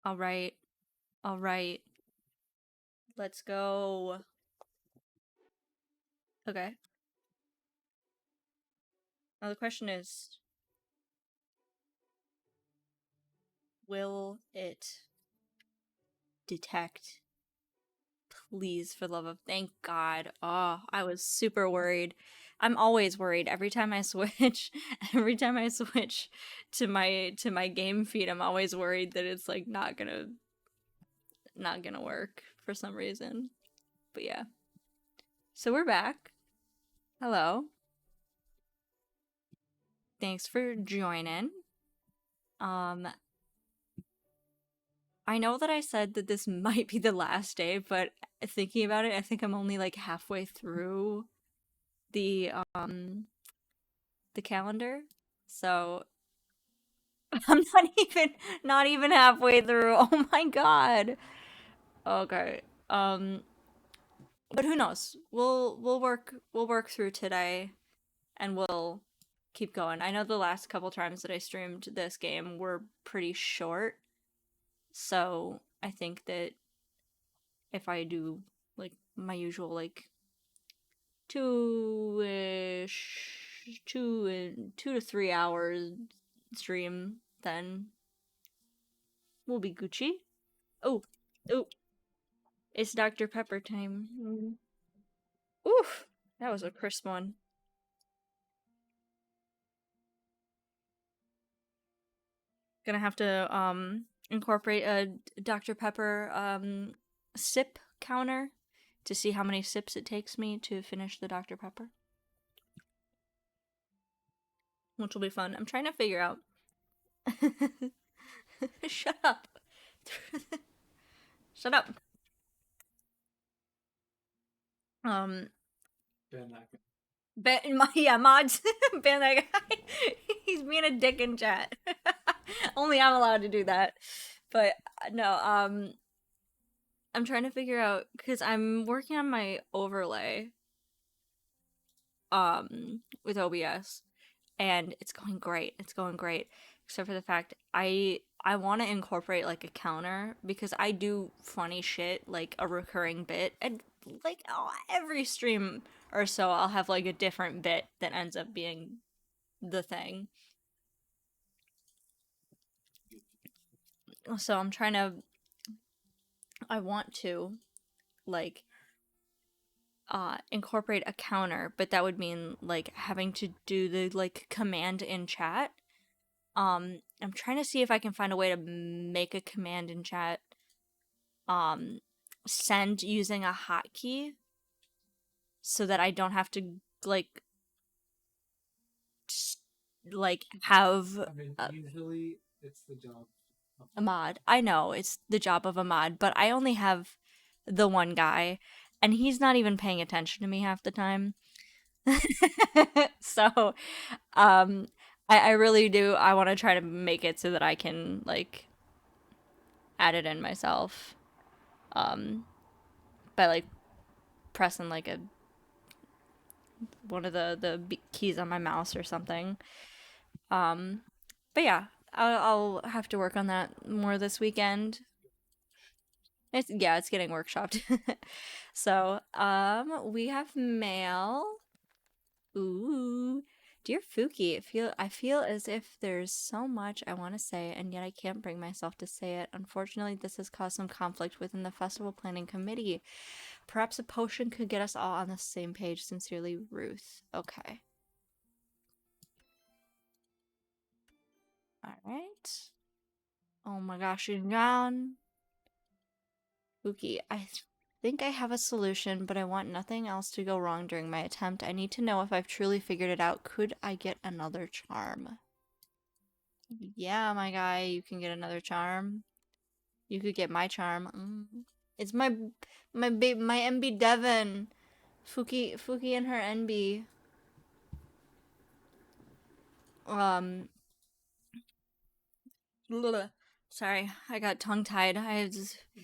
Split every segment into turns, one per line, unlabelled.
Alright. Alright. Let's go. Okay. Now the question is, will it detect? Please, for the love of thank God. Oh, I was super worried. I'm always worried every time I switch. Every time I switch to my game feed, I'm always worried that it's like not gonna work for some reason. But yeah. So we're back. Hello. Thanks for joining. I know that I said that this might be the last day, but thinking about it, I think I'm only like halfway through the the calendar. So I'm not even halfway through. Oh my god. Okay. But who knows? We'll work through today and we'll keep going. I know the last couple times that I streamed this game were pretty short. So I think that if I do like my usual like two to 3 hours stream, then we'll be Gucci. Oh, oh, it's Dr. Pepper time. Oof, that was a crisp one. Gonna have to incorporate a Dr. Pepper sip counter to see how many sips it takes me to finish the Dr. Pepper. Which will be fun. I'm trying to figure out. Shut up. Shut up. Um, yeah, mods ban that guy. He's being a dick in chat. Only I'm allowed to do that. But no, I'm trying to figure out because I'm working on my overlay with OBS and it's going great. It's going great. Except for the fact I want to incorporate like a counter because I do funny shit like a recurring bit and like every stream or so I'll have like a different bit that ends up being the thing. So I want to like incorporate a counter, but that would mean like having to do the like command in chat. I'm trying to see if I can find a way to make a command in chat send using a hotkey so that I don't have to like just, like have
usually it's the job of
a mod. I know it's the job of a mod, but I only have the one guy and he's not even paying attention to me half the time. So, um, I really do. I want to try to make it so that I can like add it in myself, by like pressing like a one of the keys on my mouse or something. But yeah, I'll have to work on that more this weekend. It's getting workshopped. So, we have mail. Ooh. Dear Phuki, I feel as if there's so much I want to say, and yet I can't bring myself to say it. Unfortunately, this has caused some conflict within the festival planning committee. Perhaps a potion could get us all on the same page. Sincerely, Ruth. Okay. Alright. Oh my gosh, you're gone. Phuki, I think I have a solution, but I want nothing else to go wrong during my attempt. I need to know if I've truly figured it out. Could I get another charm? Yeah, my guy, you can get another charm. You could get my charm. It's my NB Devon. Phuki and her NB. Um Sorry, I got tongue tied.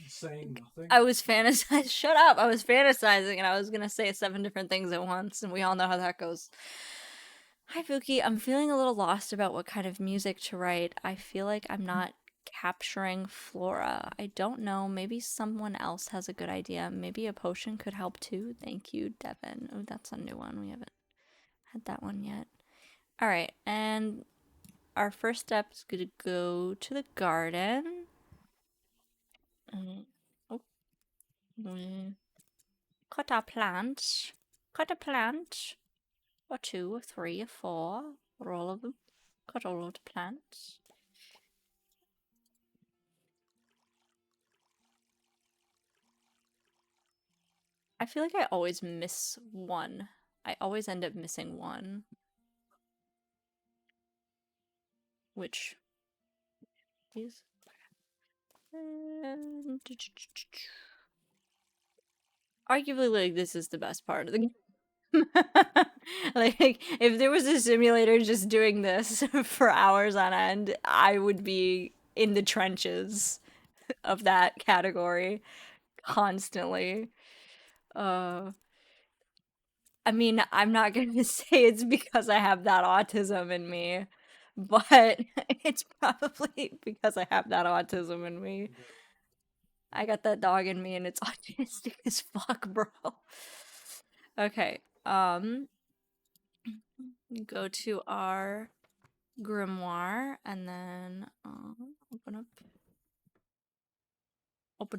saying nothing.
I was fantasizing. Shut up! I was fantasizing, and I was gonna say 7 different things at once, and we all know how that goes. Hi, Phuki. I'm feeling a little lost about what kind of music to write. I feel like I'm not capturing flora. I don't know. Maybe someone else has a good idea. Maybe a potion could help too. Thank you, Devin. Oh, that's a new one. We haven't had that one yet. All right, and our first step is going to go to the garden. Oh, cut a plant. Cut a plant. Or two, or three, or four, or all of them. Cut all of the plants. I feel like I always miss one. I always end up missing one. Which is arguably like this is the best part of the game. Like if there was a simulator just doing this for hours on end, I would be in the trenches of that category constantly. Uh I mean, I'm not going to say it's because I have that autism in me, but it's probably because I have that autism in me. I got that dog in me and it's autistic as fuck, bro. Okay. Go to our grimoire and then open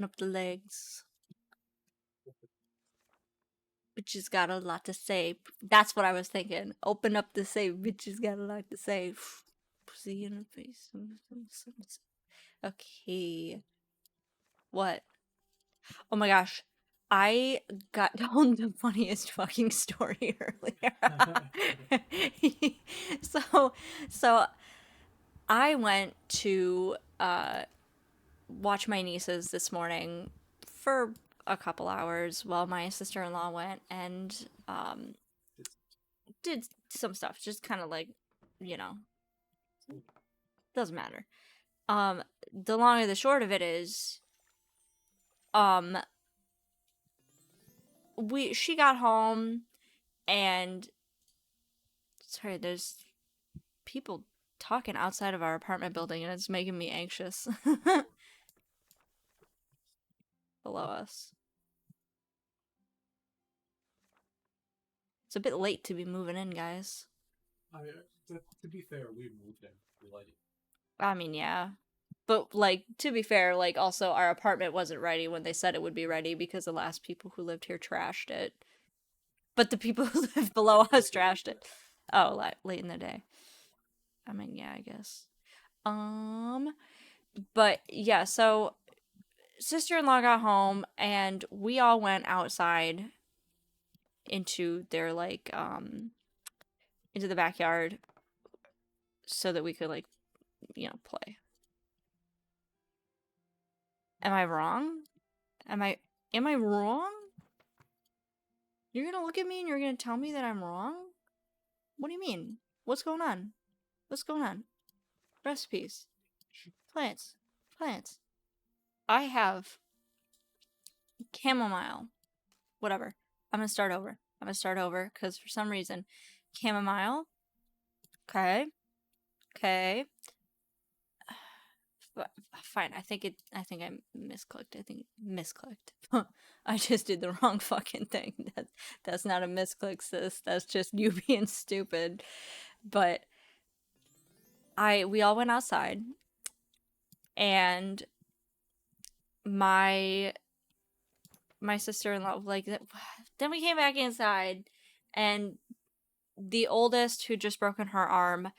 up the legs. Bitch got a lot to say. That's what I was thinking. Open up the safe. Bitch got a lot to say. Pussy in the face. Okay. What? Oh my gosh. I got told the funniest fucking story earlier. so so I went to watch my nieces this morning for a couple hours while my sister-in-law went and did some stuff, just kind of like, you know, doesn't matter. The long and the short of it is, um, she got home and sorry, there's people talking outside of our apartment building and it's making me anxious. Below us. It's a bit late to be moving in, guys.
I mean, to be fair, we moved in. We like it.
I mean, yeah. But, like, to be fair, like, also, our apartment wasn't ready when they said it would be ready because the last people who lived here trashed it. But the people who live below us trashed it. Oh, like, late in the day. I mean, yeah, I guess. But, yeah, so sister-in-law got home and we all went outside into their, like, into the backyard so that we could, like, play. Am I wrong? Am I wrong? You're gonna look at me and you're gonna tell me that I'm wrong? What do you mean? What's going on? What's going on? Recipes. Plants. Plants. I have chamomile. Whatever. I'm gonna start over. Because for some reason, chamomile. Okay. Okay. Fine. I think I misclicked. I think it misclicked. I just did the wrong fucking thing. That's not a misclick, sis. That's just you being stupid. But we all went outside and my sister-in-law like then we came back inside and the oldest who just broken her arm,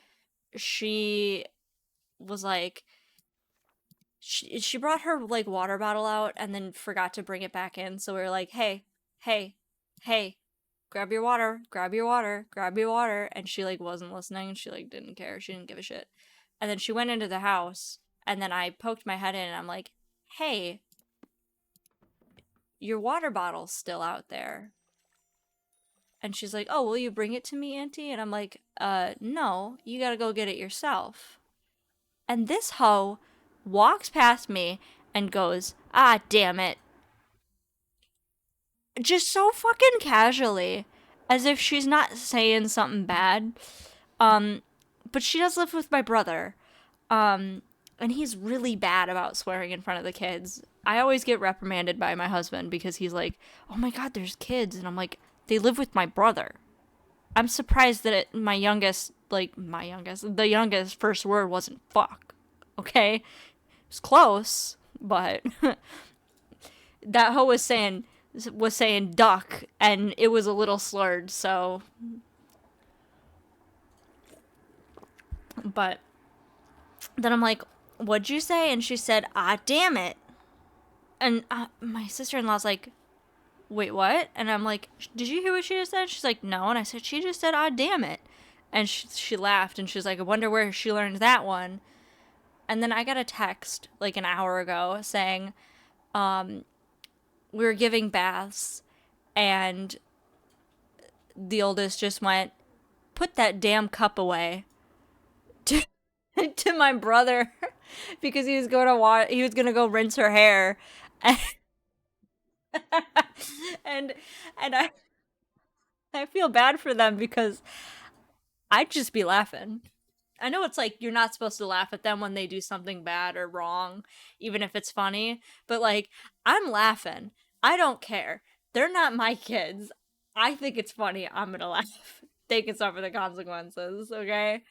she was like she brought her like water bottle out and then forgot to bring it back in, so we were like, hey, grab your water, and she like wasn't listening, she like didn't care, she didn't give a shit. And then she went into the house and then I poked my head in and I'm like, hey, your water bottle's still out there. And she's like, oh, will you bring it to me, Auntie? And I'm like, no, you gotta go get it yourself. And this hoe walks past me and goes, ah, damn it. Just so fucking casually, as if she's not saying something bad. But she does live with my brother. And he's really bad about swearing in front of the kids. I always get reprimanded by my husband because he's like, "Oh my god, there's kids." And I'm like, "They live with my brother." I'm surprised that the youngest first word wasn't fuck. Okay? It's close, but that hoe was saying duck and it was a little slurred, so but then I'm like, "What'd you say?" And she said, "Ah, damn it." And my sister-in-law's like, "Wait, what?" And I'm like, "Did you hear what she just said?" She's like, "No." And I said, "She just said, ah, damn it." And she laughed and she's like, "I wonder where she learned that one." And then I got a text like an hour ago saying, we were giving baths and the oldest just went, "Put that damn cup away," to, to my brother because he was going to go rinse her hair. and and I feel bad for them because I'd just be laughing. I know it's like you're not supposed to laugh at them when they do something bad or wrong, even if it's funny, but like I'm laughing. I don't care. They're not my kids. I think it's funny. I'm gonna laugh. They can suffer the consequences, okay?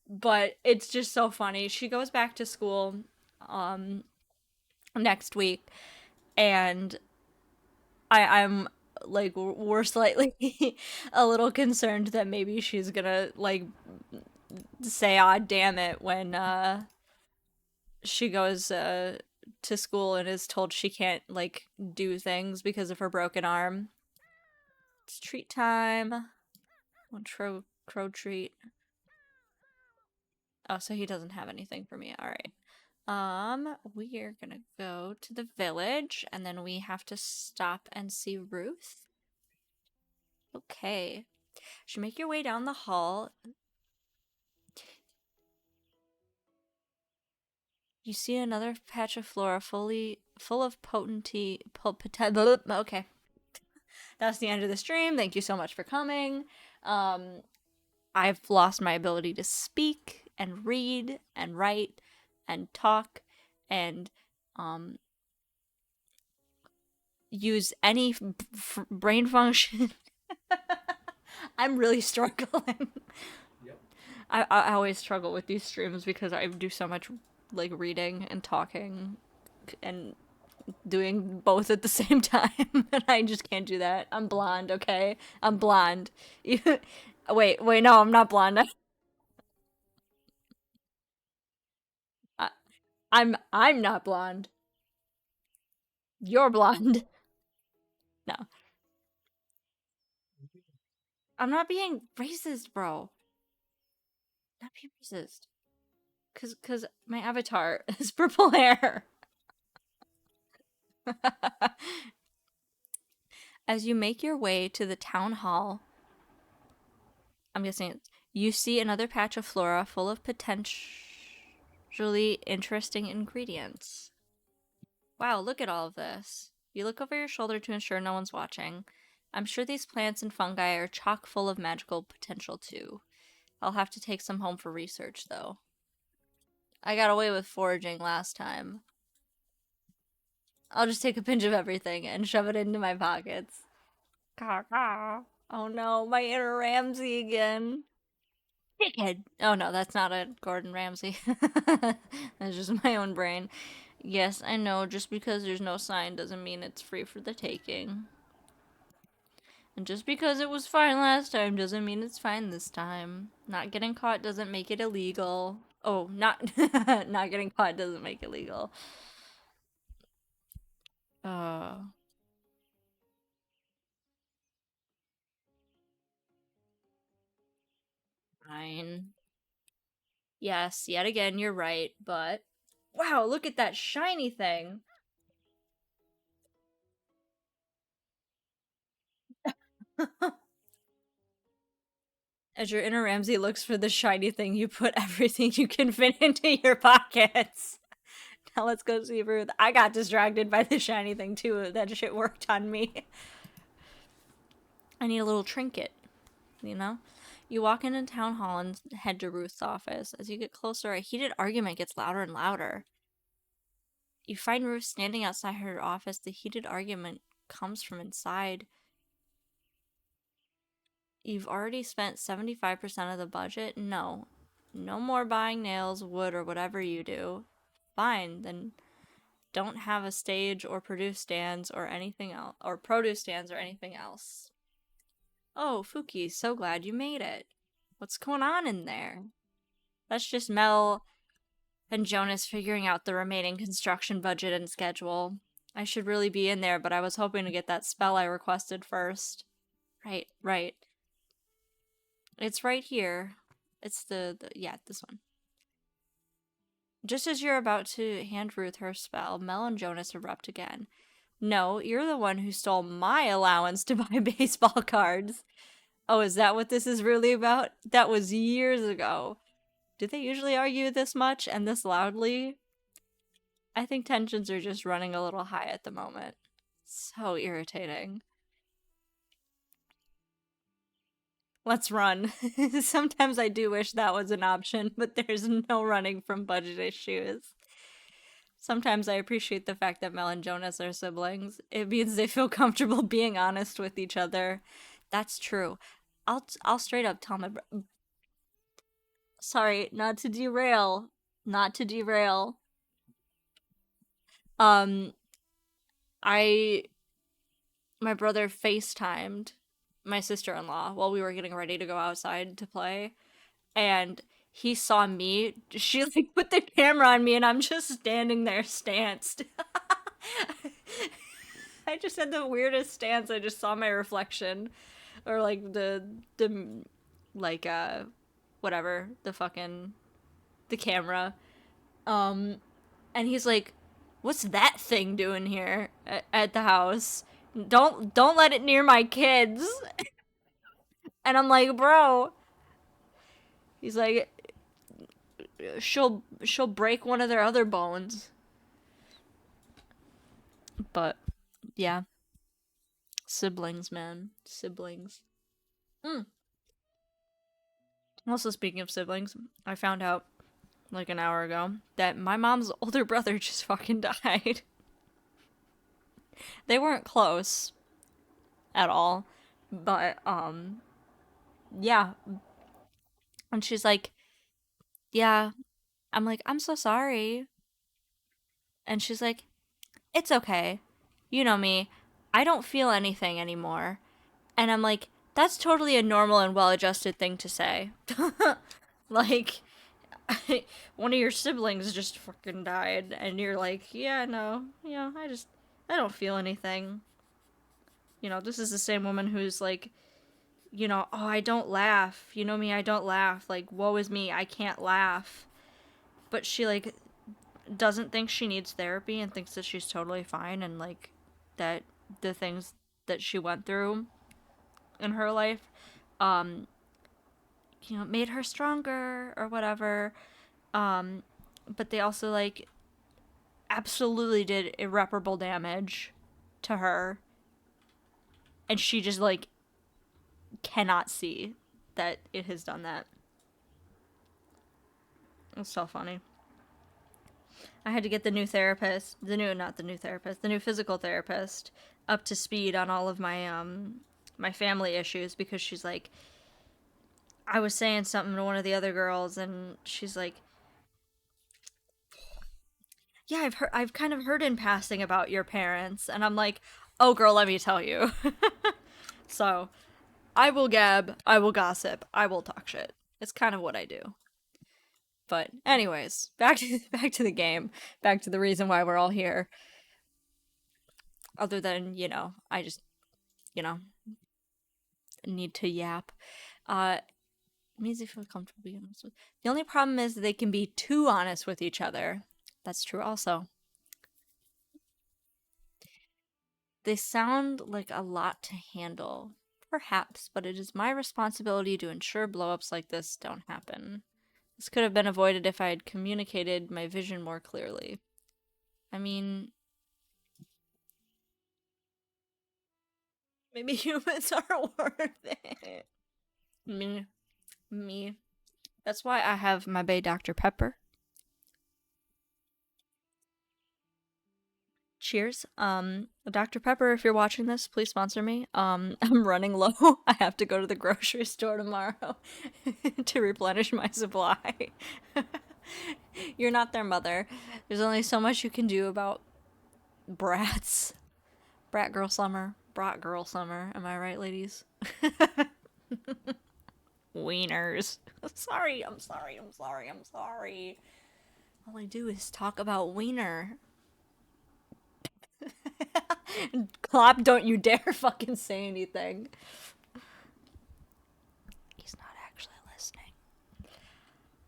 But it's just so funny. She goes back to school um next week and I'm like we're slightly a little concerned that maybe she's gonna like say "ah damn it" when she goes to school and is told she can't like do things because of her broken arm. It's treat time. One crow treat. Oh, so he doesn't have anything for me. All right. We are gonna go to the village and then we have to stop and see Ruth. Okay. Should make your way down the hall. You see another patch of flora full of okay. That's the end of the stream. Thank you so much for coming. Um, I've lost my ability to speak and read and write and talk and um, use any brain function. I'm really struggling.
Yep.
I always struggle with these streams because I do so much like reading and talking and doing both at the same time and I just can't do that. I'm blonde, okay? I'm blonde. Wait, no, I'm not blonde. I, I'm not blonde. You're blonde. No. I'm not being racist, bro. Not being racist. Cause my avatar is purple hair. As you make your way to the town hall, I'm guessing you see another patch of flora full of potentially interesting ingredients. Wow, look at all of this. You look over your shoulder to ensure no one's watching. I'm sure these plants and fungi are chock full of magical potential too. I'll have to take some home for research though. I got away with foraging last time. I'll just take a pinch of everything and shove it into my pockets. Caw. Oh no, my inner Ramsay again. Dickhead. Oh no, that's not a Gordon Ramsay. That's just my own brain. Yes, I know, just because there's no sign doesn't mean it's free for the taking. And just because it was fine last time doesn't mean it's fine this time. Not getting caught doesn't make it illegal. Oh, not not getting caught doesn't make it legal. Uh, fine. Yes, yet again, you're right, but wow, look at that shiny thing. As your inner Ramsay looks for the shiny thing, you put everything you can fit into your pockets. Now let's go see Ruth. I got distracted by the shiny thing too. That shit worked on me. I need a little trinket, you know? You walk into town hall and head to Ruth's office. As you get closer, a heated argument gets louder and louder. You find Ruth standing outside her office. The heated argument comes from inside. You've already spent 75% of the budget? No. No more buying nails, wood, or whatever you do. Fine, then don't have a stage or produce stands or anything else, or produce stands or anything else. Oh, Phuki, so glad you made it. What's going on in there? That's just Mel and Jonas figuring out the remaining construction budget and schedule. I should really be in there, but I was hoping to get that spell I requested first. Right, right. It's right here. It's yeah, this one. Just as you're about to hand Ruth her spell, Mel and Jonas erupt again. No, you're the one who stole my allowance to buy baseball cards. Oh, is that what this is really about? That was years ago. Do they usually argue this much and this loudly? I think tensions are just running a little high at the moment. So irritating. Let's run. Sometimes I do wish that was an option, but there's no running from budget issues. Sometimes I appreciate the fact that Mel and Jonas are siblings. It means they feel comfortable being honest with each other. That's true. I'll straight up tell my sorry, not to derail. Not to derail. Um I my brother FaceTimed my sister-in-law while we were getting ready to go outside to play, and he saw me. She like put the camera on me and I'm just standing there stanced. I just had the weirdest stance. I just saw my reflection, or like the like whatever, the camera. Um and he's like, "What's that thing doing here at the house? Don't let it near my kids." And I'm like, "Bro." He's like, she'll break one of their other bones. But yeah, siblings, man, siblings. Mm. Also, speaking of siblings, I found out like an hour ago that my mom's older brother just fucking died. They weren't close at all, but yeah. And she's like, "Yeah." I'm like, "I'm so sorry." And she's like, "It's okay. You know me. I don't feel anything anymore." And I'm like, "That's totally a normal and well-adjusted thing to say." Like, one of your siblings just fucking died, and you're like, "Yeah, no, I don't feel anything." This is the same woman who's like, "Oh, I don't laugh. You know me, I don't laugh. Like, woe is me, I can't laugh." But she, like, doesn't think she needs therapy and thinks that she's totally fine, and, like, that the things that she went through in her life, um, made her stronger or whatever. Um, but they also, like, absolutely did irreparable damage to her. And she just, like, cannot see that it has done that. It's so funny. I had to get the new therapist, not the new therapist, the new physical therapist up to speed on all of my family issues, because she's like, I was saying something to one of the other girls and she's like, "Yeah, I've kind of heard in passing about your parents." And I'm like, "Oh girl, let me tell you." So, I will gab, I will gossip, I will talk shit. It's kind of what I do. But anyways, back to the game, back to the reason why we're all here. Other than, I just, you know, need to yap. It means they feel comfortable being honest with. The only problem is they can be too honest with each other. That's true also. They sound like a lot to handle. Perhaps, but it is my responsibility to ensure blowups like this don't happen. This could have been avoided if I had communicated my vision more clearly. I mean, maybe humans are worth it. I mean, Me. That's why I have my bae Dr. Pepper. Cheers. Dr. Pepper, if you're watching this, please sponsor me. I'm running low. I have to go to the grocery store tomorrow to replenish my supply. You're not their mother. There's only so much you can do about brats. Brat girl summer. Brat girl summer. Am I right, ladies? Wieners. Sorry, I'm sorry, I'm sorry, I'm sorry. All I do is talk about wiener. Clap, don't you dare fucking say anything. He's not actually listening.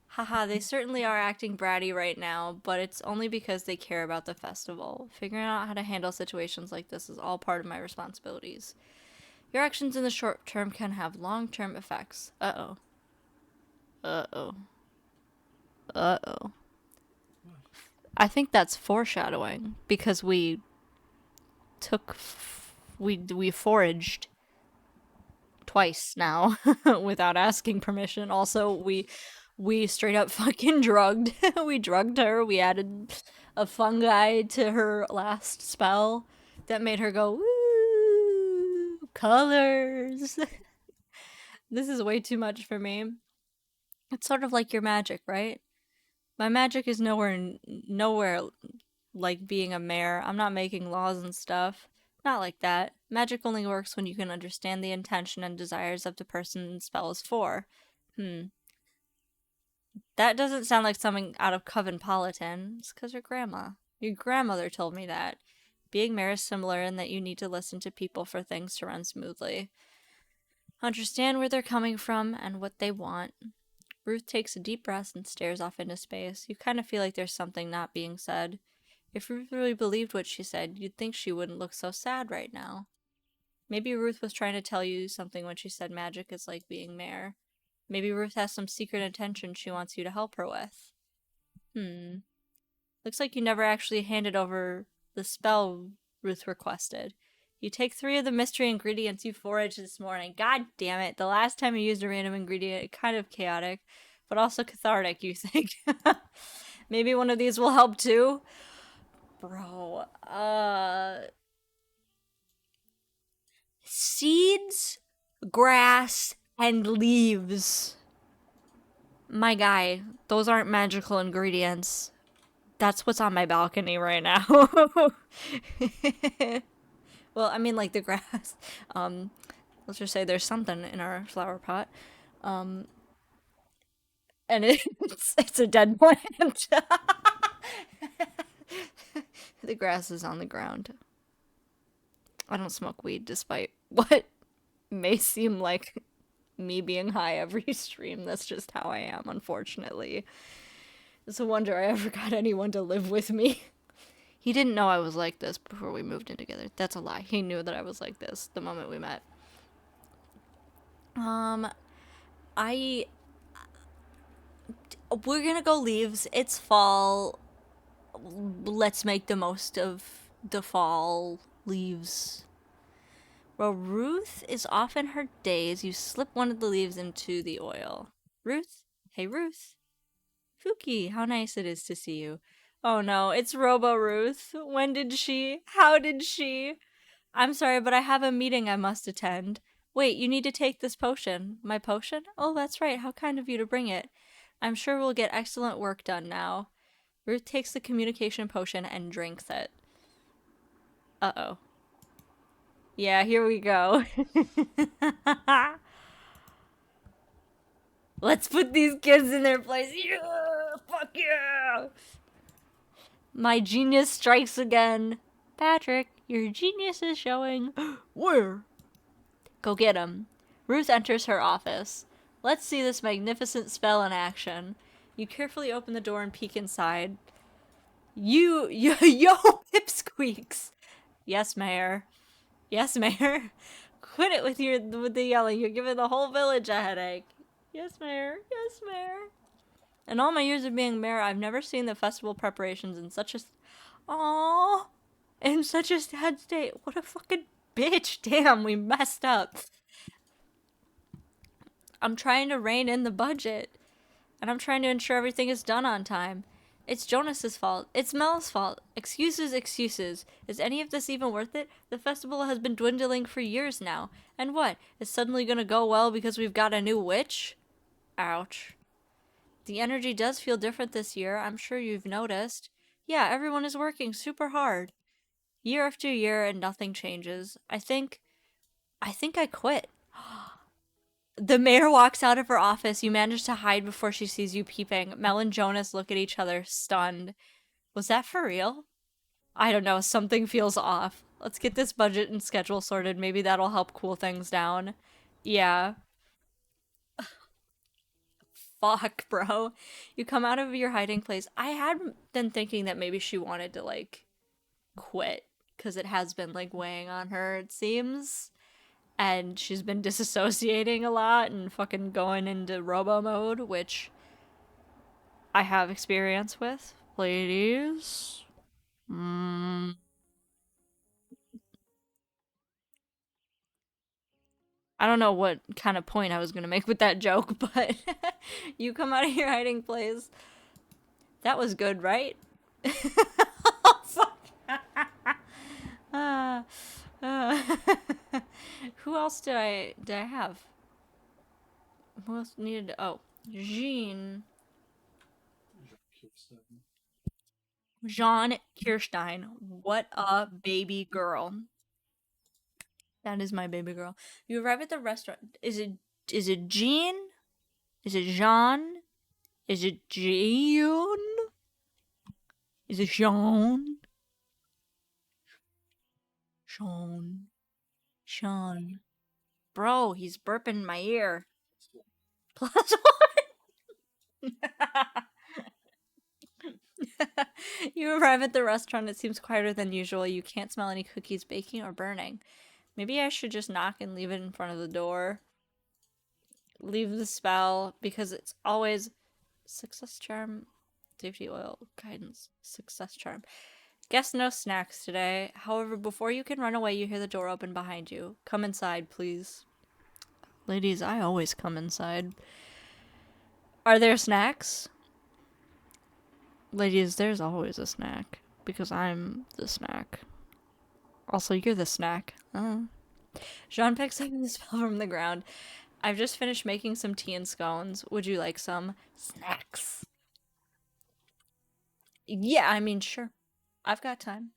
Haha, they certainly are acting bratty right now, but it's only because they care about the festival. Figuring out how to handle situations like this is all part of my responsibilities. Your actions in the short term can have long-term effects. Uh-oh. Uh-oh. Uh-oh. I think that's foreshadowing, because we foraged twice now without asking permission. Also, we straight up fucking drugged. We drugged her. We added a fungi to her last spell that made her go woo colors. This is way too much for me. It's sort of like your magic, right? My magic is nowhere like being a mayor. I'm not making laws and stuff. Not like that. Magic only works when you can understand the intention and desires of the person the spell is for. That doesn't sound like something out of Coven Politan. It's because your grandmother told me that. Being mayor is similar in that you need to listen to people for things to run smoothly. Understand where they're coming from and what they want. Ruth takes a deep breath and stares off into space. You kind of feel like there's something not being said. If Ruth really believed what she said, you'd think she wouldn't look so sad right now. Maybe Ruth was trying to tell you something when she said magic is like being mayor. Maybe Ruth has some secret intention she wants you to help her with. Looks like you never actually handed over the spell Ruth requested. You take 3 of the mystery ingredients you foraged this morning. God damn it. The last time you used a random ingredient, kind of chaotic, but also cathartic, you think. Maybe one of these will help too? Bro, seeds, grass, and leaves. My guy, those aren't magical ingredients. That's what's on my balcony right now. Well, I mean, like the grass. Let's just say there's something in our flower pot. And it's a dead plant. The grass is on the ground. I don't smoke weed despite what may seem like me being high every stream. That's just how I am, unfortunately. It's a wonder I ever got anyone to live with me. He didn't know I was like this before we moved in together. That's a lie. He knew that I was like this the moment we met. I we're gonna go leaves. It's fall. Let's make the most of the fall leaves. While Ruth is off in her days, you slip one of the leaves into the oil. Ruth? Hey, Ruth. Phuki, how nice it is to see you. Oh no, it's Robo Ruth. When did she? How did she? I'm sorry, but I have a meeting I must attend. Wait, you need to take this potion. My potion? Oh, that's right. How kind of you to bring it. I'm sure we'll get excellent work done now. Ruth takes the communication potion and drinks it. Uh-oh. Yeah, here we go. Let's put these kids in their place. Yeah! Fuck yeah! My genius strikes again. Patrick, your genius is showing. Where? Go get him. Ruth enters her office. Let's see this magnificent spell in action. You carefully open the door and peek inside. Yo, pipsqueaks. Yes, Mayor. Yes, Mayor. Quit it with the yelling. You're giving the whole village a headache. Yes, Mayor. Yes, Mayor. In all my years of being mayor, I've never seen the festival preparations in such a... Aww. In such a sad state. What a fucking bitch. Damn, we messed up. I'm trying to rein in the budget. And I'm trying to ensure everything is done on time. It's Jonas's fault. It's Mel's fault. Excuses, excuses. Is any of this even worth it? The festival has been dwindling for years now. And what? It's suddenly gonna go well because we've got a new witch? Ouch. The energy does feel different this year. I'm sure you've noticed. Yeah, everyone is working super hard. Year after year and nothing changes. I think I quit. The mayor walks out of her office. You manage to hide before she sees you peeping. Mel and Jonas look at each other, stunned. Was that for real? I don't know. Something feels off. Let's get this budget and schedule sorted. Maybe that'll help cool things down. Yeah. Fuck, bro. You come out of your hiding place. I had been thinking that maybe she wanted to, like, quit. Because it has been, like, weighing on her, it seems. And she's been disassociating a lot and fucking going into robo mode, which I have experience with. Ladies. Mm. I don't know what kind of point I was going to make with that joke, but you come out of your hiding place. That was good, right? Oh, fuck. Uh, uh. Who else did I have? Who else needed? Oh, Jean. Jean Kirstein. What a baby girl. That is my baby girl. You arrive at the restaurant. Is it Jean? Is it Jean? Is it Jean? Is it Jean? Sean. Sean. Bro, he's burping in my ear. Plus one. You arrive at the restaurant. It seems quieter than usual. You can't smell any cookies baking or burning. Maybe I should just knock and leave it in front of the door. Leave the spell because it's always success charm, safety oil, guidance, success charm. Guess no snacks today. However, before you can run away, you hear the door open behind you. Come inside, please. Ladies, I always come inside. Are there snacks? Ladies, there's always a snack. Because I'm the snack. Also, you're the snack. Jean picks up the spell from the ground. I've just finished making some tea and scones. Would you like some snacks? Yeah, I mean, sure. I've got time.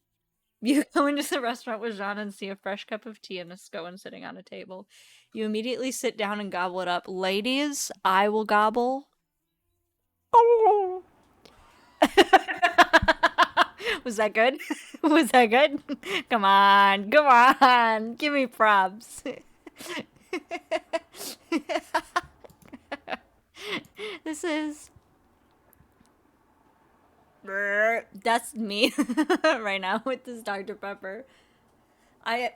You go into the restaurant with Jean and see a fresh cup of tea and a scone sitting on a table. You immediately sit down and gobble it up. Ladies, I will gobble. Oh. Was that good? Was that good? Come on, come on. Give me props. This is that's me right now with this Dr. Pepper. I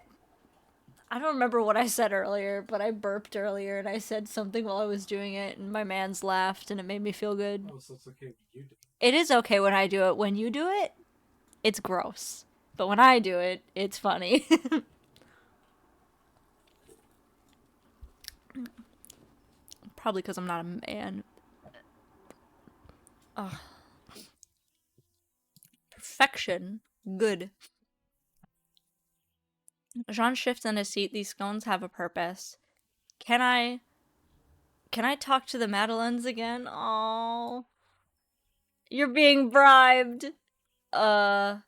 I don't remember what I said earlier, but I burped earlier and I said something while I was doing it and my man's laughed and it made me feel good.
Oh, so it's okay when you do it.
It is okay when I do it. When you do it, it's gross. But when I do it, it's funny. Probably because I'm not a man. Ugh. Perfection. Good. Jean shifts in his seat. These scones have a purpose. Can I talk to the Madeleines again? Oh, you're being bribed. Uh,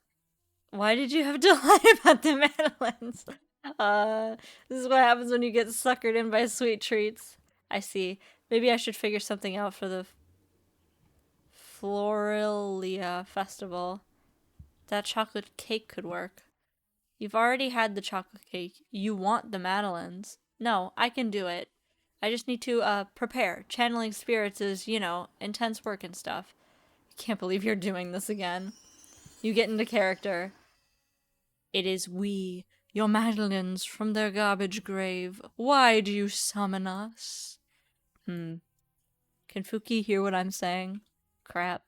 why did you have to lie about the Madeleines? This is what happens when you get suckered in by sweet treats. I see. Maybe I should figure something out for the Floralia festival. That chocolate cake could work. You've already had the chocolate cake. You want the Madeleines. No, I can do it. I just need to prepare. Channeling spirits is, intense work and stuff. I can't believe you're doing this again. You get into character. It is we, your Madeleines from their garbage grave. Why do you summon us? Can Phuki hear what I'm saying? Crap.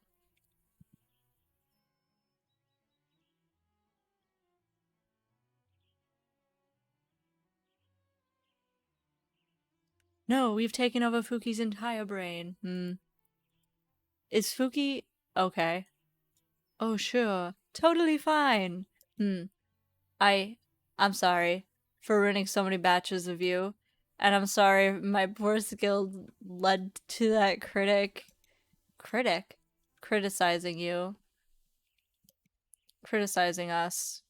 No, we've taken over Fuki's entire brain. Is Phuki okay? Oh, sure. Totally fine. Hmm. I I'm sorry for ruining so many batches of you. And I'm sorry my poor skill led to that critic criticizing you, criticizing us.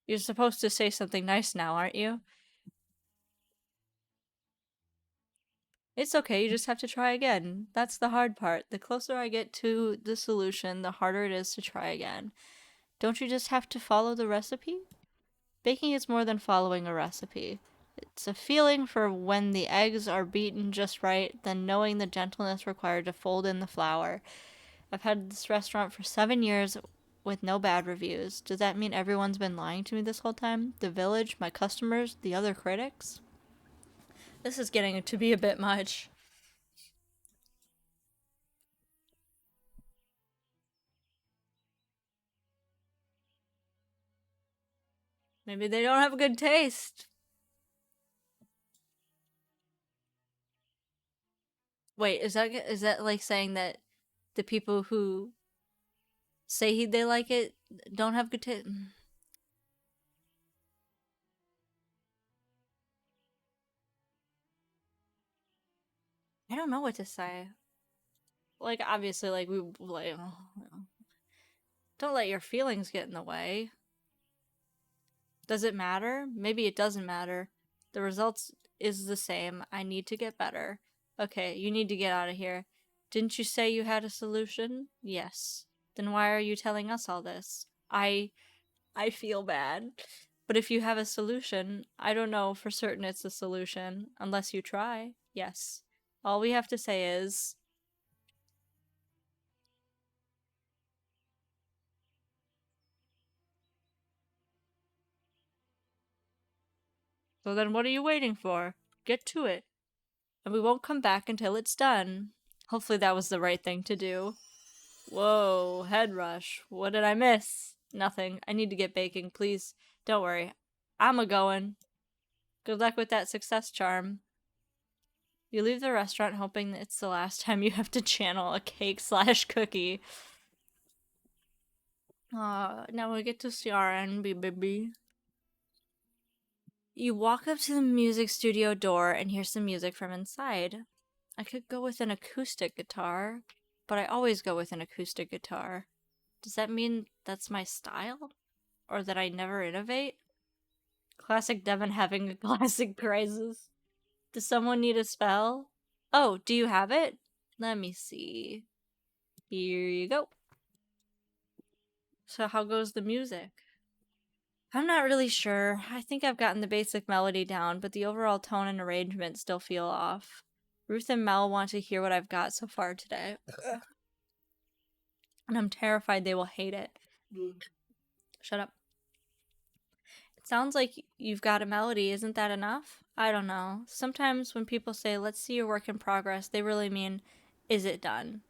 You're supposed to say something nice now, aren't you? It's okay, you just have to try again. That's the hard part. The closer I get to the solution, the harder it is to try again. Don't you just have to follow the recipe? Baking is more than following a recipe. It's a feeling for when the eggs are beaten just right, then knowing the gentleness required to fold in the flour. I've had this restaurant for 7 years with no bad reviews. Does that mean everyone's been lying to me this whole time? The village, my customers, the other critics? This is getting to be a bit much. Maybe they don't have a good taste. Wait, is that like saying that the people who say they like it don't have good taste? I don't know what to say. Like obviously, like we like don't let your feelings get in the way. Does it matter? Maybe it doesn't matter. The results is the same. I need to get better. Okay, you need to get out of here. Didn't you say you had a solution? Yes. Then why are you telling us all this? I feel bad. But if you have a solution, I don't know for certain it's a solution unless you try. Yes. All we have to say is so then what are you waiting for? Get to it. And we won't come back until it's done. Hopefully that was the right thing to do. Whoa, head rush. What did I miss? Nothing. I need to get baking, please. Don't worry. I'm a going. Good luck with that success charm. You leave the restaurant hoping that it's the last time you have to channel a cake slash cookie. Now we get to see our NB baby. You walk up to the music studio door and hear some music from inside. I could go with an acoustic guitar, but I always go with an acoustic guitar. Does that mean that's my style? Or that I never innovate? Classic Devon having a classic crisis. Does someone need a spell? Oh, do you have it? Let me see. Here you go. So, how goes the music? I'm not really sure. I think I've gotten the basic melody down, but the overall tone and arrangement still feel off. Ruth and Mel want to hear what I've got so far today. And I'm terrified they will hate it. Shut up. It sounds like you've got a melody. Isn't that enough? I don't know. Sometimes when people say, let's see your work in progress, they really mean, is it done?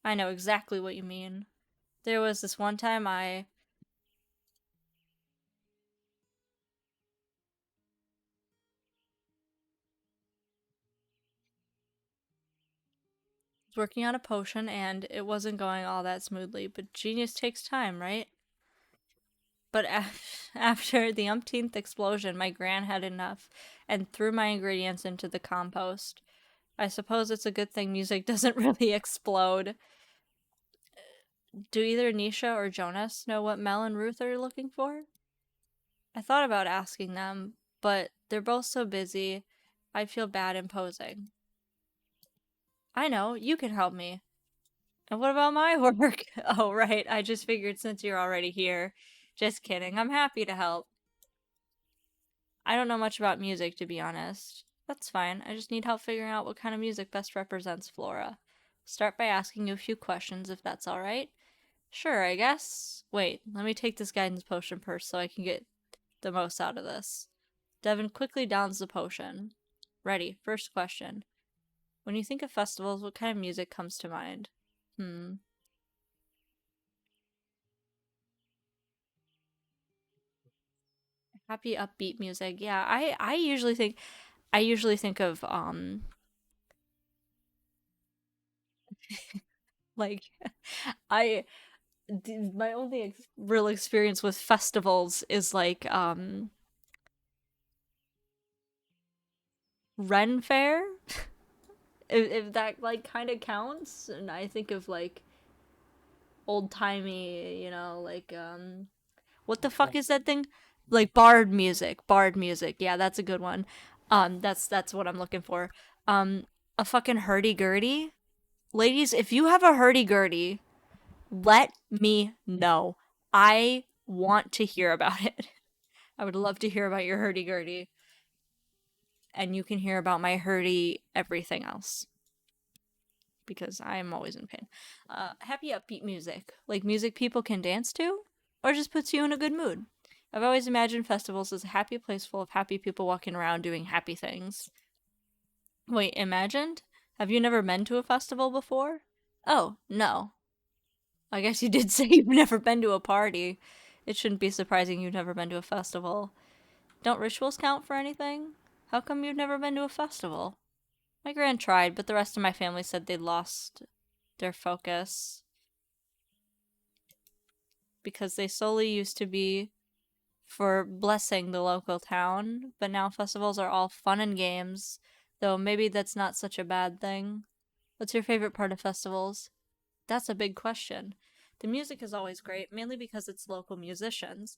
I know exactly what you mean. There was this one time I was working on a potion and it wasn't going all that smoothly, but genius takes time, right? But after the umpteenth explosion, my gran had enough and threw my ingredients into the compost. I suppose it's a good thing music doesn't really explode. Do either Nisha or Jonas know what Mel and Ruth are looking for? I thought about asking them, but they're both so busy, I'd feel bad imposing. I know, you can help me. And what about my work? Oh, right, I just figured since you're already here. Just kidding, I'm happy to help. I don't know much about music, to be honest. That's fine, I just need help figuring out what kind of music best represents Flora. Start by asking you a few questions, if that's alright. Sure, I guess. Wait, let me take this guidance potion first so I can get the most out of this. Devin quickly downs the potion. Ready, first question. When you think of festivals, what kind of music comes to mind? Hmm. Happy upbeat music. Yeah, I usually think of like I my only real experience with festivals is like Ren Fair, if that like kind of counts. And I think of like old timey, like what the fuck is that thing? Like bard music. Bard music. Yeah, that's a good one. That's what I'm looking for. A fucking hurdy-gurdy. Ladies, if you have a hurdy-gurdy, let me know. I want to hear about it. I would love to hear about your hurdy-gurdy. And you can hear about my hurdy everything else. Because I'm always in pain. Happy upbeat music. Like music people can dance to? Or just puts you in a good mood. I've always imagined festivals as a happy place full of happy people walking around doing happy things. Wait, imagined? Have you never been to a festival before? Oh, no. I guess you did say you've never been to a party. It shouldn't be surprising you've never been to a festival. Don't rituals count for anything? How come you've never been to a festival? My grand tried, but the rest of my family said they lost their focus because they solely used to be for blessing the local town, but now festivals are all fun and games, though maybe that's not such a bad thing. What's your favorite part of festivals? That's a big question. The music is always great, mainly because it's local musicians.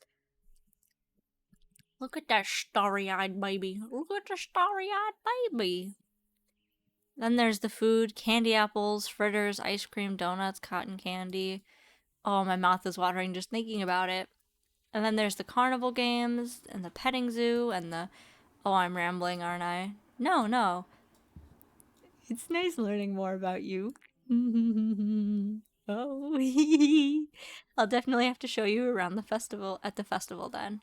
Look at that starry eyed baby. Look at the starry eyed baby. Then there's the food candy apples, fritters, ice cream, donuts, cotton candy. Oh, my mouth is watering just thinking about it. And then there's the carnival games, and the petting zoo, and the. Oh, I'm rambling, aren't I? No, no. It's nice learning more about you. Oh, I'll definitely have to show you around the festival at the festival then.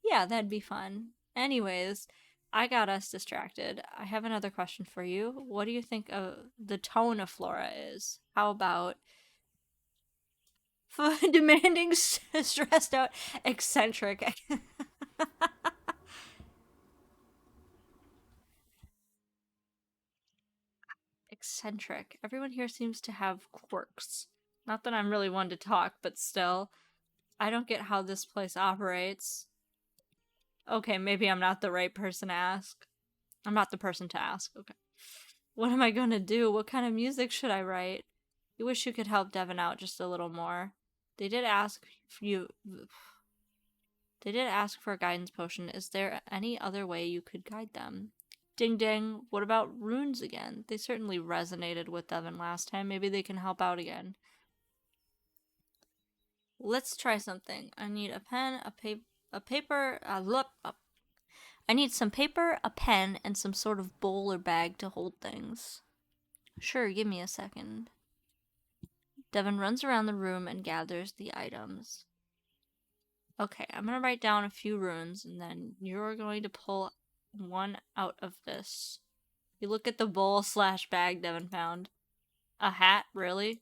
Yeah, that'd be fun. Anyways, I got us distracted. I have another question for you. What do you think of the tone of Flora is? How about demanding, stressed out, eccentric? Eccentric. Everyone here seems to have quirks. Not that I'm really one to talk, but still, I don't get how this place operates. Okay, maybe I'm not the right person to ask. I'm not the person to ask. Okay. What am I gonna do? What kind of music should I write? You wish you could help Devin out just a little more. They did ask for you. They did ask for a guidance potion. Is there any other way you could guide them? Ding ding. What about runes again? They certainly resonated with Devin last time. Maybe they can help out again. Let's try something. I need a pen, a paper, I need some paper, a pen, and some sort of bowl or bag to hold things. Sure, give me a second. Devin runs around the room and gathers the items. Okay, I'm gonna write down a few runes, and then you're going to pull one out of this. You look at the bowl slash bag Devin found. A hat, really?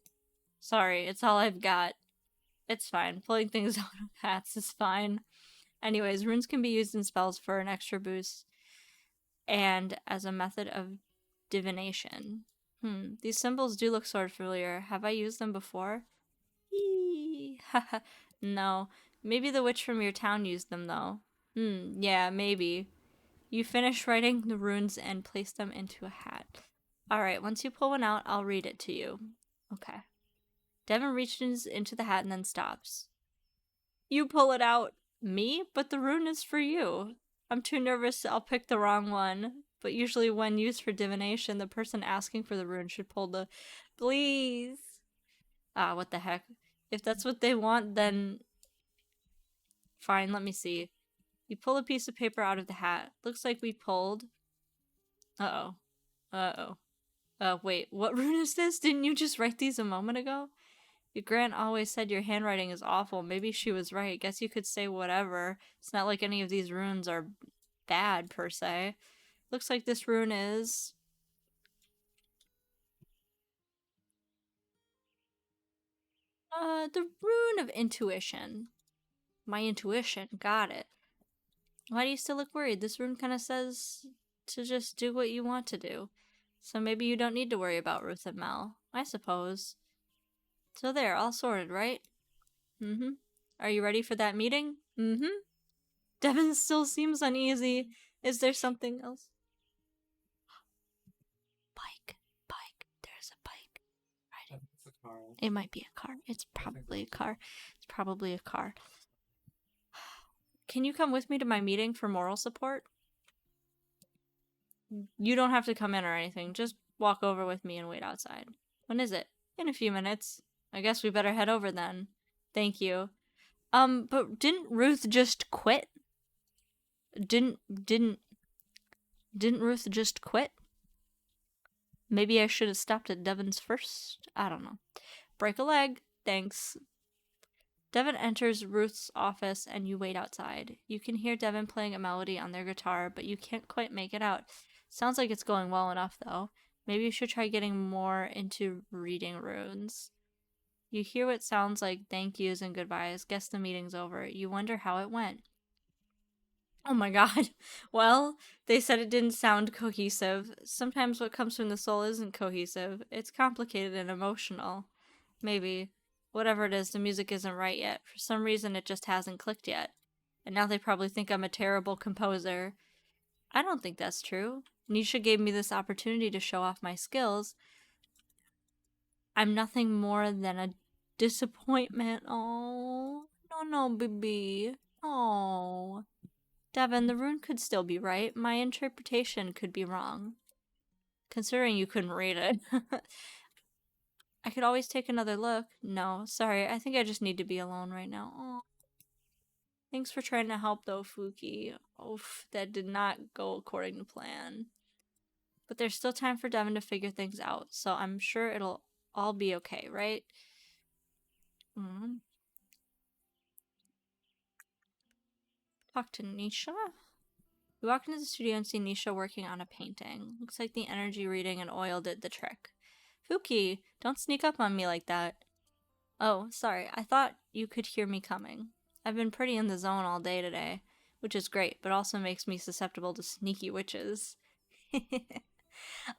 Sorry, it's all I've got. It's fine. Pulling things out of hats is fine. Anyways, runes can be used in spells for an extra boost and as a method of divination. These symbols do look sort of familiar. Have I used them before? No. Maybe the witch from your town used them, though. Yeah, maybe. You finish writing the runes and place them into a hat. Alright, once you pull one out, I'll read it to you. Okay. Devin reaches into the hat and then stops. You pull it out. Me? But the rune is for you. I'm too nervous I'll pick the wrong one. But usually when used for divination, the person asking for the rune should pull the... Please. Ah, what the heck. If that's what they want, then... Fine, let me see. You pull a piece of paper out of the hat. Looks like we pulled... Uh-oh. Uh-oh. Wait, what rune is this? Didn't you just write these a moment ago? Your Grant always said your handwriting is awful. Maybe she was right. Guess you could say whatever. It's not like any of these runes are bad, per se. Looks like this rune is... the rune of intuition. My intuition. Got it. Why do you still look worried? This rune kind of says to just do what you want to do. So maybe you don't need to worry about Ruth and Mel, I suppose. So there, all sorted, right? Mm-hmm. Are you ready for that meeting? Mm-hmm. Devin still seems uneasy. Is there something else? Bike. Bike. There's a bike. Right.
It's a car.
It might be a car. It's probably a car. It's probably a car. Can you come with me to my meeting for moral support? You don't have to come in or anything. Just walk over with me and wait outside. When is it? In a few minutes. I guess we better head over then. Thank you. But didn't Ruth just quit? Didn't didn't didn't Ruth just quit? Maybe I should have stopped at Devin's first. I don't know. Break a leg. Thanks. Devin enters Ruth's office and you wait outside. You can hear Devin playing a melody on their guitar, but you can't quite make it out. Sounds like it's going well enough, though. Maybe you should try getting more into reading runes. You hear what sounds like thank yous and goodbyes. Guess the meeting's over. You wonder how it went. Oh my god. Well, they said it didn't sound cohesive. Sometimes what comes from the soul isn't cohesive. It's complicated and emotional. Maybe. Whatever it is, the music isn't right yet. For some reason, it just hasn't clicked yet. And now they probably think I'm a terrible composer. I don't think that's true. Nisha gave me this opportunity to show off my skills. I'm nothing more than a disappointment. Oh, no, baby. Oh. Devin, the rune could still be right. My interpretation could be wrong. Considering you couldn't read it. I could always take another look. No, sorry, I think I just need to be alone right now. Aw. Thanks for trying to help though, Phuki. Oof, that did not go according to plan. But there's still time for Devin to figure things out, so I'm sure it'll all be okay, right? Talk to Nisha? We walk into the studio and see Nisha working on a painting. Looks like the energy reading and oil did the trick. Phuki, don't sneak up on me like that. Oh, sorry, I thought you could hear me coming. I've been pretty in the zone all day today, which is great, but also makes me susceptible to sneaky witches.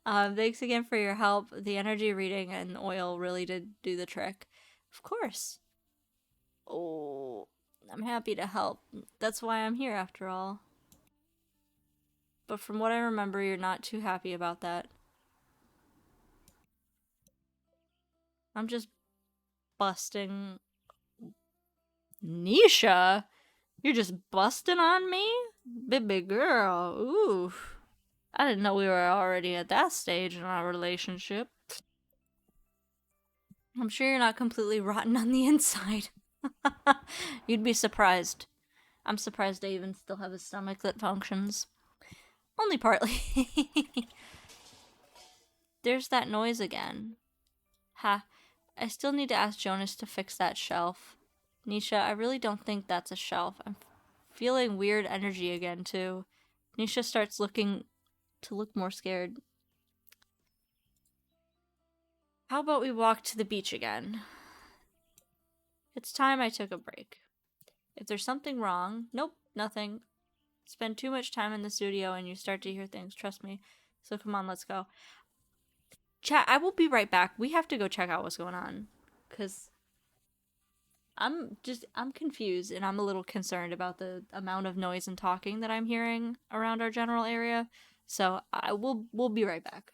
Thanks again for your help. The energy reading and oil really did do the trick. Of course. Oh, I'm happy to help. That's why I'm here after all. But from what I remember, you're not too happy about that. I'm just busting. Nisha? You're just busting on me? Baby girl. Ooh. I didn't know we were already at that stage in our relationship. I'm sure you're not completely rotten on the inside. You'd be surprised. I'm surprised I even still have a stomach that functions. Only partly. There's that noise again. Ha. I still need to ask Jonas to fix that shelf. Nisha, I really don't think that's a shelf. I'm feeling weird energy again, too. Nisha starts looking to look more scared. How about we walk to the beach again? It's time I took a break. If there's something wrong, nope, nothing. Spend too much time in the studio and you start to hear things, trust me. So come on, let's go. Chat, I will be right back. We have to go check out what's going on. Because I'm confused and I'm a little concerned about the amount of noise and talking that I'm hearing around our general area. So we'll be right back.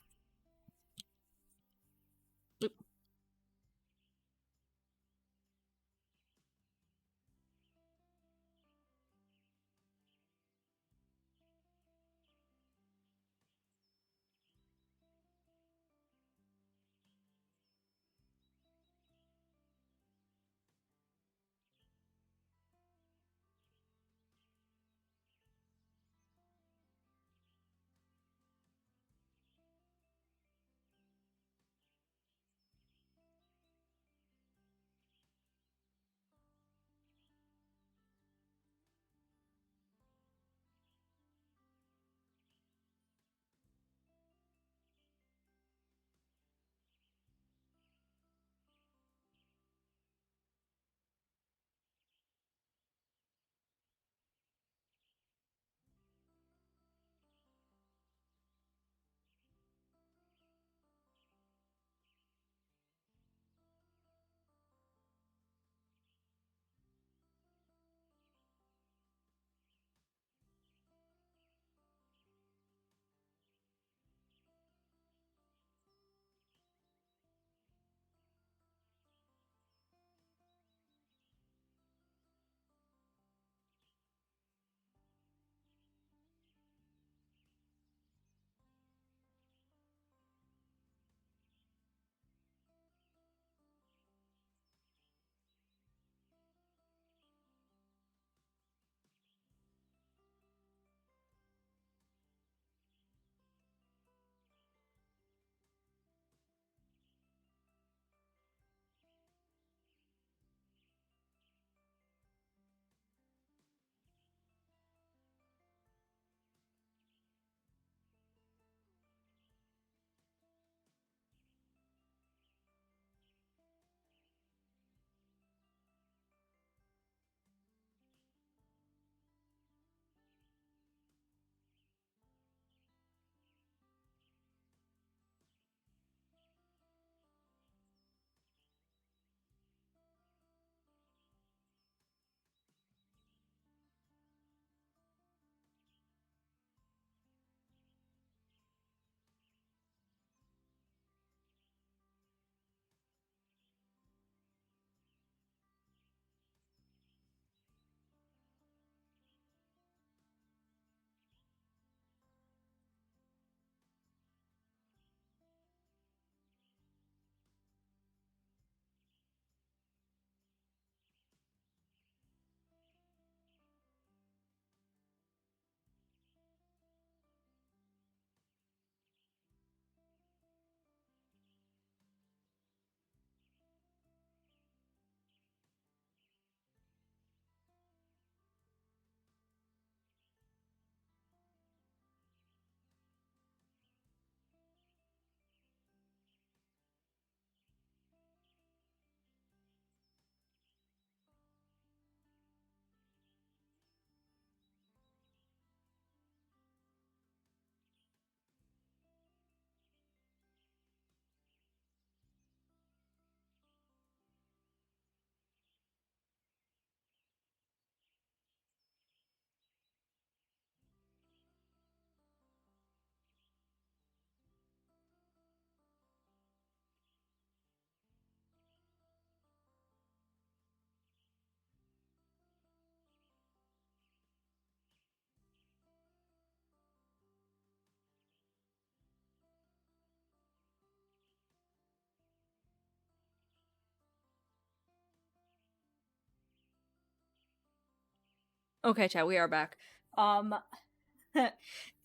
Okay, chat, we are back. Um,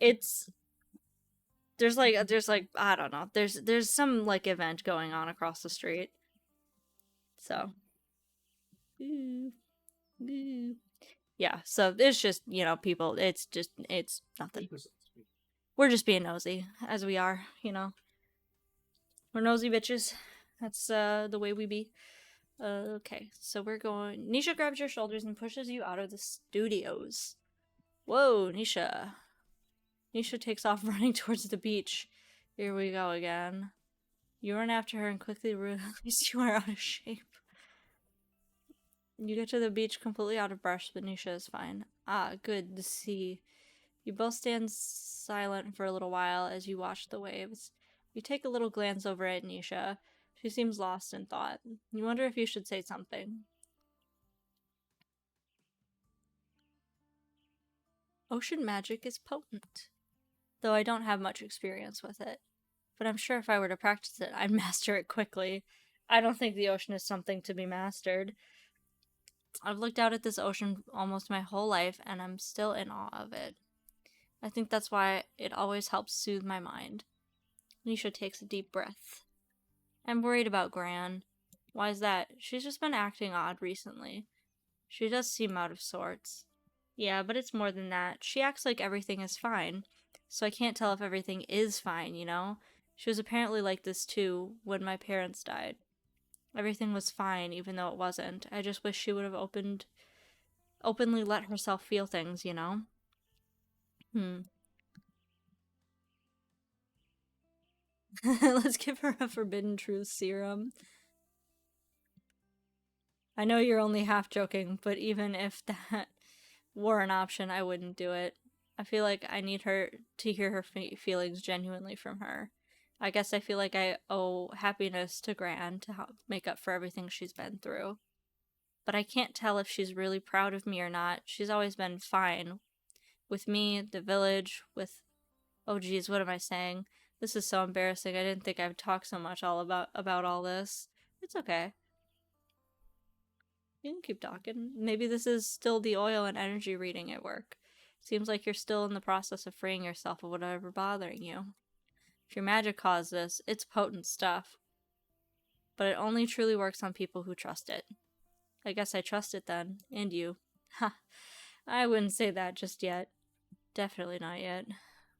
it's there's like I don't know. There's some like event going on across the street. So, ooh, ooh. Yeah. So it's just people. It's nothing.
8% speed.
We're just being nosy as we are. We're nosy bitches. That's the way we be. Okay, so we're going. Nisha grabs your shoulders and pushes you out of the studios. Whoa, Nisha. Nisha takes off running towards the beach. Here we go again. You run after her and quickly realize you are out of shape. You get to the beach completely out of breath, but Nisha is fine. Ah, good to see. You both stand silent for a little while as you watch the waves. You take a little glance over at Nisha. She seems lost in thought. You wonder if you should say something. Ocean magic is potent, though I don't have much experience with it. But I'm sure if I were to practice it, I'd master it quickly. I don't think the ocean is something to be mastered. I've looked out at this ocean almost my whole life, and I'm still in awe of it. I think that's why it always helps soothe my mind. Nisha takes a deep breath. I'm worried about Gran. Why is that? She's just been acting odd recently. She does seem out of sorts. Yeah, but it's more than that. She acts like everything is fine. So I can't tell if everything is fine, you know? She was apparently like this too when my parents died. Everything was fine, even though it wasn't. I just wish she would have openly let herself feel things, you know? Hmm. Let's give her a forbidden truth serum. I know you're only half joking, but even if that were an option, I wouldn't do it. I feel like I need her to hear her feelings genuinely from her. I guess I feel like I owe happiness to Gran to help make up for everything she's been through. But I can't tell if she's really proud of me or not. She's always been fine with me, the village, with oh geez, what am I saying? This is so embarrassing. I didn't think I'd talk so much all about all this. It's okay. You can keep talking. Maybe this is still the oil and energy reading at work. Seems like you're still in the process of freeing yourself of whatever bothering you. If your magic caused this, it's potent stuff. But it only truly works on people who trust it. I guess I trust it then. And you. Ha. I wouldn't say that just yet. Definitely not yet.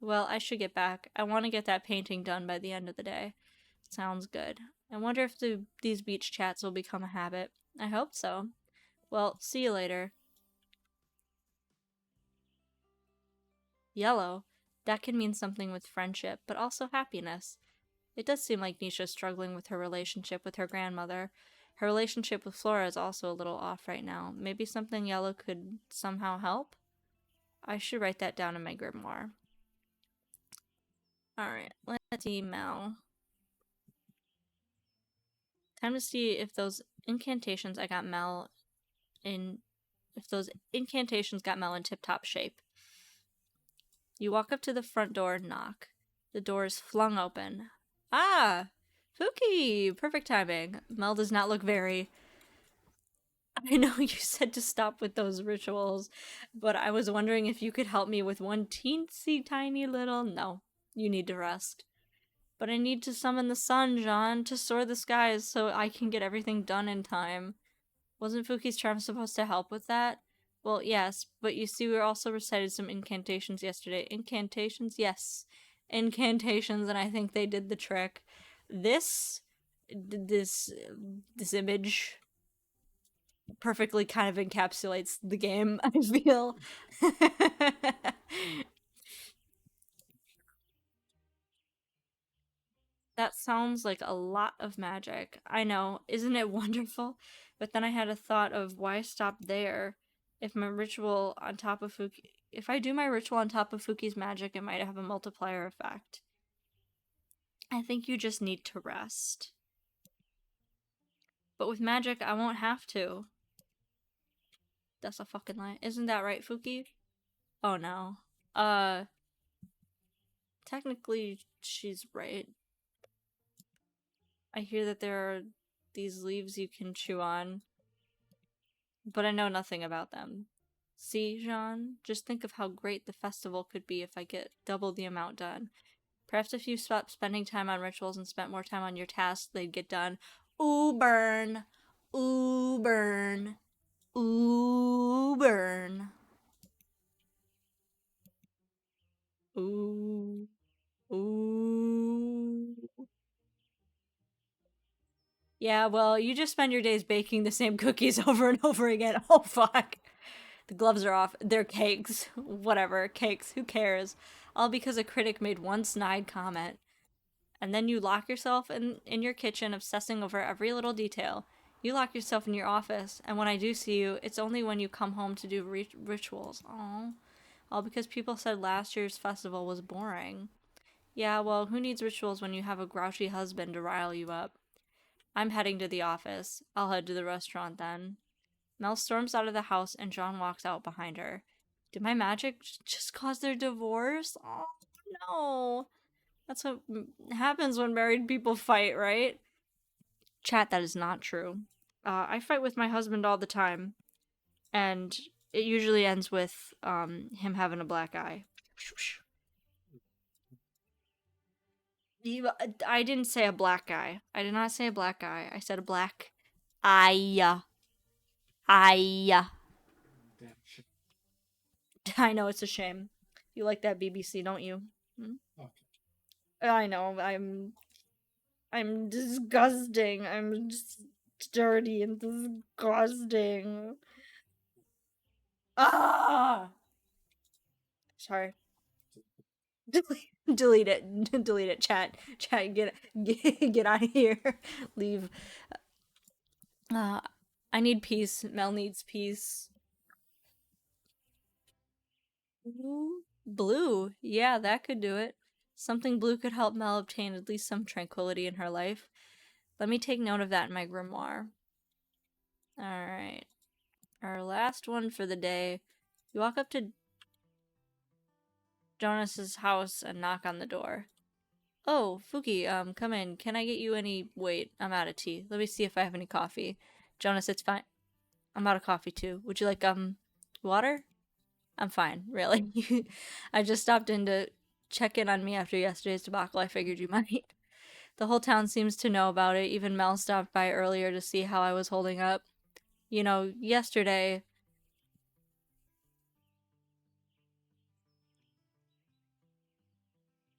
Well, I should get back. I want to get that painting done by the end of the day. Sounds good. I wonder if these beach chats will become a habit. I hope so. Well, see you later. Yellow. That can mean something with friendship, but also happiness. It does seem like Nisha's struggling with her relationship with her grandmother. Her relationship with Flora is also a little off right now. Maybe something yellow could somehow help? I should write that down in my grimoire. Alright, let's email. Time to see if those incantations I got Mel in if those incantations got Mel in tip-top shape. You walk up to the front door and knock. The door is flung open. Ah! Phuki! Perfect timing. Mel does not look very... I know you said to stop with those rituals, but I was wondering if you could help me with one teensy tiny little... No, you need to rest. But I need to summon the sun, Jean, to soar the skies so I can get everything done in time. Wasn't Fuki's charm supposed to help with that? Well, yes, but you see, we also recited some incantations yesterday. Incantations? Yes. Incantations, and I think they did the trick. This, this, this image perfectly kind of encapsulates the game, I feel. That sounds like a lot of magic. I know, isn't it wonderful? But then I had a thought of why stop there? If my ritual on top of Fuki, if I do my ritual on top of Fuki's magic, it might have a multiplier effect. I think you just need to rest. But with magic, I won't have to. That's a fucking lie. Isn't that right, Fuki? Oh no. Uh, technically, she's right. I hear that there are these leaves you can chew on, but I know nothing about them. See, Jean, just think of how great the festival could be if I get double the amount done. Perhaps if you stopped spending time on rituals and spent more time on your tasks, they'd get done. Ooh, burn. Ooh, burn. Ooh, burn. Ooh. Ooh. Yeah, well, you just spend your days baking the same cookies over and over again. Oh, fuck. The gloves are off. They're cakes. Whatever. Cakes. Who cares? All because a critic made one snide comment. And then you lock yourself in your kitchen, obsessing over every little detail. You lock yourself in your office, and when I do see you, it's only when you come home to do rituals. Aww. All because people said last year's festival was boring. Yeah, well, who needs rituals when you have a grouchy husband to rile you up? I'm heading to the office. I'll head to the restaurant then. Mel storms out of the house and John walks out behind her. Did my magic just cause their divorce? Oh, no. That's what happens when married people fight, right? Chat, that is not true. I fight with my husband all the time, and it usually ends with him having a black eye. I didn't say a black guy. I did not say a black guy. I said a black eye. Eye.
Damn shit.
I know, it's a shame. You like that BBC, don't you? Hmm?
Okay.
I know. I'm disgusting. I'm just dirty and disgusting. Ah! Sorry. Delete it. Delete it. Chat. Get out of here. Leave. Uh, I need peace. Mel needs peace. Blue. Yeah, that could do it. Something blue could help Mel obtain at least some tranquility in her life. Let me take note of that in my grimoire. Alright. Our last one for the day. You walk up to Jonas's house and knock on the door. Oh, Phuki, come in. Can I get you any... Wait, I'm out of tea. Let me see if I have any coffee. Jonas, it's fine. I'm out of coffee too. Would you like, water? I'm fine, really. I just stopped in to check in on me after yesterday's debacle. I figured you might. The whole town seems to know about it. Even Mel stopped by earlier to see how I was holding up. You know, yesterday...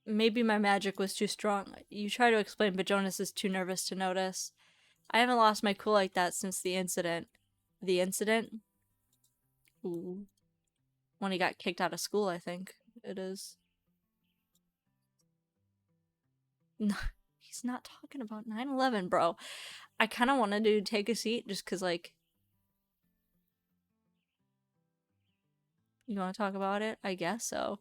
Maybe my magic was too strong. You try to explain, but Jonas is too nervous to notice. I haven't lost my cool like that since the incident. The incident? Ooh. When he got kicked out of school, I think it is. No, he's not talking about 9/11, bro. I kind of wanted to take a seat just because, like, you want to talk about it? I guess so.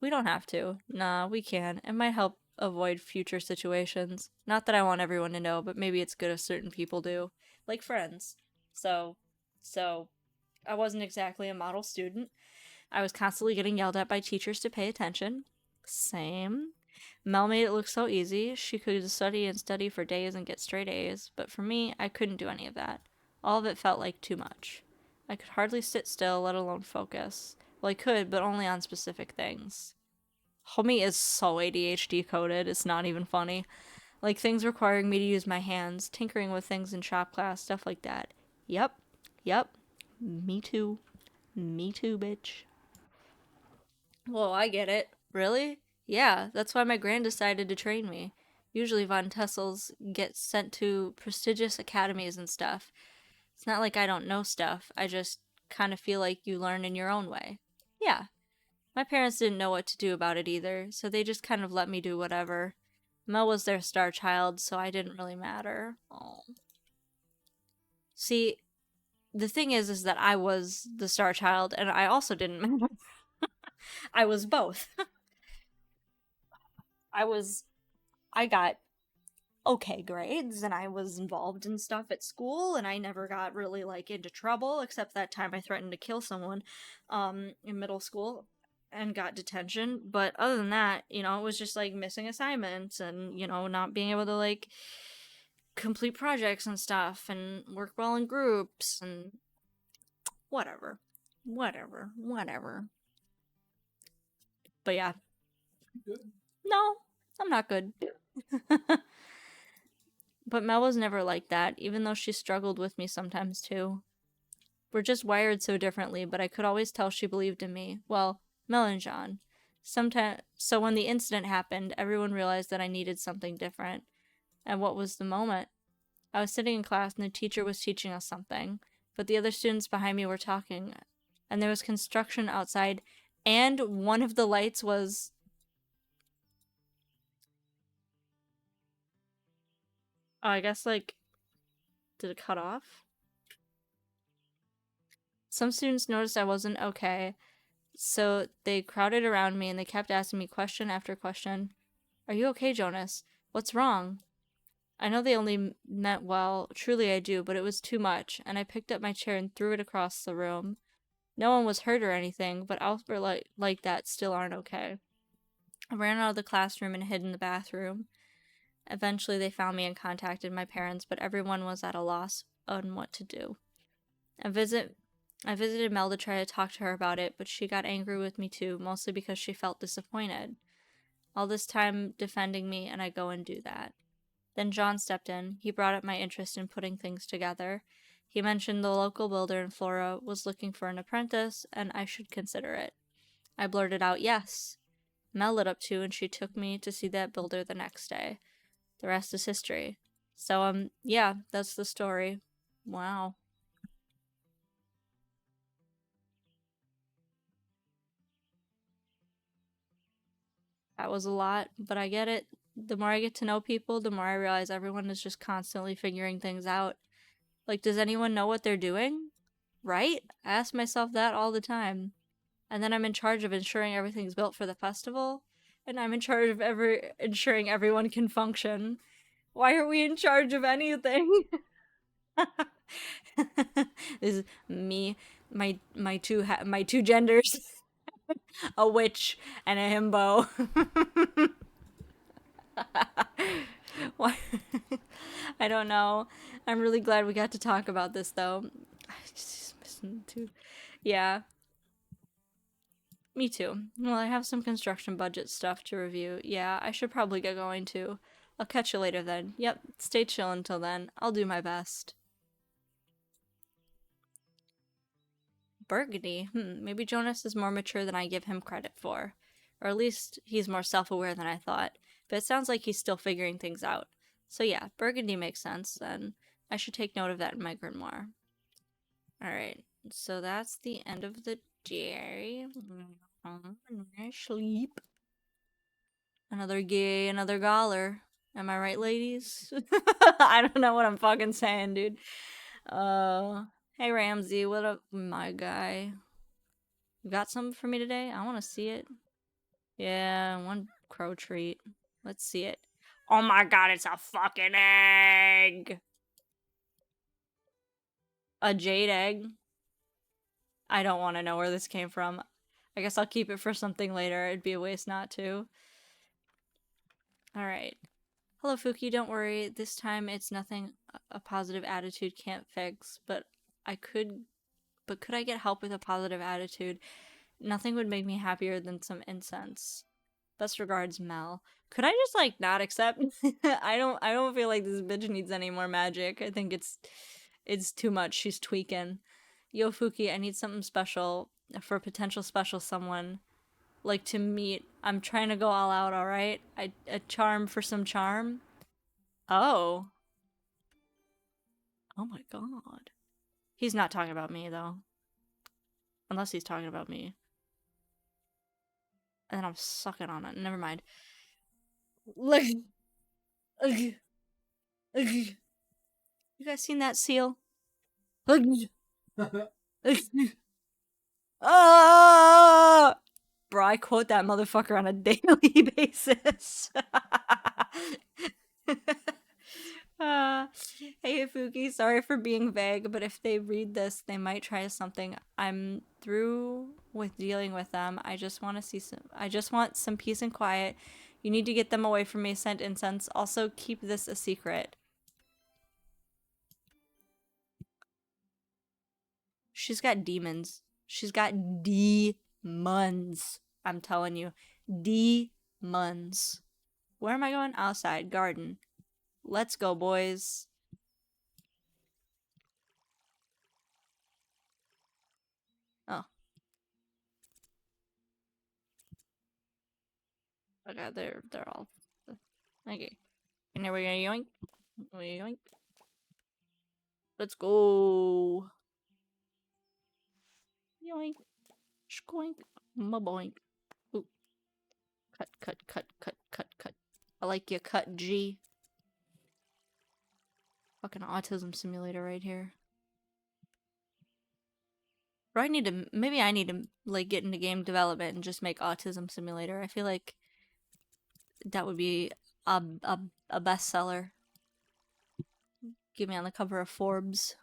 We don't have to. Nah, we can. It might help avoid future situations. Not that I want everyone to know, but maybe it's good if certain people do. Like friends. So, so, I wasn't exactly a model student. I was constantly getting yelled at by teachers to pay attention. Same. Mel made it look so easy. She could study and study for days and get straight A's, but for me, I couldn't do any of that. All of it felt like too much. I could hardly sit still, let alone focus. Well, I could, but only on specific things. Homie is so ADHD coded, it's not even funny. Like things requiring me to use my hands, tinkering with things in shop class, stuff like that. Yep, yep. Me too. Me too, bitch. Well, I get it. Really? Yeah, that's why my grand decided to train me. Usually Von Tessels get sent to prestigious academies and stuff. It's not like I don't know stuff, I just kind of feel like you learn in your own way. Yeah, my parents didn't know what to do about it either, so they just kind of let me do whatever. Mel was their star child, so I didn't really matter. Oh. See, the thing is that I was the star child, and I also didn't matter. I was both. I was I got okay grades and I was involved in stuff at school and I never got really like into trouble except that time I threatened to kill someone in middle school and got detention. But other than that, you know, it was just like missing assignments and, you know, not being able to like complete projects and stuff and work well in groups and whatever. Whatever. Whatever. But yeah.
Good.
No, I'm not good. But Mel was never like that, even though she struggled with me sometimes too. We're just wired so differently, but I could always tell she believed in me. Well, Mel and John. Sometimes, so when the incident happened, everyone realized that I needed something different. And what was the moment? I was sitting in class and the teacher was teaching us something, but the other students behind me were talking, and there was construction outside, and one of the lights was. Oh, I guess, like, did it cut off? Some students noticed I wasn't okay, so they crowded around me and they kept asking me question after question. Are you okay, Jonas? What's wrong? I know they only meant well, truly I do, but it was too much, and I picked up my chair and threw it across the room. No one was hurt or anything, but Albert like that still aren't okay. I ran out of the classroom and hid in the bathroom. Eventually they found me and contacted my parents, but everyone was at a loss on what to do. I visited Mel to try to talk to her about it, but she got angry with me too, mostly because she felt disappointed. All this time defending me, and I go and do that. Then John stepped in. He brought up my interest in putting things together. He mentioned the local builder in Flora was looking for an apprentice, and I should consider it. I blurted out yes. Mel lit up too, and she took me to see that builder the next day. The rest is history. So, yeah, that's the story. Wow. That was a lot, but I get it. The more I get to know people, the more I realize everyone is just constantly figuring things out. Like, does anyone know what they're doing? Right? I ask myself that all the time. And then I'm in charge of ensuring everything's built for the festival, and I'm in charge of ensuring everyone can function. Why are we in charge of anything? This is me, my two genders, a witch and a himbo. Why? I don't know. I'm really glad we got to talk about this though. I just missing too. Yeah, me too. Well, I have some construction budget stuff to review. Yeah, I should probably get going too. I'll catch you later then. Yep, stay chill until then. I'll do my best. Burgundy? Maybe Jonas is more mature than I give him credit for. Or at least he's more self aware than I thought. But it sounds like he's still figuring things out. So yeah, Burgundy makes sense, and I should take note of that in my grimoire. Alright, so that's the end of the day. Sleep. Another gay, another galler. Am I right, ladies? I don't know what I'm fucking saying, dude. Hey Ramsey, what up, my guy? You got something for me today? I want to see it. Yeah, one crow treat. Let's see it. Oh my god, it's a fucking egg! A jade egg? I don't want to know where this came from. I guess I'll keep it for something later. It'd be a waste not to. Alright. Hello, Phuki. Don't worry. This time it's nothing a positive attitude can't fix, but I could. But could I get help with a positive attitude? Nothing would make me happier than some incense. Best regards, Mel. Could I just like not accept? I don't feel like this bitch needs any more magic. I think it's too much. She's tweaking. Yo, Phuki, I need something special for a potential special someone like to meet. I'm trying to go all out, alright? A charm for some charm. Oh. Oh my god. He's not talking about me though. Unless he's talking about me. And then I'm sucking on it. Never mind. Look. You guys seen that seal? Ah! Bro, I quote that motherfucker on a daily basis. uh, hey, Fuki, sorry for being vague, but if they read this, they might try something. I'm through with dealing with them. I just want to see some. I just want some peace and quiet. You need to get them away from me. Sent incense. Also, keep this a secret. She's got demons. She's got demons. I'm telling you. Demons. Where am I going? Outside. Garden. Let's go, boys. Oh. Okay, they're all okay. And here we go, yoink. Yoink. Let's go. Yoink. Skoink. Maboink. Ooh. Cut, cut, cut, cut, cut, cut. I like your cut, G. Fucking autism simulator right here. Or I need to, maybe I need to, like, get into game development and just make autism simulator. I feel like that would be a bestseller. Get me on the cover of Forbes.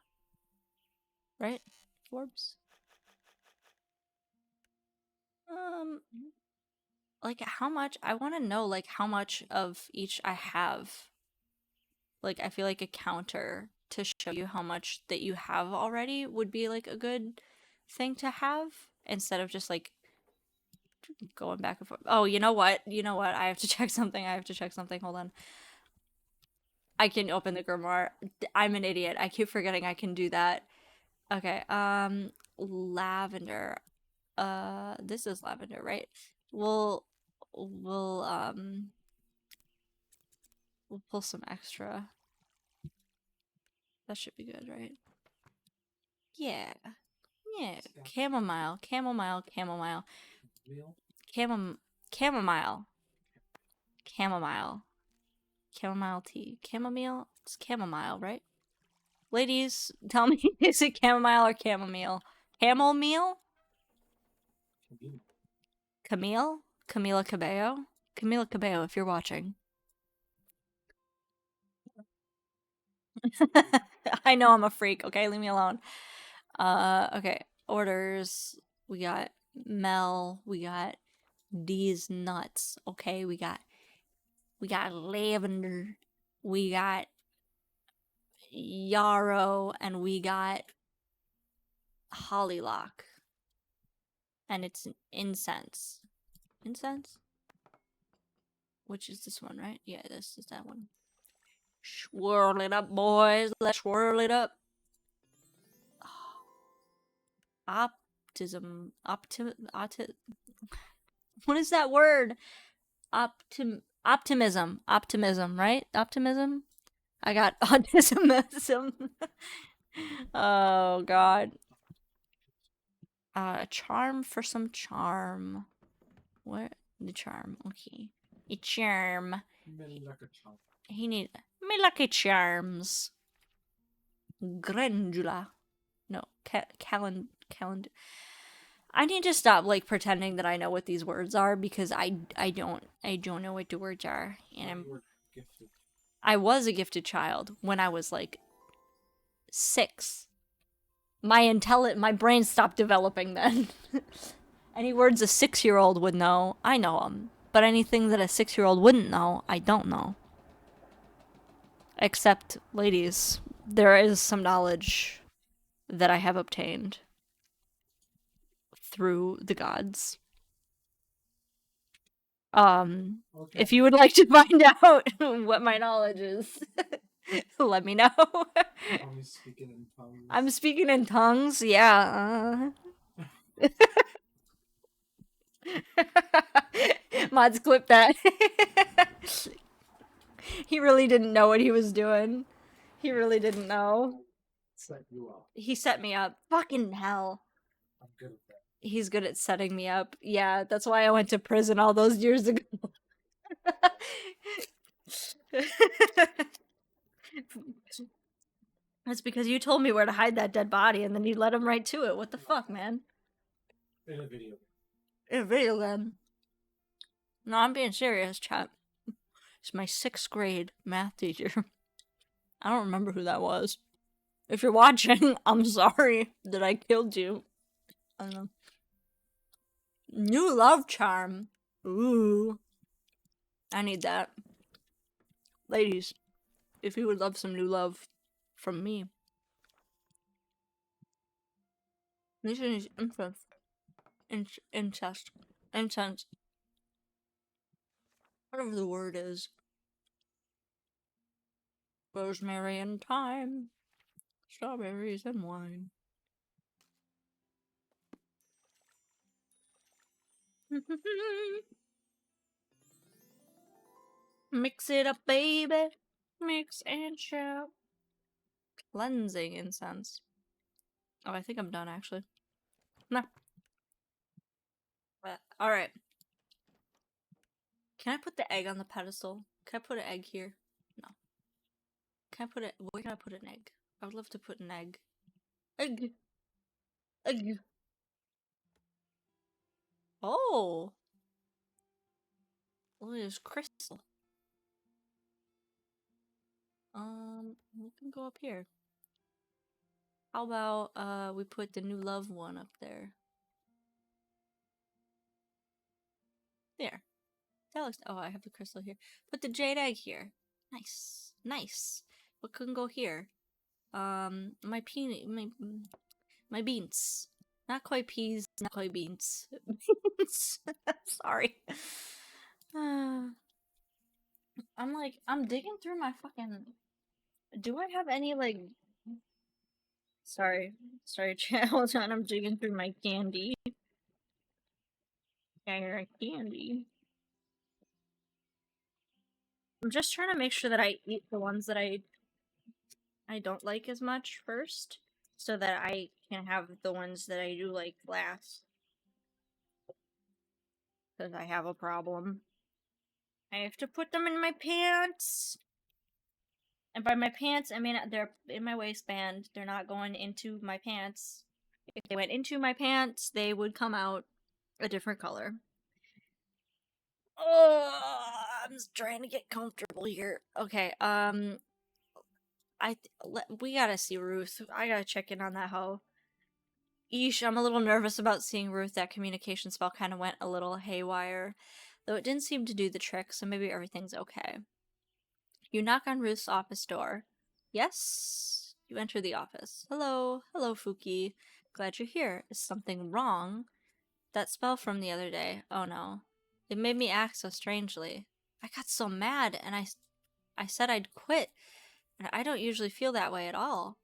Right? Forbes? Like, how much, I want to know, like, how much of each I have. Like, I feel like a counter to show you how much that you have already would be, like, a good thing to have. Instead of just, like, going back and forth. Oh, you know what? You know what? I have to check something. I have to check something. Hold on. I can open the grimoire. I'm an idiot. I keep forgetting I can do that. Okay, lavender. This is lavender, right? We'll, we'll, um, we'll pull some extra. That should be good, right? Yeah. Yeah. Chamomile, chamomile, chamomile. Chamomile. Chamomile. Chamomile tea. Chamomile? It's chamomile, right? Ladies, tell me, is it chamomile or chamomile? Chamomile? Camille? Camila Cabello? Camila Cabello, if you're watching. I know I'm a freak, okay? Leave me alone. Okay. Orders. We got Mel. We got these nuts. Okay, we got lavender. We got yarrow, and we got hollylock. And it's incense. Incense? Which is this one, right? Yeah, this is that one. Swirl it up, boys. Let's swirl it up. Optism. What is that word? Optimism. Optimism, right? Optimism? I got autism. Oh, God. Charm for some charm. What? The charm. Okay. A charm. He need me lucky charms. Grandula. No, calend. I need to stop like pretending that I know what these words are because I don't know what the words are, and I was a gifted child when I was like 6. My brain stopped developing then. Any words a 6-year-old would know, I know them, but anything that a 6-year-old wouldn't know, I don't know. Except, ladies, there is some knowledge that I have obtained through the gods. Okay. If you would like to find out what my knowledge is, let me know. I'm speaking in tongues, yeah. Mods, clip that. He really didn't know what he was doing. He really didn't know. Set you up. He set me up. Fucking hell. I'm good at that. He's good at setting me up. Yeah, that's why I went to prison all those years ago. That's because you told me where to hide that dead body and then you led him right to it. What the fuck, man? In a video. In a video game. No, I'm being serious, chat. It's my 6th grade math teacher. I don't remember who that was. If you're watching, I'm sorry that I killed you. I don't know. New love charm. Ooh. I need that. Ladies, if you would love some new love from me, This is incest. Incest. Incense. Whatever the word is. Rosemary and thyme. Strawberries and wine. Mix it up, baby. Mix and share. Cleansing incense. Oh, I think I'm done actually. No. Alright. Can I put the egg on the pedestal? Can I put an egg here? No. Can I put it? Where can I put an egg? I would love to put an egg. Egg. Egg. Oh. Look at this crystal. We can go up here. How about we put the new love one up there? There. That looks. Oh, I have the crystal here. Put the jade egg here. Nice, nice. What can go here? My my beans. Not quite peas. Not quite beans. Beans. Sorry. I'm digging through my fucking. Do I have any like? Sorry, chat. Hold on. I'm digging through my candy. Candy. I'm just trying to make sure that I eat the ones that I don't like as much first, so that I can have the ones that I do like last. Because I have a problem. I have to put them in my pants. And by my pants, I mean they're in my waistband. They're not going into my pants. If they went into my pants, they would come out a different color. Oh, I'm just trying to get comfortable here. Okay, we gotta see Ruth. I gotta check in on that hoe. Eesh, I'm a little nervous about seeing Ruth. That communication spell kind of went a little haywire, though it didn't seem to do the trick, so maybe everything's okay. You knock on Ruth's office door. Yes? You enter the office. Hello. Hello, Phuki. Glad you're here. Is something wrong? That spell from the other day. Oh no. It made me act so strangely. I got so mad, and I said I'd quit, and I don't usually feel that way at all.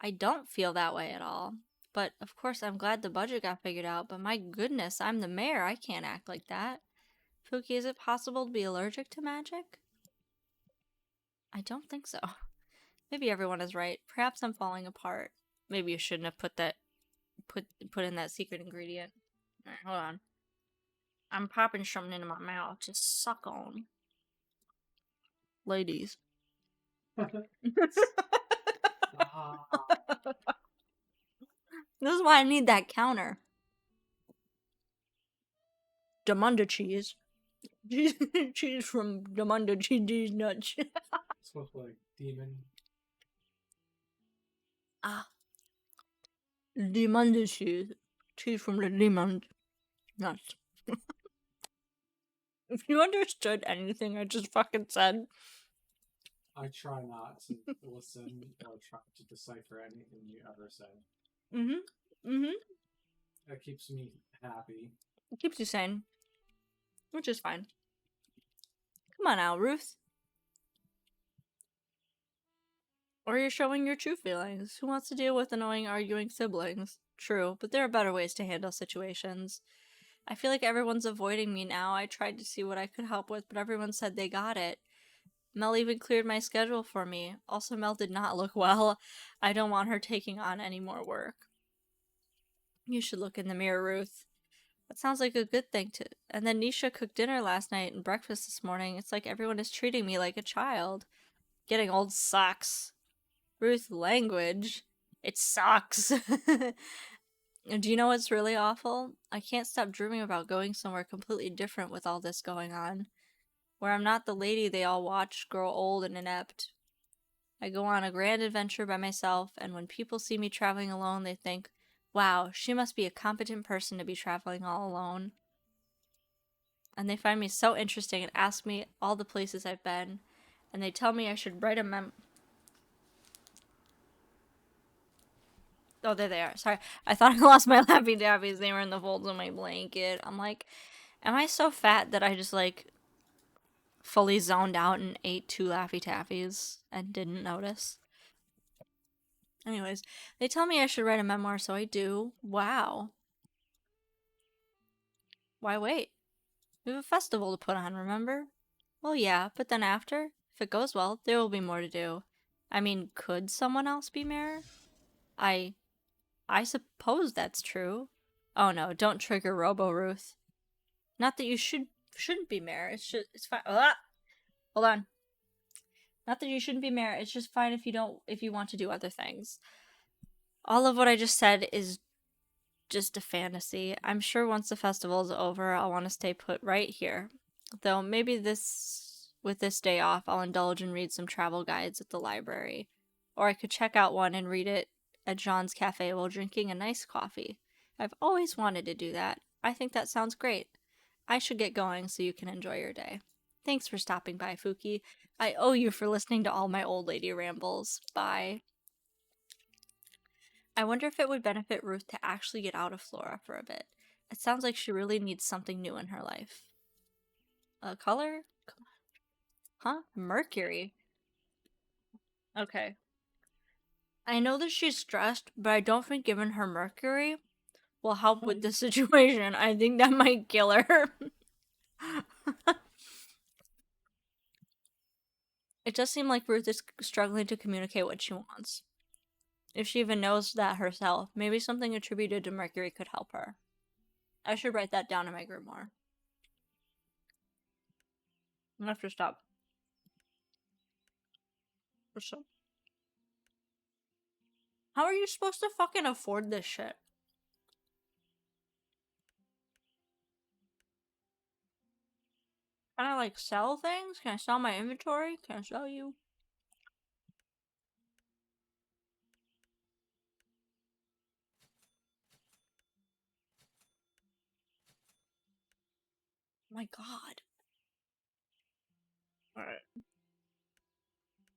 I don't feel that way at all. But, of course, I'm glad the budget got figured out, but my goodness, I'm the mayor. I can't act like that. Phuki, is it possible to be allergic to magic? I don't think so. Maybe everyone is right. Perhaps I'm falling apart. Maybe you shouldn't have put in that secret ingredient. Alright, hold on. I'm popping something into my mouth to suck on. Ladies. This is why I need that counter. Demunda cheese. Cheese from Demunda cheese nuts.
Smells like demon.
Ah. Demunda cheese. Cheese from the demon nuts. If you understood anything I just fucking said.
I try not to listen or try to decipher anything you ever say. That keeps me happy.
It keeps you sane. Which is fine. Come on now, Ruth. Or you're showing your true feelings. Who wants to deal with annoying arguing siblings? True, but there are better ways to handle situations. I feel like everyone's avoiding me now. I tried to see what I could help with, but everyone said they got it. Mel even cleared my schedule for me. Also, Mel did not look well. I don't want her taking on any more work. You should look in the mirror, Ruth. That sounds like a good thing to. And then Nisha cooked dinner last night and breakfast this morning. It's like everyone is treating me like a child. Getting old sucks. Ruth, language. It sucks. Do you know what's really awful? I can't stop dreaming about going somewhere completely different with all this going on. Where I'm not the lady they all watch grow old and inept. I go on a grand adventure by myself, and when people see me traveling alone, they think, wow, she must be a competent person to be traveling all alone. And they find me so interesting and ask me all the places I've been, and they tell me I should write a Oh, there they are. Sorry. I thought I lost my Laffy Tappies. They were in the folds of my blanket. I'm like, am I so fat that I just like fully zoned out and ate 2 Laffy Taffies and didn't notice? Anyways, they tell me I should write a memoir, so I do. Wow. Why wait? We have a festival to put on, remember? Well, yeah, but then after, if it goes well, there will be more to do. I mean, could someone else be mayor? I I suppose that's true. Oh no, don't trigger Robo Ruth. Not that you shouldn't be mayor. It's fine. Hold on. Not that you shouldn't be mayor. It's just fine if you want to do other things. All of what I just said is just a fantasy. I'm sure once the festival is over, I'll want to stay put right here. Though maybe with this day off, I'll indulge and read some travel guides at the library. Or I could check out one and read it at John's Cafe while drinking a nice coffee. I've always wanted to do that. I think that sounds great. I should get going so you can enjoy your day. Thanks for stopping by, Phuki. I owe you for listening to all my old lady rambles. Bye. I wonder if it would benefit Ruth to actually get out of Flora for a bit. It sounds like she really needs something new in her life. A color? Huh? Mercury. Okay. I know that she's stressed, but I don't think giving her Mercury will help with the situation. I think that might kill her. It does seem like Ruth is struggling to communicate what she wants. If she even knows that herself, maybe something attributed to Mercury could help her. I should write that down in my grimoire. I have to stop. So, how are you supposed to fucking afford this shit? Can I like sell things? Can I sell my inventory? Can I sell you? My god. Alright.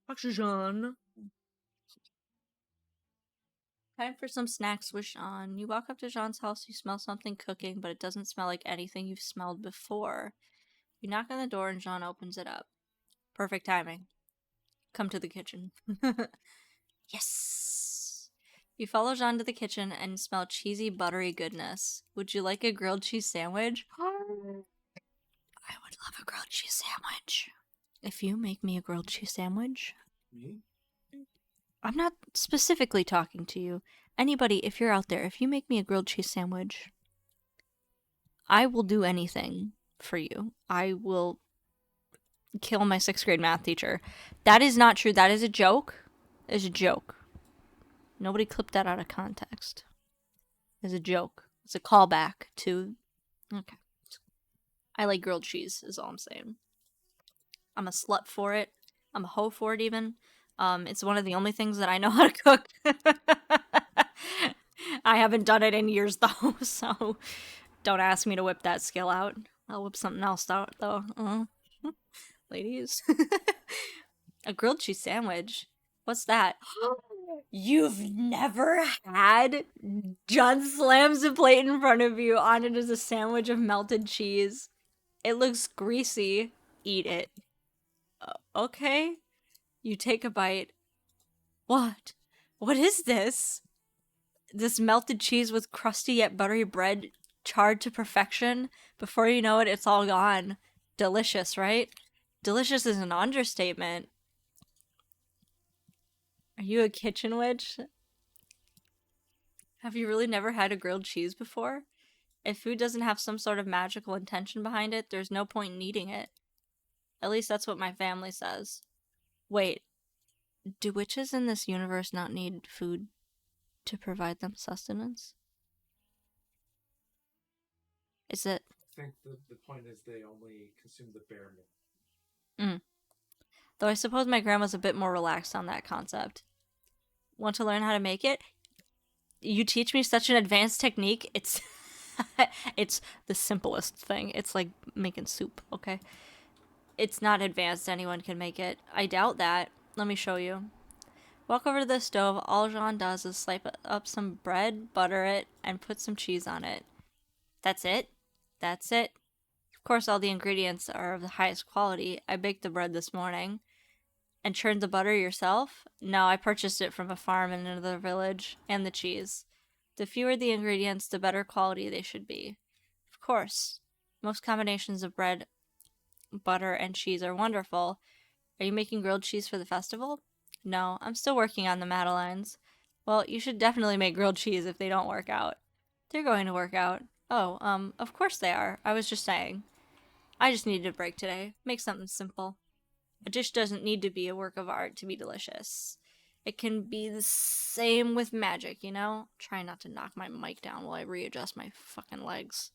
Oxygen. Time for some snacks with Jean. You walk up to Jean's house, you smell something cooking, but it doesn't smell like anything you've smelled before. You knock on the door and Jean opens it up. Perfect timing. Come to the kitchen. Yes! You follow Jean to the kitchen and smell cheesy, buttery goodness. Would you like a grilled cheese sandwich? I would love a grilled cheese sandwich. If you make me a grilled cheese sandwich.
Me?
I'm not specifically talking to you. Anybody, if you're out there, if you make me a grilled cheese sandwich, I will do anything for you. I will kill my 6th grade math teacher. That is not true. That is a joke. It's a joke. Nobody clipped that out of context. It's a joke. It's a callback to... Okay. I like grilled cheese, is all I'm saying. I'm a slut for it. I'm a hoe for it, even. It's one of the only things that I know how to cook. I haven't done it in years, though, so don't ask me to whip that skill out. I'll whip something else out, though. Ladies. A grilled cheese sandwich? What's that? You've never had? John slams a plate in front of you. On it is a sandwich of melted cheese. It looks greasy. Eat it. Okay. You take a bite. What? What is this? This melted cheese with crusty yet buttery bread charred to perfection. Before you know it, it's all gone. Delicious, right? Delicious is an understatement. Are you a kitchen witch? Have you really never had a grilled cheese before? If food doesn't have some sort of magical intention behind it, there's no point in eating it. At least that's what my family says. Wait, do witches in this universe not need food to provide them sustenance? Is it?
I think the point is they only consume the bare minimum.
Though I suppose my grandma's a bit more relaxed on that concept. Want to learn how to make it? You teach me such an advanced technique. It's it's the simplest thing. It's like making soup, okay? It's not advanced. Anyone can make it. I doubt that. Let me show you. Walk over to the stove. All Jean does is slice up some bread, butter it, and put some cheese on it. That's it? That's it. Of course, all the ingredients are of the highest quality. I baked the bread this morning. And churned the butter yourself? No, I purchased it from a farm in another village. And the cheese. The fewer the ingredients, the better quality they should be. Of course. Most combinations of bread, butter, and cheese are wonderful. Are you making grilled cheese for the festival? No, I'm still working on the Madeleines. Well, you should definitely make grilled cheese if they don't work out. They're going to work out. Oh, of course they are. I was just saying. I just needed a break today. Make something simple. A dish doesn't need to be a work of art to be delicious. It can be the same with magic, you know? Try not to knock my mic down while I readjust my fucking legs.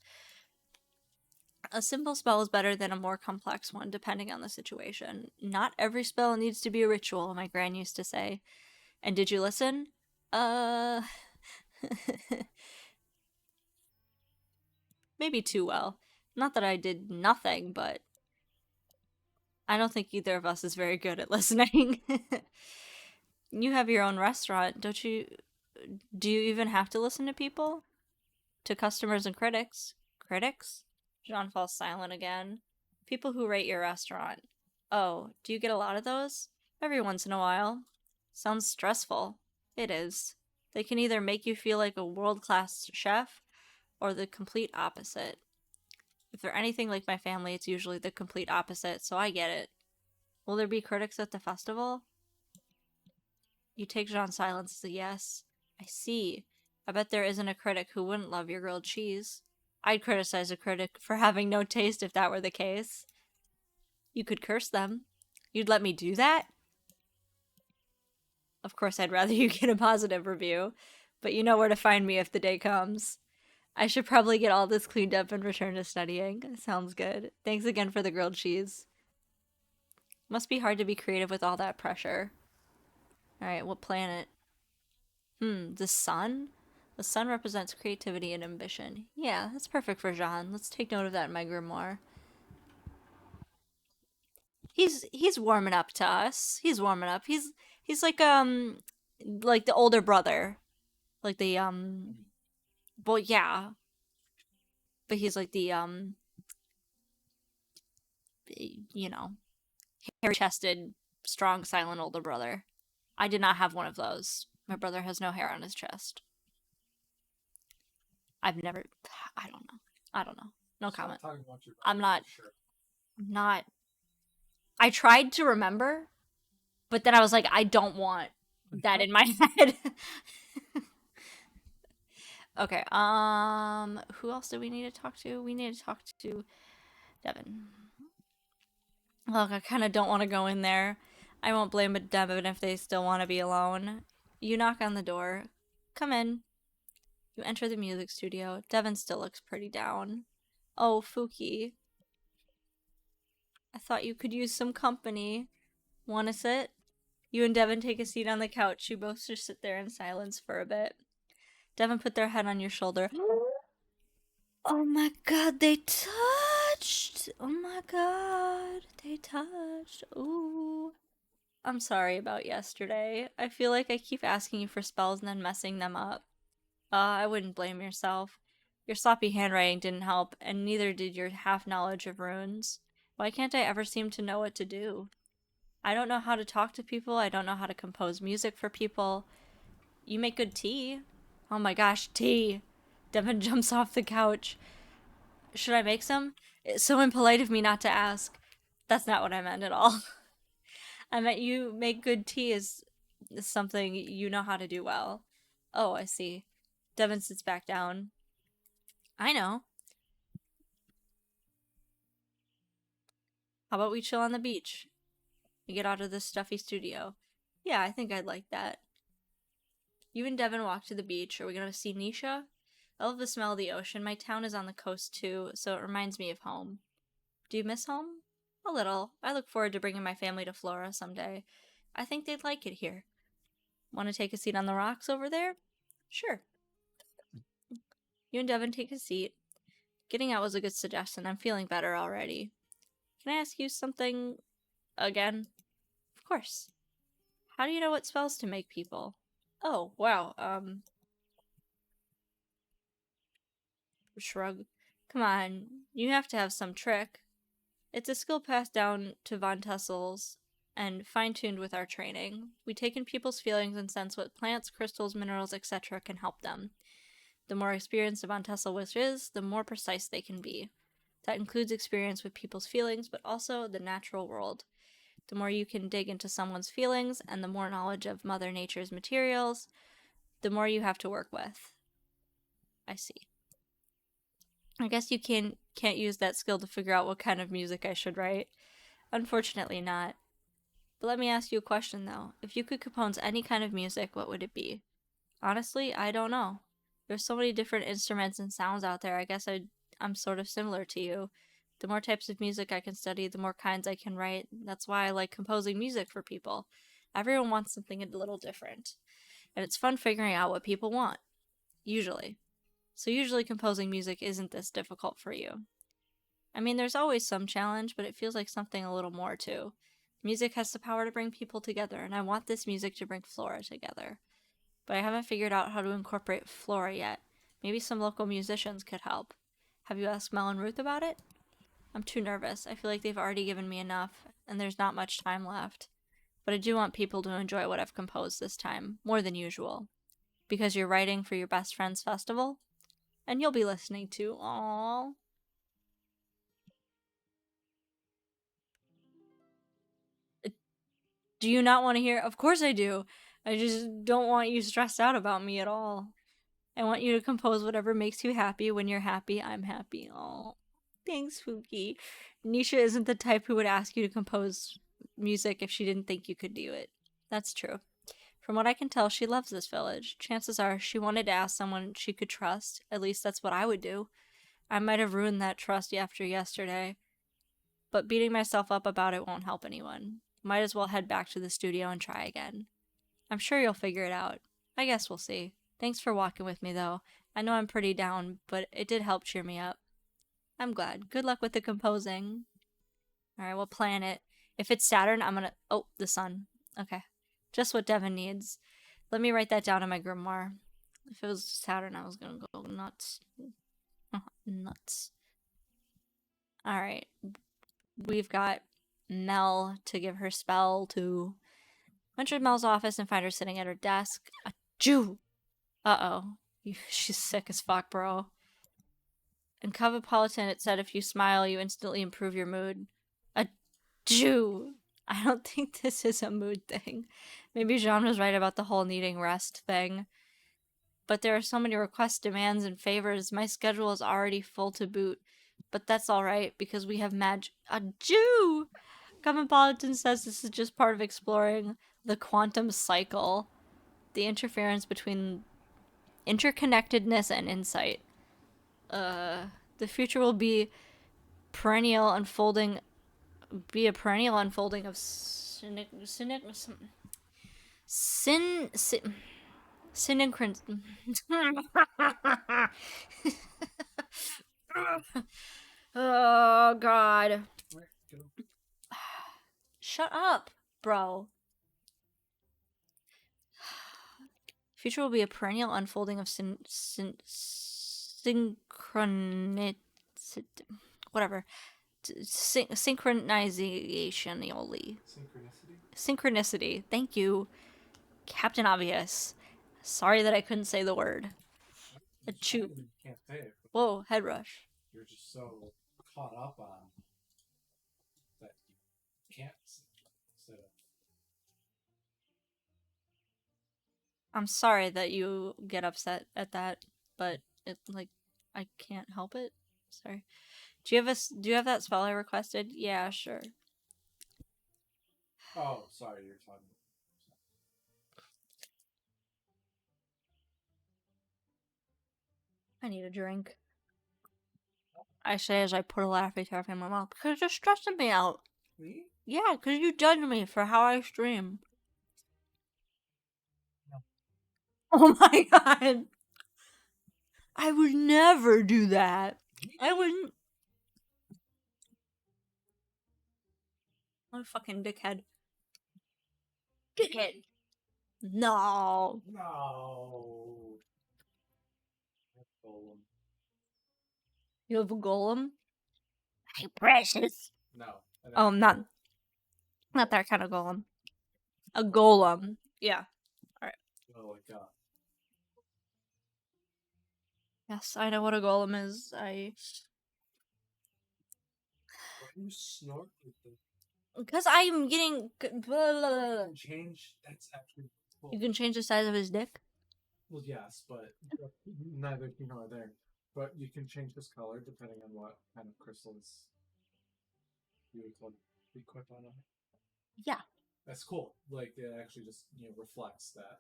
A simple spell is better than a more complex one, depending on the situation. Not every spell needs to be a ritual, my gran used to say. And did you listen? Maybe too well. Not that I did nothing, but I don't think either of us is very good at listening. You have your own restaurant, don't you? Do you even have to listen to people? To customers and critics. Critics? Jean falls silent again. People who rate your restaurant. Oh, do you get a lot of those? Every once in a while. Sounds stressful. It is. They can either make you feel like a world-class chef, or the complete opposite. If they're anything like my family, it's usually the complete opposite, so I get it. Will there be critics at the festival? You take Jean's silence as a yes. I see. I bet there isn't a critic who wouldn't love your grilled cheese. I'd criticize a critic for having no taste if that were the case. You could curse them. You'd let me do that? Of course, I'd rather you get a positive review, but you know where to find me if the day comes. I should probably get all this cleaned up and return to studying. Sounds good. Thanks again for the grilled cheese. Must be hard to be creative with all that pressure. Alright, what planet? The sun? The sun represents creativity and ambition. Yeah, that's perfect for Jean. Let's take note of that in my grimoire. He's warming up to us. He's warming up. He's like the older brother. Like the well yeah. But he's like the you know, hairy chested, strong, silent older brother. I did not have one of those. My brother has no hair on his chest. I've never I don't know. I don't know. No comment. I'm not I'm not I tried to remember, but then I was like, I don't want that in my head. Okay, who else do we need to talk to? We need to talk to Devin. Look, I kind of don't want to go in there. I won't blame Devin if they still want to be alone. You knock on the door. Come in. You enter the music studio. Devin still looks pretty down. Oh, Phuki. I thought you could use some company. Wanna sit? You and Devin take a seat on the couch. You both just sit there in silence for a bit. Devin put their head on your shoulder. Oh my god, they touched! Oh my god, they touched. Ooh. I'm sorry about yesterday. I feel like I keep asking you for spells and then messing them up. I wouldn't blame yourself. Your sloppy handwriting didn't help, and neither did your half knowledge of runes. Why can't I ever seem to know what to do? I don't know how to talk to people. I don't know how to compose music for people. You make good tea. Oh my gosh, tea. Devin jumps off the couch. Should I make some? It's so impolite of me not to ask. That's not what I meant at all. I meant you make good tea is something you know how to do well. Oh, I see. Devin sits back down. I know. How about we chill on the beach? We get out of this stuffy studio. Yeah, I think I'd like that. You and Devin walk to the beach. Are we gonna see Nisha? I love the smell of the ocean. My town is on the coast too, so it reminds me of home. Do you miss home? A little. I look forward to bringing my family to Flora someday. I think they'd like it here. Want to take a seat on the rocks over there? Sure. You and Devin take a seat. Getting out was a good suggestion. I'm feeling better already. Can I ask you something again? Of course. How do you know what spells to make people? Oh, wow. Shrug. Come on, you have to have some trick. It's a skill passed down to Von Tessels and fine-tuned with our training. We take in people's feelings and sense what plants, crystals, minerals, etc. can help them. The more experienced a Von Tessel witch is, the more precise they can be. That includes experience with people's feelings, but also the natural world. The more you can dig into someone's feelings and the more knowledge of Mother Nature's materials, the more you have to work with. I see. I guess you can't use that skill to figure out what kind of music I should write. Unfortunately not. But let me ask you a question though. If you could compose any kind of music, what would it be? Honestly, I don't know. There's so many different instruments and sounds out there. I guess I'm sort of similar to you. The more types of music I can study, the more kinds I can write. That's why I like composing music for people. Everyone wants something a little different. And it's fun figuring out what people want. Usually. So usually composing music isn't this difficult for you. I mean, there's always some challenge, but it feels like something a little more too. Music has the power to bring people together, and I want this music to bring Flora together. But I haven't figured out how to incorporate Flora yet. Maybe some local musicians could help. Have you asked Mel and Ruth about it? I'm too nervous. I feel like they've already given me enough, and there's not much time left. But I do want people to enjoy what I've composed this time, more than usual. Because you're writing for your best friend's festival? And you'll be listening to. Aww. Do you not want to hear? Of course I do. I just don't want you stressed out about me at all. I want you to compose whatever makes you happy. When you're happy, I'm happy. Oh, thanks, Phuki. Nisha isn't the type who would ask you to compose music if she didn't think you could do it. That's true. From what I can tell, she loves this village. Chances are she wanted to ask someone she could trust. At least that's what I would do. I might have ruined that trust after yesterday, but beating myself up about it won't help anyone. Might as well head back to the studio and try again. I'm sure you'll figure it out. I guess we'll see. Thanks for walking with me, though. I know I'm pretty down, but it did help cheer me up. I'm glad. Good luck with the composing. Alright, we'll plan it. If it's Saturn, I'm gonna. Oh, the sun. Okay. Just what Devin needs. Let me write that down in my grimoire. If it was Saturn, I was gonna go nuts. Nuts. Alright. We've got Mel to give her spell to. Enter Mel's office and find her sitting at her desk. A Jew! Uh-oh. She's sick as fuck, bro. In Cosmopolitan, it said if you smile, you instantly improve your mood. A Jew! I don't think this is a mood thing. Maybe Jean was right about the whole needing rest thing. But there are so many requests, demands, and favors. My schedule is already full to boot. But that's alright, because we have A Jew! Cosmopolitan says this is just part of exploring the quantum cycle. The interference between interconnectedness and insight. The future will be perennial unfolding, be a perennial unfolding of synchron. Oh God! Shut up, bro. Future will be a perennial unfolding of synchronicity. Whatever. Synchronization. Synchronicity. Thank you, Captain Obvious. Sorry that I couldn't say the word. A chew.
Can't say it.
Whoa, head rush.
You're just so caught up on that you can't say it.
I'm sorry that you get upset at that, but it like I can't help it. Sorry. Do you have that spell I requested? Yeah, sure.
Oh, sorry, you're talking.
I need a drink. I say as I put a Laffy Taffy in my mouth because you're stressing me out.
Me?
Yeah, because you judge me for how I stream.
No.
Oh my god. I would never do that. I wouldn't. What a fucking dickhead. Dickhead. No.
No. Golem.
You have a golem? Hey, precious.
No.
Oh, not that kind of golem. A golem. Yeah.
Oh my god.
Yes, I know what a golem is.
Why do you snort with the
Because I'm getting.
change? That's actually cool.
You can change the size of his dick.
Well, yes, but neither here nor there. But you can change his color depending on what kind of crystals you would equip on him.
Yeah.
That's cool. Like it actually just reflects that.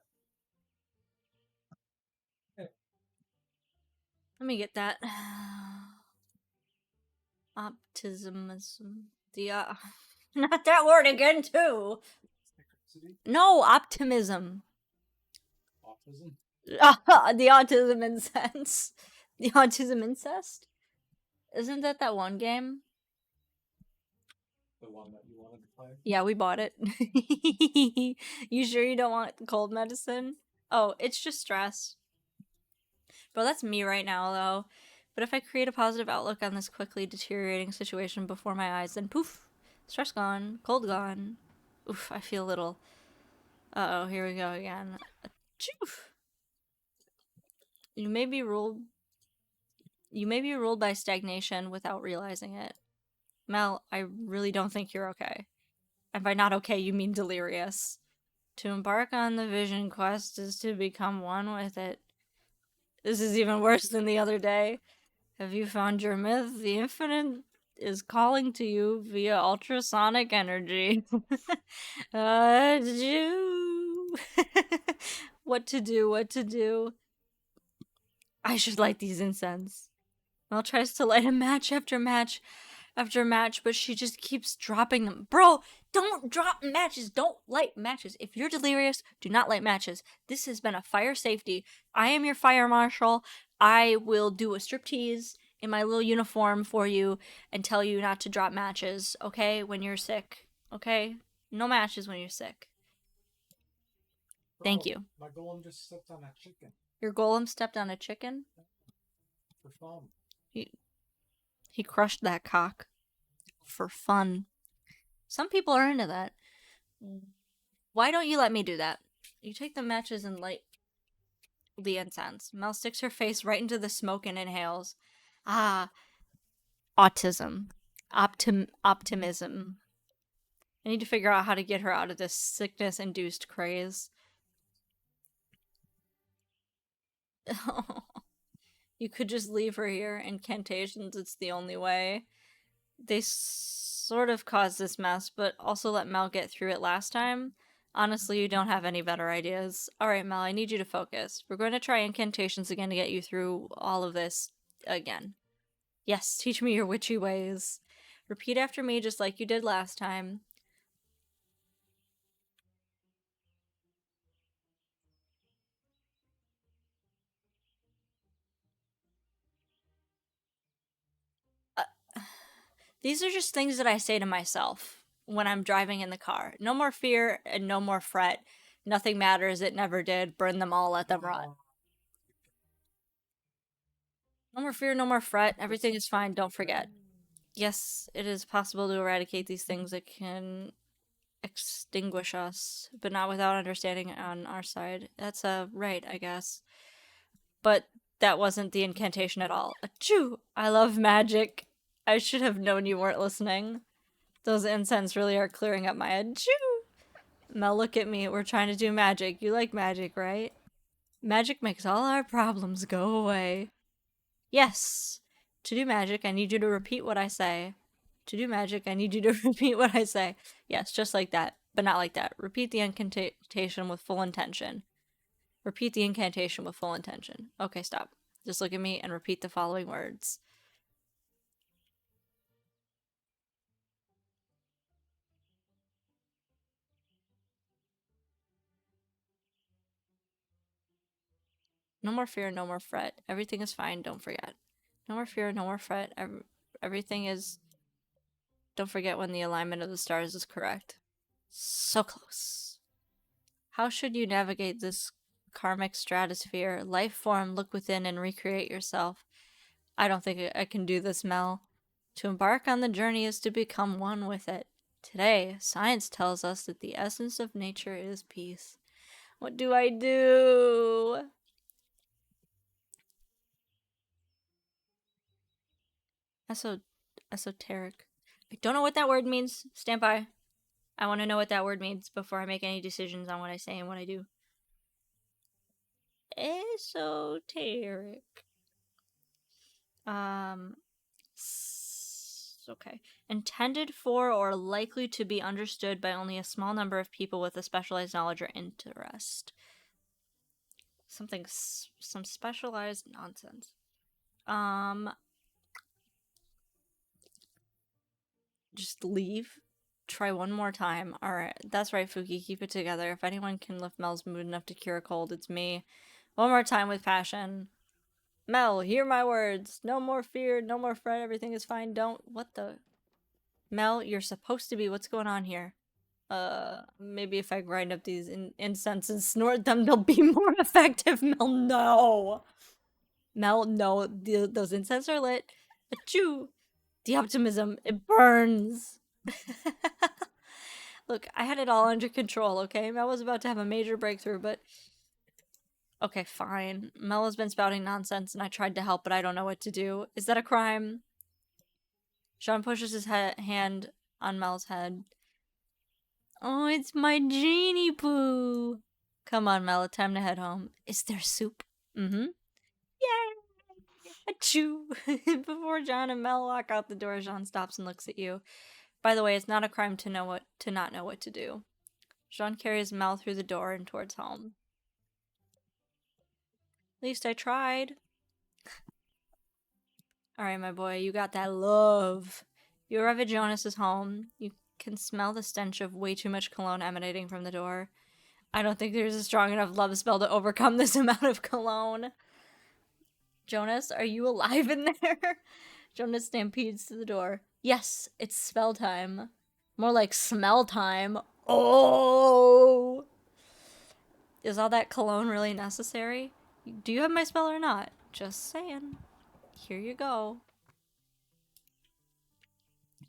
Let me get that. Optimism. The not that word again too. No, optimism.
Autism.
The autism incense. The autism incest. Isn't that one game?
The one that you wanted to play.
Yeah, we bought it. You sure you don't want cold medicine? Oh, it's just stress. Bro, that's me right now, though. But if I create a positive outlook on this quickly deteriorating situation before my eyes, then poof, stress gone, cold gone. Oof, I feel a little. Uh-oh, here we go again. Achoo! You may be ruled. You may be ruled by stagnation without realizing it. Mel, I really don't think you're okay. And by not okay, you mean delirious. To embark on the vision quest is to become one with it. This is even worse than the other day. Have you found your myth? The infinite is calling to you via ultrasonic energy. What to do, what to do. I should light these incense. Mel tries to light a match after match after match, but she just keeps dropping them. Bro, don't drop matches. Don't light matches. If you're delirious, do not light matches. This has been a fire safety. I am your fire marshal. I will do a striptease in my little uniform for you and tell you not to drop matches, okay, when you're sick. Okay? No matches when you're sick. Thank you.
My golem just stepped on that chicken.
Your golem stepped on a chicken?
For fun.
He crushed that cock. For fun. Some people are into that. Why don't you let me do that? You take the matches and light the incense. Mel sticks her face right into the smoke and inhales. Ah, autism. Optimism. I need to figure out how to get her out of this sickness-induced craze. You could just leave her here. Incantations, it's the only way. They sort of caused this mess, but also let Mel get through it last time. Honestly, you don't have any better ideas. Alright, Mel, I need you to focus. We're going to try incantations again to get you through all of this again. Yes, teach me your witchy ways. Repeat after me just like you did last time. These are just things that I say to myself when I'm driving in the car. No more fear and no more fret. Nothing matters. It never did. Burn them all. Let them rot. No more fear, no more fret. Everything is fine. Don't forget. Yes, it is possible to eradicate these things that can extinguish us, but not without understanding on our side. That's right, I guess. But that wasn't the incantation at all. Achoo! I love magic. I should have known you weren't listening. Those incense really are clearing up my head. Choo! Mel, look at me. We're trying to do magic. You like magic, right? Magic makes all our problems go away. Yes. To do magic, I need you to repeat what I say. To do magic, I need you to repeat what I say. Yes, just like that, but not like that. Repeat the incantation with full intention. Repeat the incantation with full intention. Okay, stop. Just look at me and repeat the following words. No more fear, no more fret. Everything is fine, don't forget. No more fear, no more fret. Everything is... Don't forget when the alignment of the stars is correct. So close. How should you navigate this karmic stratosphere? Life form, look within and recreate yourself. I don't think I can do this, Mel. To embark on the journey is to become one with it. Today, science tells us that the essence of nature is peace. What do I do? Esoteric. I don't know what that word means. Stand by. I want to know what that word means before I make any decisions on what I say and what I do. Esoteric. Um, okay. Intended for or likely to be understood by only a small number of people with a specialized knowledge or interest. Some specialized nonsense. Just leave. Try one more time. Alright, that's right, Phuki. Keep it together. If anyone can lift Mel's mood enough to cure a cold, it's me. One more time with passion. Mel, hear my words. No more fear, no more fret, everything is fine. Don't. What the? Mel, you're supposed to be. What's going on here? Maybe if I grind up these incense and snort them, they'll be more effective. Mel, no. Mel, no. Those incense are lit. Achoo! The optimism, it burns. Look, I had it all under control, okay? Mel was about to have a major breakthrough, but... Okay, fine. Mel has been spouting nonsense and I tried to help, but I don't know what to do. Is that a crime? Sean pushes his hand on Mel's head. Oh, it's my genie poo. Come on, Mel, time to head home. Is there soup? Mm-hmm. Yay! Achoo! Before John and Mel walk out the door, Jean stops and looks at you. By the way, it's not a crime to not know what to do. Jean carries Mel through the door and towards home. At least I tried. Alright, my boy, you got that love. You arrive at Jonas's home. You can smell the stench of way too much cologne emanating from the door. I don't think there's a strong enough love spell to overcome this amount of cologne. Jonas, are you alive in there? Jonas stampedes to the door. Yes, it's spell time. More like smell time. Oh! Is all that cologne really necessary? Do you have my spell or not? Just saying. Here you go.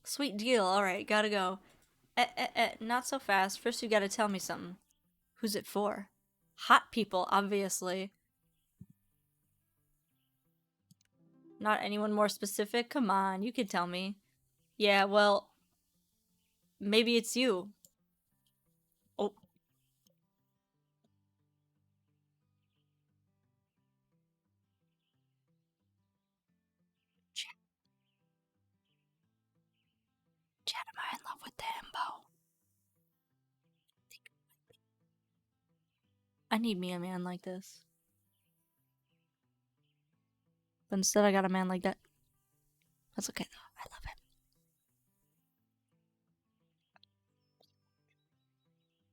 Sweet deal. Alright, gotta go. Not so fast. First you gotta tell me something. Who's it for? Hot people, obviously. Not anyone more specific? Come on, you can tell me. Yeah, well, maybe it's you. Oh. Chad, am I in love with the himbo? I need me a man like this. But instead I got a man like that. That's okay though. I love him.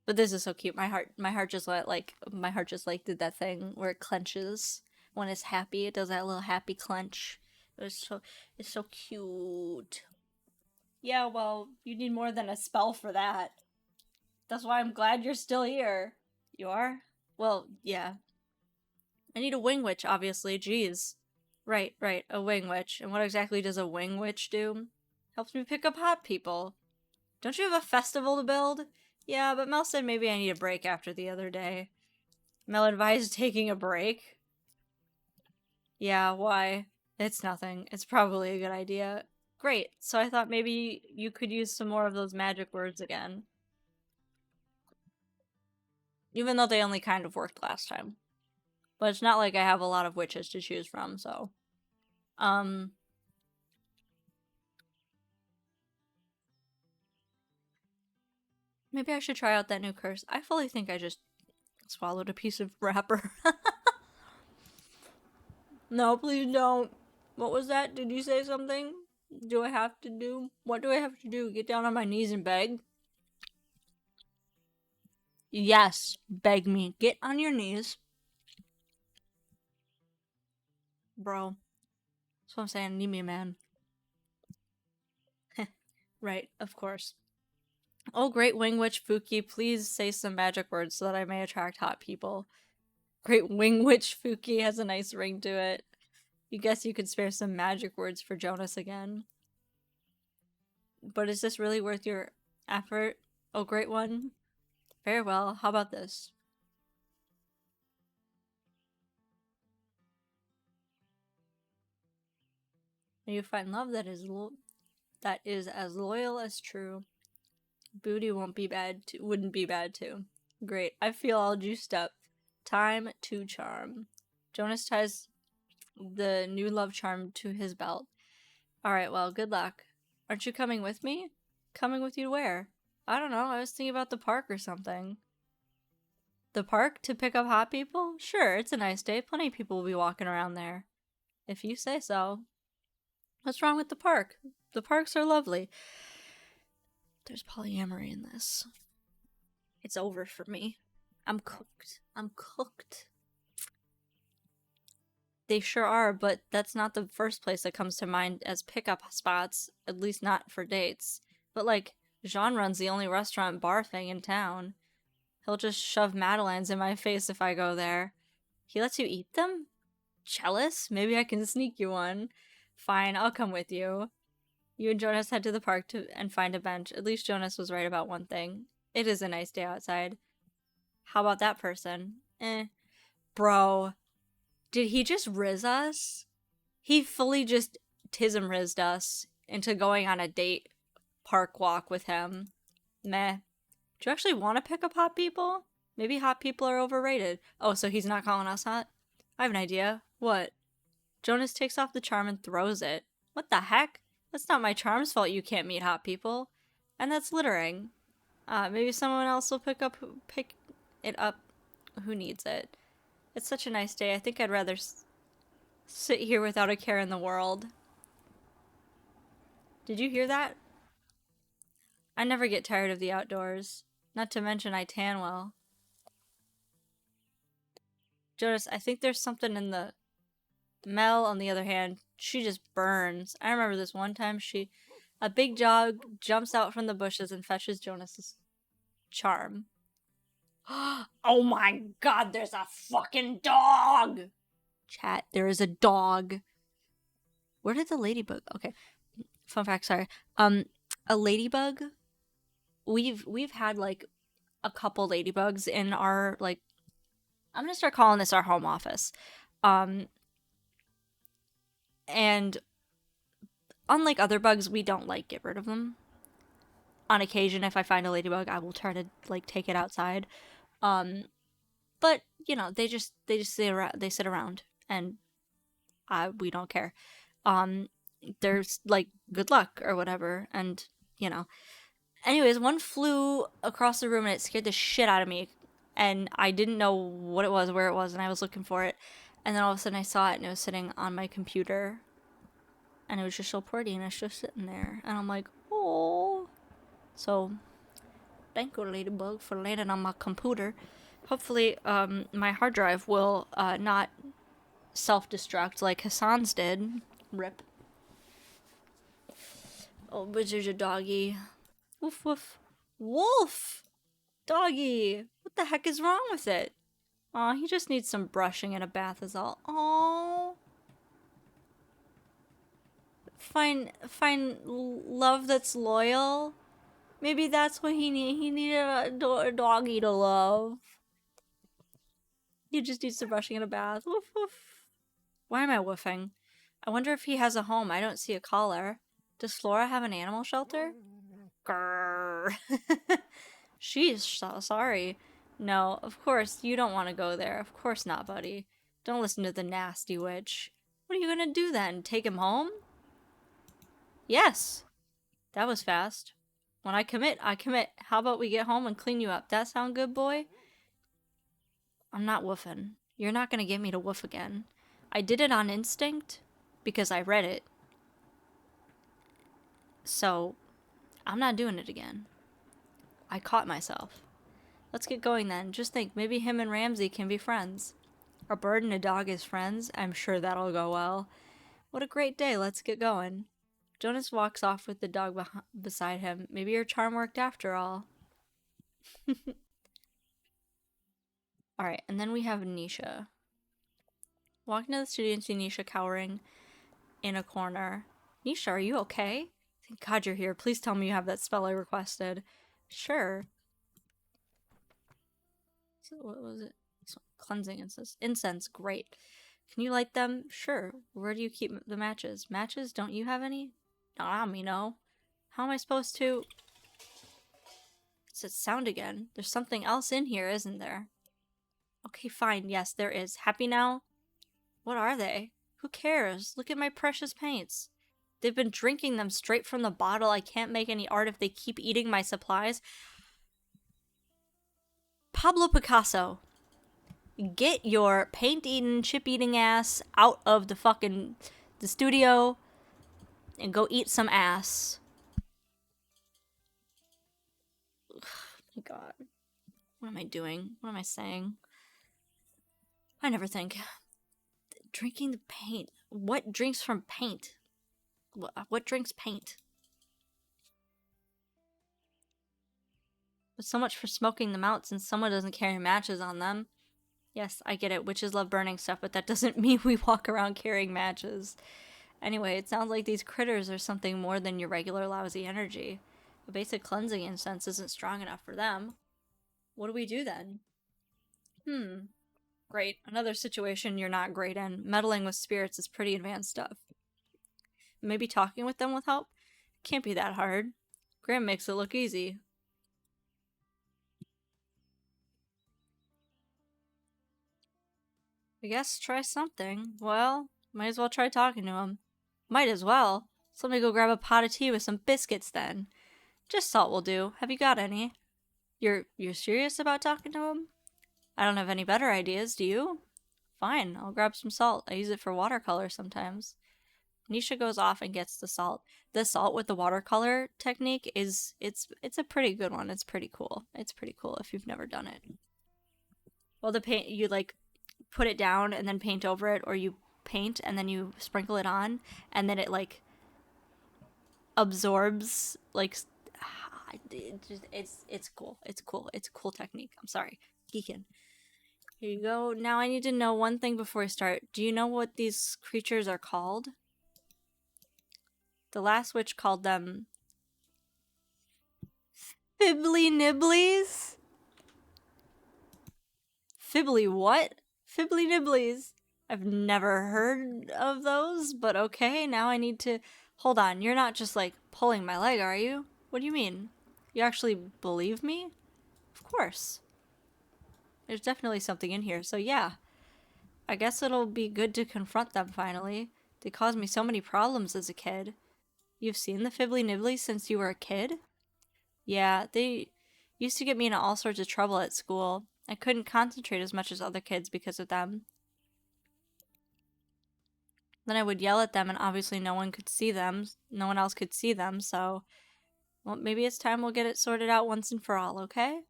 But this is so cute. My heart just did that thing where it clenches when it's happy. It does that little happy clench. It's so cute. Yeah, well, you need more than a spell for that. That's why I'm glad you're still here. You are? Well, yeah. I need a wing witch, obviously. Jeez. Right, a wing witch. And what exactly does a wing witch do? Helps me pick up hot people. Don't you have a festival to build? Yeah, but Mel said maybe I need a break after the other day. Mel advised taking a break? Yeah, why? It's nothing. It's probably a good idea. Great, so I thought maybe you could use some more of those magic words again. Even though they only kind of worked last time. But it's not like I have a lot of witches to choose from, so... Maybe I should try out that new curse. I fully think I just swallowed a piece of wrapper. No, please don't. What was that? Did you say something? Do I have to do? What do I have to do? Get down on my knees and beg? Yes, beg me. Get on your knees. Bro. That's what I'm saying. Need me a man. Right, of course. Oh, great wing witch Phuki, please say some magic words so that I may attract hot people. Great wing witch Phuki has a nice ring to it. You guess you could spare some magic words for Jonas again. But is this really worth your effort? Oh, great one. Very well. How about this? You find love that is as loyal as true. Booty wouldn't be bad too. Great. I feel all juiced up. Time to charm. Jonas ties the new love charm to his belt. Alright, well, good luck. Aren't you coming with me? Coming with you where? I don't know, I was thinking about the park or something. The park to pick up hot people? Sure, it's a nice day. Plenty of people will be walking around there. If you say so. What's wrong with the park? The parks are lovely. There's polyamory in this. It's over for me. I'm cooked. I'm cooked. They sure are, but that's not the first place that comes to mind as pickup spots, at least not for dates. But like, Jean runs the only restaurant bar thing in town. He'll just shove Madeleines in my face if I go there. He lets you eat them? Jealous? Maybe I can sneak you one. Fine, I'll come with you. You and Jonas head to the park and find a bench. At least Jonas was right about one thing. It is a nice day outside. How about that person? Bro, did he just riz us? He fully just tism rizzed us into going on a date park walk with him. Meh. Do you actually want to pick up hot people? Maybe hot people are overrated. Oh, so he's not calling us hot? I have an idea. What? Jonas takes off the charm and throws it. What the heck? That's not my charm's fault you can't meet hot people. And that's littering. Maybe someone else will pick it up who needs it. It's such a nice day. I think I'd rather sit here without a care in the world. Did you hear that? I never get tired of the outdoors. Not to mention I tan well. Jonas, I think there's something in the... Mel, on the other hand, she just burns. I remember this one time a big dog jumps out from the bushes and fetches Jonas's charm. Oh my god, there's a fucking dog! Chat, there is a dog. Where did the ladybug... Okay, fun fact, sorry. A ladybug... We've had, like, a couple ladybugs in our, like... I'm gonna start calling this our home office. And unlike other bugs, we don't, like, get rid of them. On occasion, if I find a ladybug, I will try to, like, take it outside. But, you know, they just sit around, and we don't care. There's, like, good luck or whatever, and, you know. Anyways, one flew across the room, and it scared the shit out of me, and I didn't know what it was, where it was, and I was looking for it. And then all of a sudden I saw it, and it was sitting on my computer. And it was just so pretty, and it's just sitting there. And I'm like, oh. So, thank you, Ladybug, for landing on my computer. Hopefully, my hard drive will not self-destruct like Hassan's did. Rip. Oh, but there's a doggy. Woof, woof. Wolf! Doggy! What the heck is wrong with it? Aw, he just needs some brushing and a bath is all. Aww. Find love that's loyal. Maybe that's what he needed. He needed a doggy to love. He just needs some brushing and a bath. Woof woof. Why am I woofing? I wonder if he has a home. I don't see a collar. Does Flora have an animal shelter? Grrr. She's so sorry. No, of course, you don't want to go there. Of course not, buddy. Don't listen to the nasty witch. What are you gonna do then? Take him home? Yes. That was fast. When I commit, I commit. How about we get home and clean you up? That sound good, boy? I'm not woofing. You're not gonna get me to woof again. I did it on instinct because I read it. So, I'm not doing it again. I caught myself. Let's get going then. Just think, maybe him and Ramsey can be friends. A bird and a dog as friends? I'm sure that'll go well. What a great day. Let's get going. Jonas walks off with the dog beside him. Maybe your charm worked after all. Alright, and then we have Nisha. Walk into the studio and see Nisha cowering in a corner. Nisha, are you okay? Thank God you're here. Please tell me you have that spell I requested. Sure. So what was it? Cleansing incense. Incense, great. Can you light them? Sure. Where do you keep the matches? Matches? Don't you have any? Not on me, no. How am I supposed to... It's that sound again. There's something else in here, isn't there? Okay, fine. Yes, there is. Happy now? What are they? Who cares? Look at my precious paints. They've been drinking them straight from the bottle. I can't make any art if they keep eating my supplies. Pablo Picasso, get your paint-eating, chip-eating ass out of the studio and go eat some ass. Oh my God. What am I doing? What am I saying? I never think. Drinking the paint. What drinks from paint? What drinks paint? But so much for smoking them out since someone doesn't carry matches on them. Yes, I get it. Witches love burning stuff, but that doesn't mean we walk around carrying matches. Anyway, it sounds like these critters are something more than your regular lousy energy. A basic cleansing incense isn't strong enough for them. What do we do then? Great. Another situation you're not great in. Meddling with spirits is pretty advanced stuff. Maybe talking with them will help? Can't be that hard. Graham makes it look easy. I guess try something. Well, might as well try talking to him. Might as well. So let me go grab a pot of tea with some biscuits then. Just salt will do. Have you got any? You're serious about talking to him? I don't have any better ideas, do you? Fine, I'll grab some salt. I use it for watercolor sometimes. Nisha goes off and gets the salt. The salt with the watercolor technique it's a pretty good one. It's pretty cool. It's pretty cool if you've never done it. Well, the paint, you like put it down and then paint over it, or you paint and then you sprinkle it on, and then it like absorbs like it's cool. It's cool. It's a cool technique. I'm sorry. Geekin'. Here you go. Now I need to know one thing before we start. Do you know what these creatures are called? The last witch called them Fibbly Nibblies? Fibbly what? Fibbly Nibblies. I've never heard of those, but okay, now I need to... Hold on, you're not just like pulling my leg, are you? What do you mean? You actually believe me? Of course. There's definitely something in here, so yeah. I guess it'll be good to confront them finally. They caused me so many problems as a kid. You've seen the Fibbly Nibblies since you were a kid? Yeah, they used to get me into all sorts of trouble at school. I couldn't concentrate as much as other kids because of them. Then I would yell at them and obviously no one could see them. No one else could see them, so... Well, maybe it's time we'll get it sorted out once and for all, okay?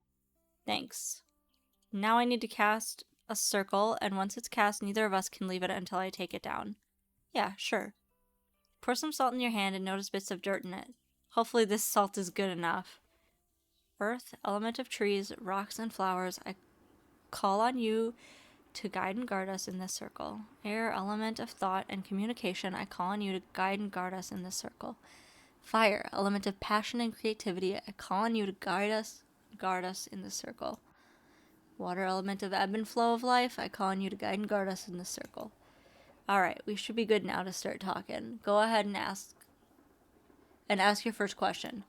Thanks. Now I need to cast a circle, and once it's cast, neither of us can leave it until I take it down. Yeah, sure. Pour some salt in your hand and notice bits of dirt in it. Hopefully this salt is good enough. Earth, element of trees, rocks, and flowers, I call on you to guide and guard us in this circle. Air, element of thought and communication, I call on you to guide and guard us in this circle. Fire, element of passion and creativity, I call on you to guard us in this circle. Water, element of ebb and flow of life, I call on you to guide and guard us in this circle. Alright, we should be good now to start talking. Go ahead and ask your first question.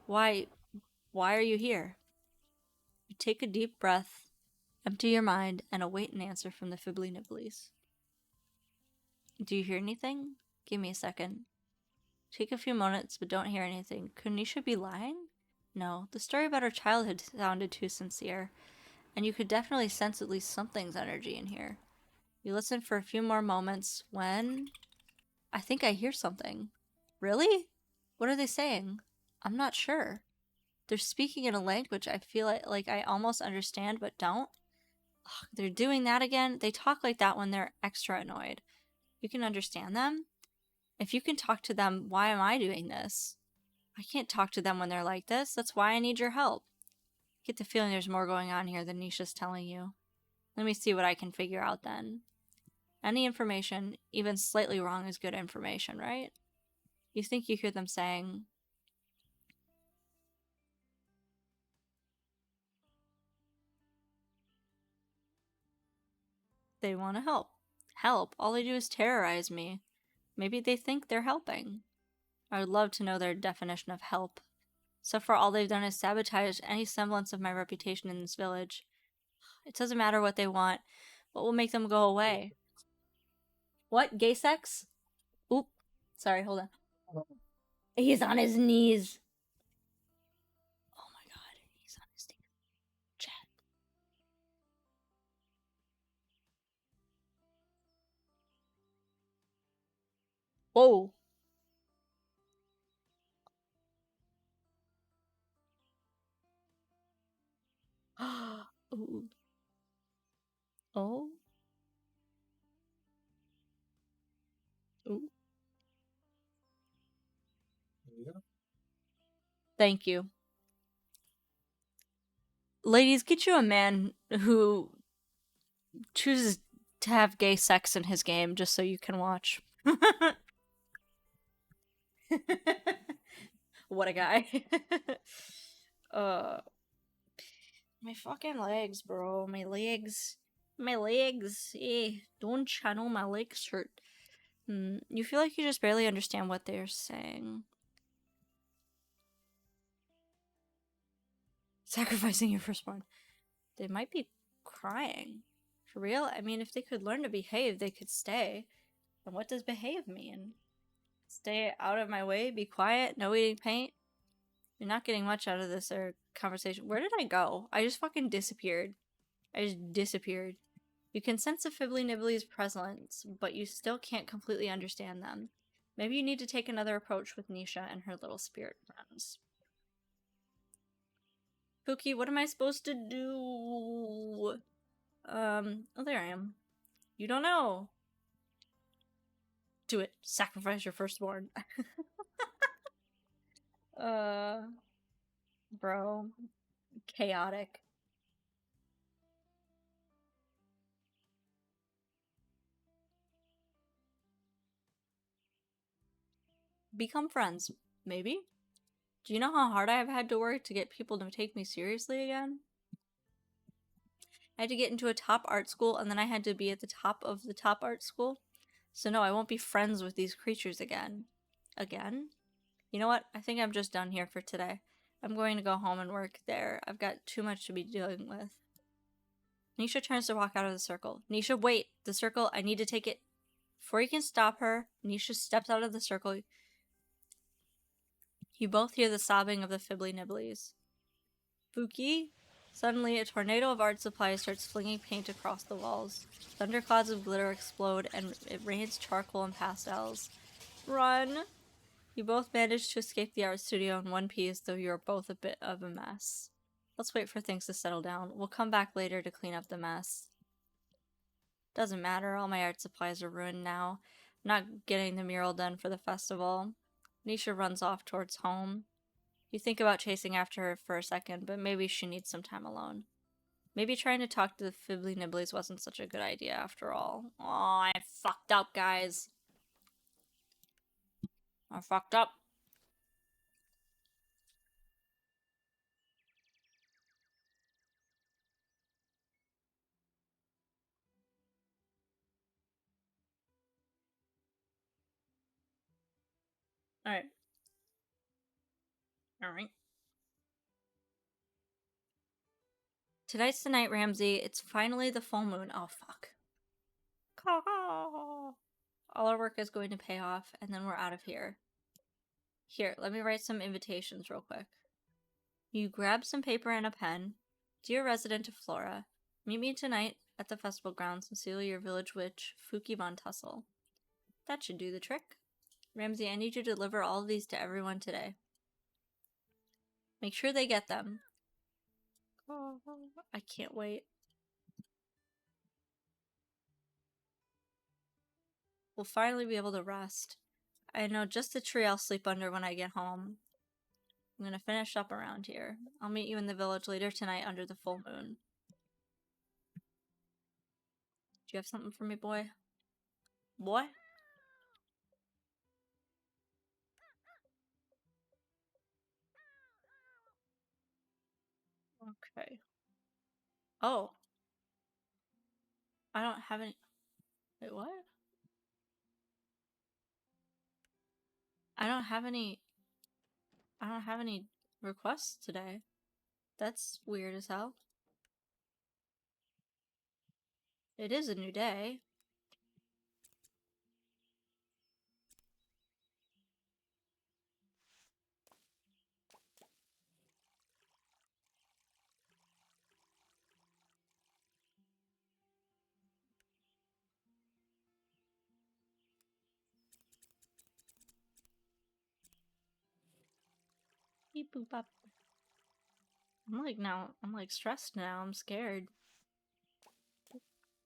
Why are you here? You take a deep breath, empty your mind, and await an answer from the Fibbly Nibblies. Do you hear anything? Give me a second. Take a few moments, but don't hear anything. Could Nisha be lying? No, the story about her childhood sounded too sincere, and you could definitely sense at least something's energy in here. You listen for a few more moments when... I think I hear something. Really? What are they saying? I'm not sure. They're speaking in a language I feel like I almost understand but don't. Ugh, they're doing that again. They talk like that when they're extra annoyed. You can understand them? If you can talk to them, why am I doing this? I can't talk to them when they're like this. That's why I need your help. Get the feeling there's more going on here than Nisha's telling you. Let me see what I can figure out then. Any information, even slightly wrong, is good information, right? You think you hear them saying, they want to help. Help? All they do is terrorize me. Maybe they think they're helping. I would love to know their definition of help. So far, all they've done is sabotage any semblance of my reputation in this village. It doesn't matter what they want. What will make them go away? What? Gay sex? Oop. Sorry, hold on. He's on his knees. Oh my god, he's on his knees. Chat. Whoa. Ooh. Oh. Ooh.
Yeah.
Thank you. Ladies, get you a man who chooses to have gay sex in his game just so you can watch. What a guy. uh my fucking legs, bro. My legs. My legs. Don't channel my legs hurt. You feel like you just barely understand what they're saying. Sacrificing your firstborn. They might be crying. For real? I mean, if they could learn to behave, they could stay. And what does behave mean? Stay out of my way, be quiet, no eating paint? You're not getting much out of this conversation. Where did I go? I just fucking disappeared. I just disappeared. You can sense a Fibbly Nibbly's presence, but you still can't completely understand them. Maybe you need to take another approach with Nisha and her little spirit friends. Phuki, what am I supposed to do? Oh, there I am. You don't know. Do it. Sacrifice your firstborn. uh, bro. Chaotic. Become friends. Maybe? Do you know how hard I've had to work to get people to take me seriously again? I had to get into a top art school, and then I had to be at the top of the top art school. So no, I won't be friends with these creatures again. Again? You know what? I think I'm just done here for today. I'm going to go home and work there. I've got too much to be dealing with. Nisha turns to walk out of the circle. Nisha, wait! The circle, I need to take it. Before you can stop her, Nisha steps out of the circle. You both hear the sobbing of the Fibbly Nibblies. Phuki? Suddenly, a tornado of art supplies starts flinging paint across the walls. Thunderclouds of glitter explode, and it rains charcoal and pastels. Run! You both manage to escape the art studio in one piece, though you are both a bit of a mess. Let's wait for things to settle down. We'll come back later to clean up the mess. Doesn't matter, all my art supplies are ruined now. I'm not getting the mural done for the festival. Nisha runs off towards home. You think about chasing after her for a second, but maybe she needs some time alone. Maybe trying to talk to the Fibbly Nibblies wasn't such a good idea after all. Aw, I fucked up, guys. I fucked up. Alright. Alright. Tonight's the night, Ramsey. It's finally the full moon. Oh, fuck. All our work is going to pay off, and then we're out of here. Here, let me write some invitations real quick. You grab some paper and a pen. Dear resident of Flora, meet me tonight at the festival grounds and seal your village witch, Phuki Von Tussle. That should do the trick. Ramsey, I need you to deliver all of these to everyone today. Make sure they get them. Oh, I can't wait. We'll finally be able to rest. I know just the tree I'll sleep under when I get home. I'm gonna finish up around here. I'll meet you in the village later tonight under the full moon. Do you have something for me, boy? Boy? Okay. Oh. I don't have any. Wait, what? I don't have any. I don't have any requests today. That's weird as hell. It is a new day. Beep boop up. I'm like stressed now. I'm scared.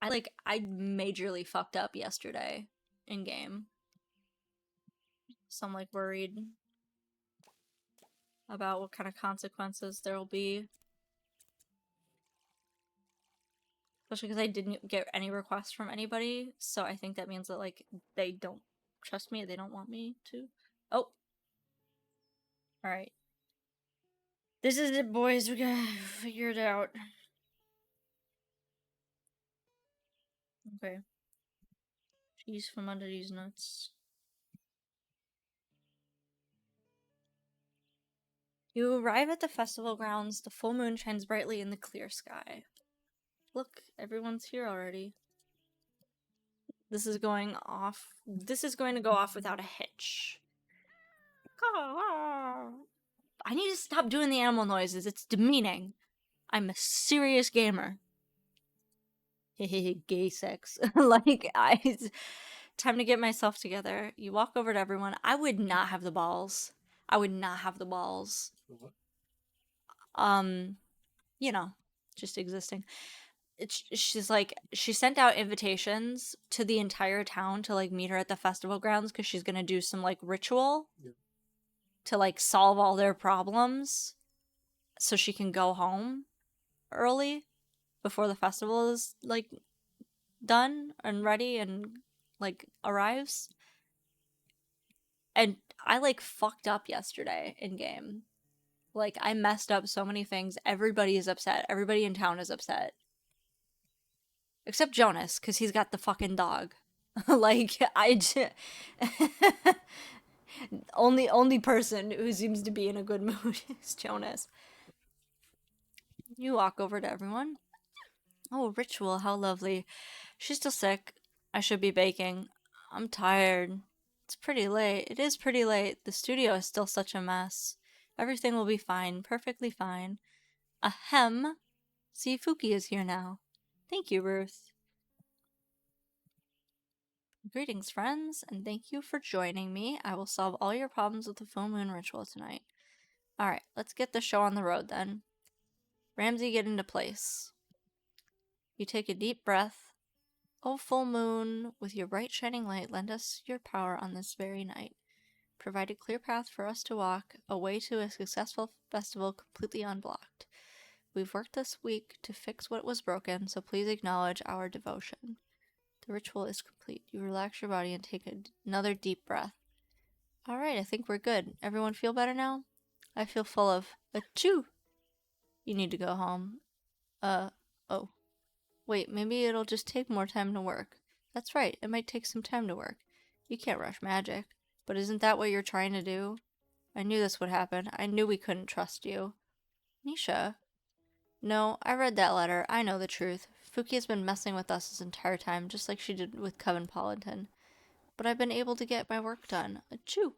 I majorly fucked up yesterday in game. So I'm like worried about what kind of consequences there will be. Especially because I didn't get any requests from anybody, so I think that means that, like, they don't trust me, they don't want me to. Oh! Alright. This is it, boys, we gotta figure it out. Okay. Cheese from under these nuts. You arrive at the festival grounds, the full moon shines brightly in the clear sky. Look, everyone's here already. This is going to go off without a hitch. I need to stop doing the animal noises, it's demeaning. I'm a serious gamer. Gay sex. Time to get myself together. You walk over to everyone. I would not have the balls. I would not have the balls. Um, you know, just existing. She's like, she sent out invitations to the entire town to like meet her at the festival grounds because she's gonna do some like ritual to like solve all their problems so she can go home early before the festival is like done and ready and like arrives. And I like fucked up yesterday in game. Like I messed up so many things. Everybody is upset. Everybody in town is upset. Except Jonas, because he's got the fucking dog. Like only person who seems to be in a good mood is Jonas. You walk over to everyone. Oh, ritual, how lovely. She's still sick. I should be baking. I'm tired. It's pretty late. It is pretty late. The studio is still such a mess. Everything will be fine. Perfectly fine. Ahem. See, Phuki is here now. Thank you, Ruth. Greetings, friends, and thank you for joining me. I will solve all your problems with the full moon ritual tonight. Alright, let's get the show on the road then. Ramsey, get into place. You take a deep breath. O full moon, with your bright shining light, lend us your power on this very night. Provide a clear path for us to walk, a way to a successful festival completely unblocked. We've worked this week to fix what was broken, so please acknowledge our devotion. The ritual is complete. You relax your body and take another deep breath. Alright, I think we're good. Everyone feel better now? I feel full of achoo! You need to go home. Oh. Wait, maybe it'll just take more time to work. That's right, it might take some time to work. You can't rush magic. But isn't that what you're trying to do? I knew this would happen. I knew we couldn't trust you. Nisha? No, I read that letter. I know the truth. Phuki has been messing with us this entire time, just like she did with Coven Politan. But I've been able to get my work done. Achoo!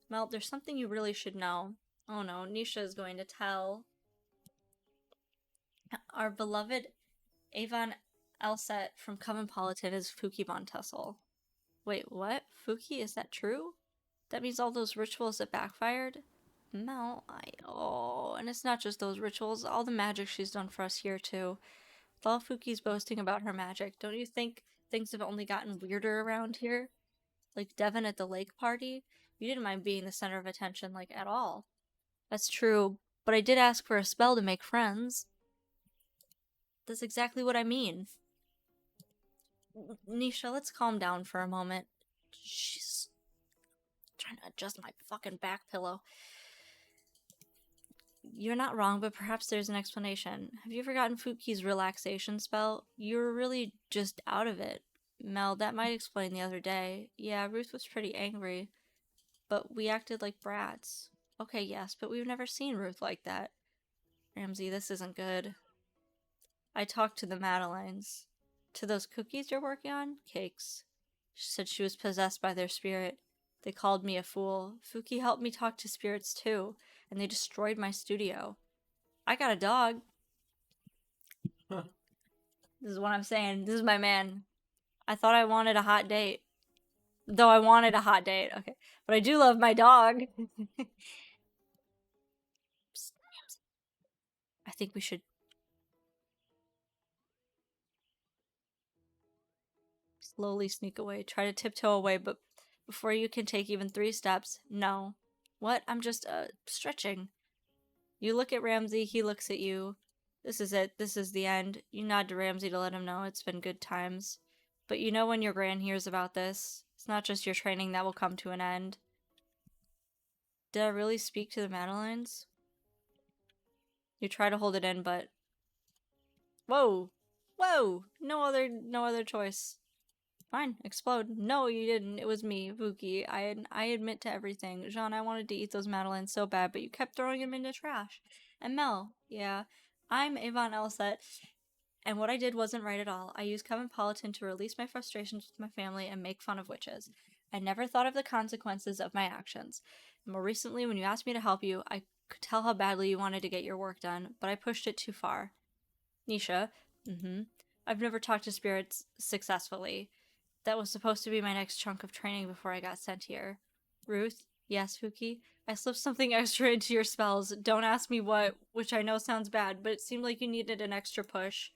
Well, there's something you really should know. Oh no, Nisha is going to tell our beloved Avon Elset from Coven Politan is Phuki Von Tussle. Wait, what? Phuki? Is that true? That means all those rituals that backfired? Mel, oh, and it's not just those rituals, all the magic she's done for us here too. With all Phuki's boasting about her magic, don't you think things have only gotten weirder around here? Like Devin at the lake party? You didn't mind being the center of attention, like, at all. That's true, but I did ask for a spell to make friends. That's exactly what I mean. Nisha, let's calm down for a moment. She's trying to adjust my fucking back pillow. You're not wrong, but perhaps there's an explanation. Have you forgotten Phuki's relaxation spell? You were really just out of it. Mel, that might explain the other day. Yeah, Ruth was pretty angry, but we acted like brats. Okay, yes, but we've never seen Ruth like that. Ramsey, this isn't good. I talked to the Madeleines. To those cookies you're working on? Cakes. She said she was possessed by their spirit. They called me a fool. Phuki helped me talk to spirits too, and they destroyed my studio. I got a dog. This is what I'm saying. This is my man. I thought I wanted a hot date. Though I wanted a hot date. Okay. But I do love my dog. I think we should slowly sneak away. Try to tiptoe away, but before you can take even 3 steps, no. What? I'm just, stretching. You look at Ramsey, he looks at you. This is it. This is the end. You nod to Ramsey to let him know it's been good times. But you know when your gran hears about this, it's not just your training that will come to an end. Did I really speak to the Madeleines? You try to hold it in, but whoa, whoa, no other choice. Fine, explode. No, you didn't. It was me, Phuki. I admit to everything. Jean, I wanted to eat those Madeleines so bad, but you kept throwing them in the trash. And Mel, yeah, I'm Avon Elset, and what I did wasn't right at all. I used cosmopolitan to release my frustrations with my family and make fun of witches. I never thought of the consequences of my actions. And more recently, when you asked me to help you, I could tell how badly you wanted to get your work done, but I pushed it too far. Nisha, I've never talked to spirits successfully. That was supposed to be my next chunk of training before I got sent here. Ruth? Yes, Phuki? I slipped something extra into your spells. Don't ask me what, which I know sounds bad, but it seemed like you needed an extra push.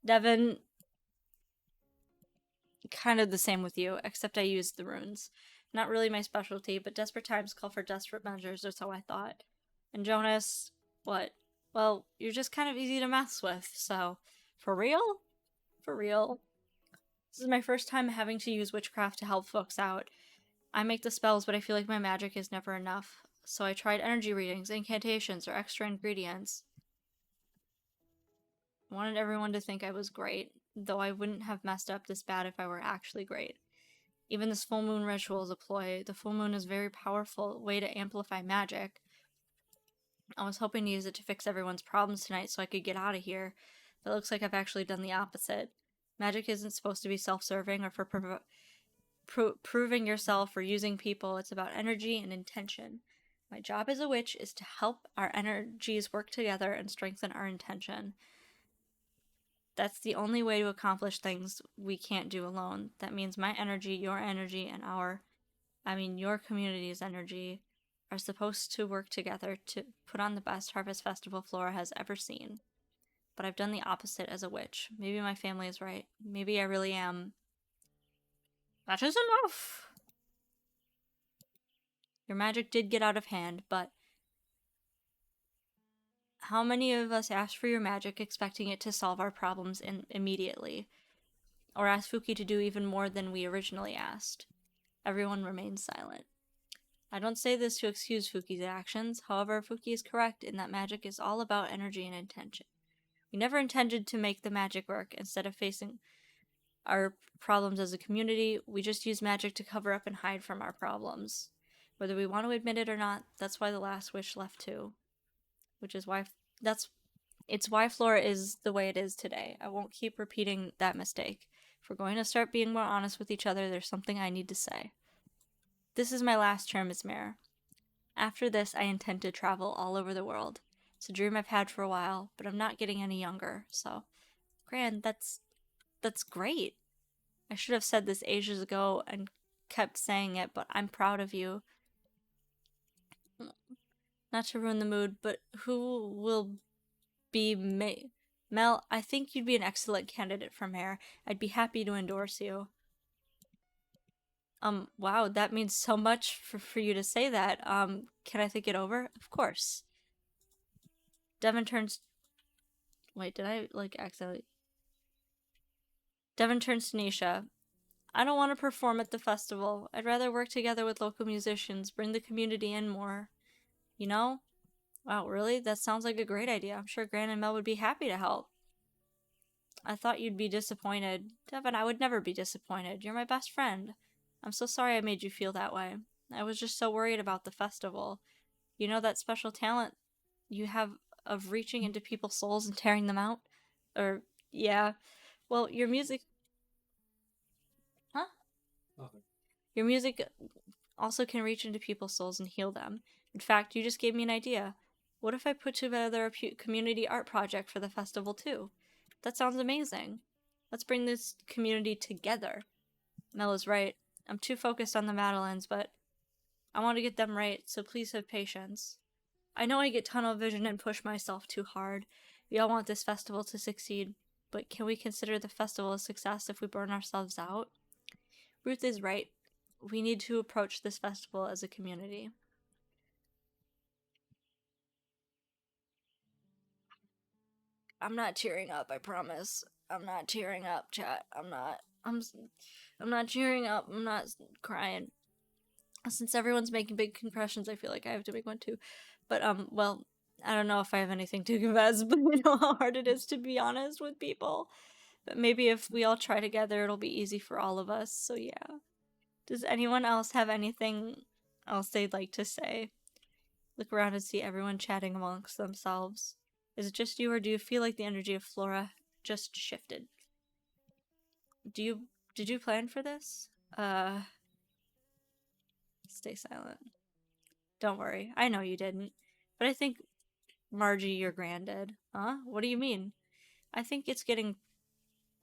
Devin, kind of the same with you, except I used the runes. Not really my specialty, but desperate times call for desperate measures, or so I thought. And Jonas, what? Well, you're just kind of easy to mess with, so. For real? For real. This is my first time having to use witchcraft to help folks out. I make the spells, but I feel like my magic is never enough. So I tried energy readings, incantations, or extra ingredients. I wanted everyone to think I was great, though I wouldn't have messed up this bad if I were actually great. Even this full moon ritual is a ploy. The full moon is a very powerful way to amplify magic. I was hoping to use it to fix everyone's problems tonight so I could get out of here, but it looks like I've actually done the opposite. Magic isn't supposed to be self-serving or for proving yourself or using people. It's about energy and intention. My job as a witch is to help our energies work together and strengthen our intention. That's the only way to accomplish things we can't do alone. That means my energy, and your community's energy are supposed to work together to put on the best harvest festival Flora has ever seen. But I've done the opposite as a witch. Maybe my family is right. Maybe I really am. That is enough. Your magic did get out of hand, but how many of us asked for your magic expecting it to solve our problems immediately? Or asked Phuki to do even more than we originally asked? Everyone remained silent. I don't say this to excuse Phuki's actions, however, Phuki is correct in that magic is all about energy and intention. We never intended to make the magic work. Instead of facing our problems as a community, we just use magic to cover up and hide from our problems. Whether we want to admit it or not, that's why the last wish left too. Which is why it's why Flora is the way it is today. I won't keep repeating that mistake. If we're going to start being more honest with each other, there's something I need to say. This is my last term as mayor. After this, I intend to travel all over the world. It's a dream I've had for a while, but I'm not getting any younger, so. Gran, that's great. I should have said this ages ago and kept saying it, but I'm proud of you. Not to ruin the mood, but who will be Mel, I think you'd be an excellent candidate for mayor. I'd be happy to endorse you. Wow, that means so much for you to say that. Can I think it over? Of course. Devin turns. Wait, did I, like, accidentally? Devin turns to Nisha. I don't want to perform at the festival. I'd rather work together with local musicians, bring the community in more. You know? Wow, really? That sounds like a great idea. I'm sure Gran and Mel would be happy to help. I thought you'd be disappointed. Devin, I would never be disappointed. You're my best friend. I'm so sorry I made you feel that way. I was just so worried about the festival. You know that special talent you have of reaching into people's souls and tearing them out? Or, yeah. Well, your music. Huh?
Nothing.
Your music also can reach into people's souls and heal them. In fact, you just gave me an idea. What if I put together a community art project for the festival too? That sounds amazing. Let's bring this community together. Mel is right. I'm too focused on the Madeleines, but I want to get them right, so please have patience. I know I get tunnel vision and push myself too hard. We all want this festival to succeed, but can we consider the festival a success if we burn ourselves out? Ruth is right. We need to approach this festival as a community. I'm not tearing up, I promise. I'm not tearing up, chat. I'm not cheering up. I'm not crying. Since everyone's making big confessions, I feel like I have to make one too. But well, I don't know if I have anything to confess, but I know how hard it is to be honest with people. But maybe if we all try together, it'll be easy for all of us. So yeah. Does anyone else have anything else they'd like to say? Look around and see everyone chatting amongst themselves. Is it just you, or do you feel like the energy of Flora just shifted? Did you plan for this? Stay silent. Don't worry. I know you didn't. But I think Margie, you're granted. Huh? What do you mean? I think it's getting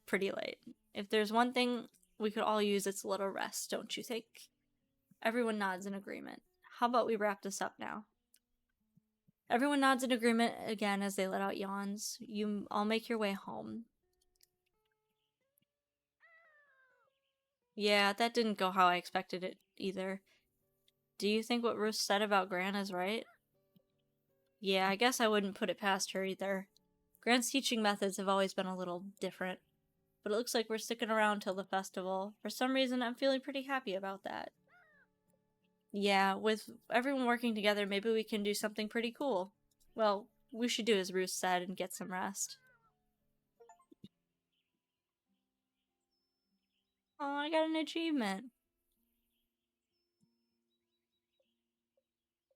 pretty late. If there's one thing we could all use, it's a little rest, don't you think? Everyone nods in agreement. How about we wrap this up now? Everyone nods in agreement again as they let out yawns. You all make your way home. Yeah, that didn't go how I expected it either. Do you think what Ruth said about Gran is right? Yeah, I guess I wouldn't put it past her either. Gran's teaching methods have always been a little different, but it looks like we're sticking around till the festival. For some reason, I'm feeling pretty happy about that. Yeah, with everyone working together, maybe we can do something pretty cool. Well, we should do as Ruth said and get some rest. Oh, I got an achievement.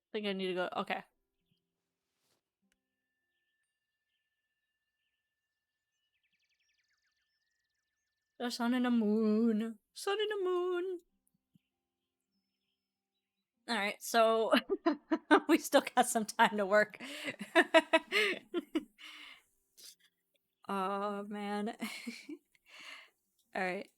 I think I need to go. Okay. The sun and the moon. Sun and the moon. Alright, so we still got some time to work. Oh, man. Alright.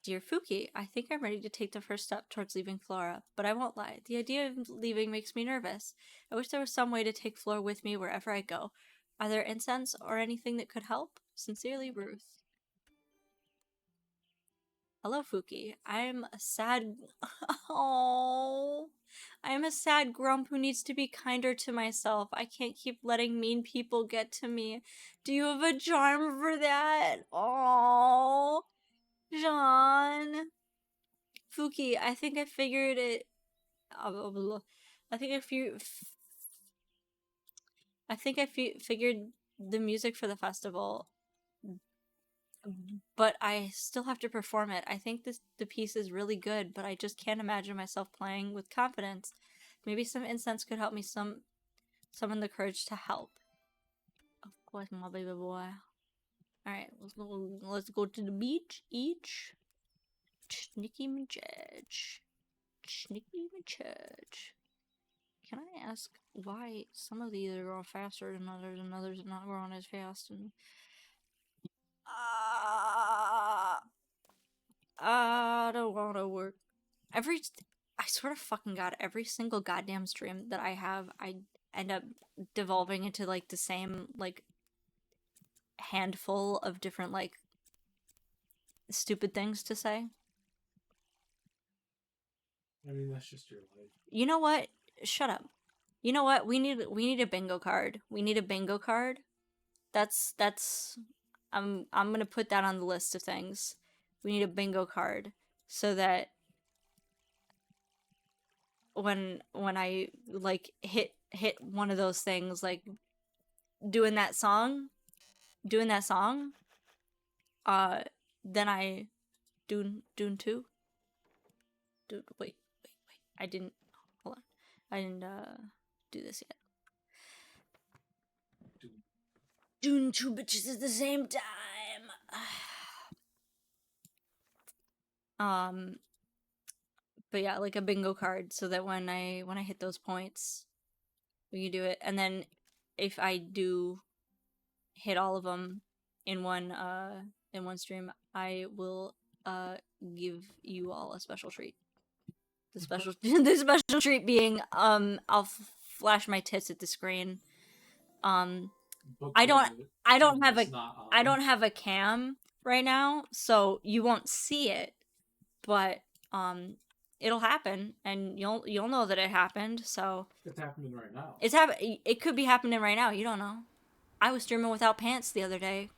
Dear Phuki, I think I'm ready to take the first step towards leaving Flora, but I won't lie. The idea of leaving makes me nervous. I wish there was some way to take Flora with me wherever I go. Are there incense or anything that could help? Sincerely, Ruth. Hello, Phuki. I'm a sad. Oh. I'm a sad grump who needs to be kinder to myself. I can't keep letting mean people get to me. Do you have a charm for that? Oh. John. Phuki, I think I figured it. I think if you. I think I figured the music for the festival, but I still have to perform it. I think the piece is really good, but I just can't imagine myself playing with confidence. Maybe some incense could help me summon the courage to help. Of course, my baby boy. Alright, let's go to the beach each. Sneaky Majudge. Sneaky Majudge. Can I ask why some of these are growing faster than others and others are not growing as fast? And I don't want to work. I sort of fucking got every single goddamn stream that I have, I end up devolving into like the same like handful of different like stupid things to say.
I mean, that's just your life.
You know what? Shut up. You know what? We need a bingo card. We need a bingo card. That's I'm gonna put that on the list of things. We need a bingo card so that when I like hit one of those things like doing that song, doing that song, uh then I Dune 2. Wait. I didn't hold on. I didn't do this yet. Doing two bitches at the same time. um but yeah, like a bingo card so that when I hit those points, we can do it. And then if I do hit all of them in one stream, I will give you all a special treat. The special the special treat being I'll flash my tits at the screen. Um I don't I don't have a I don't have a cam right now, so you won't see it, but um it'll happen and you'll know that it happened. So
it's happening right now.
It could be happening right now. You don't know. I was streaming without pants the other day.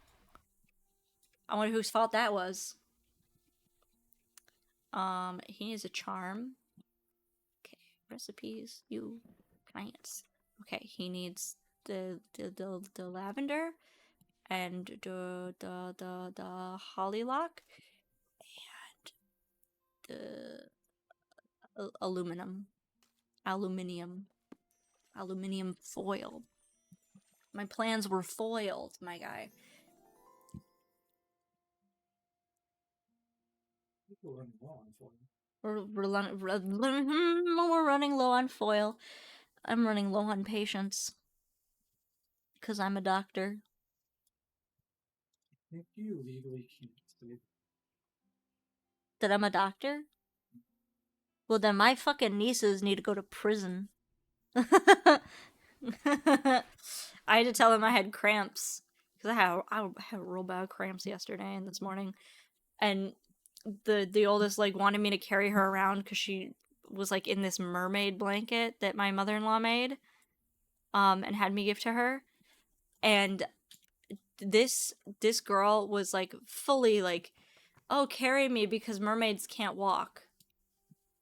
I wonder whose fault that was. He needs a charm. Okay, recipes. You plants. Okay, he needs the lavender and the hollylock and the aluminium foil. My plans were foiled, my guy.
We're running low on foil.
We're running low on foil. I'm running low on patience. Because I'm a doctor.
I think you legally can't say
That I'm a doctor? Well, then my fucking nieces need to go to prison. I had to tell them I had cramps. Because I had real bad cramps yesterday and this morning. And the oldest like wanted me to carry her around because she was like in this mermaid blanket that my mother-in-law made and had me give to her. And this girl was like fully like, oh, carry me because mermaids can't walk.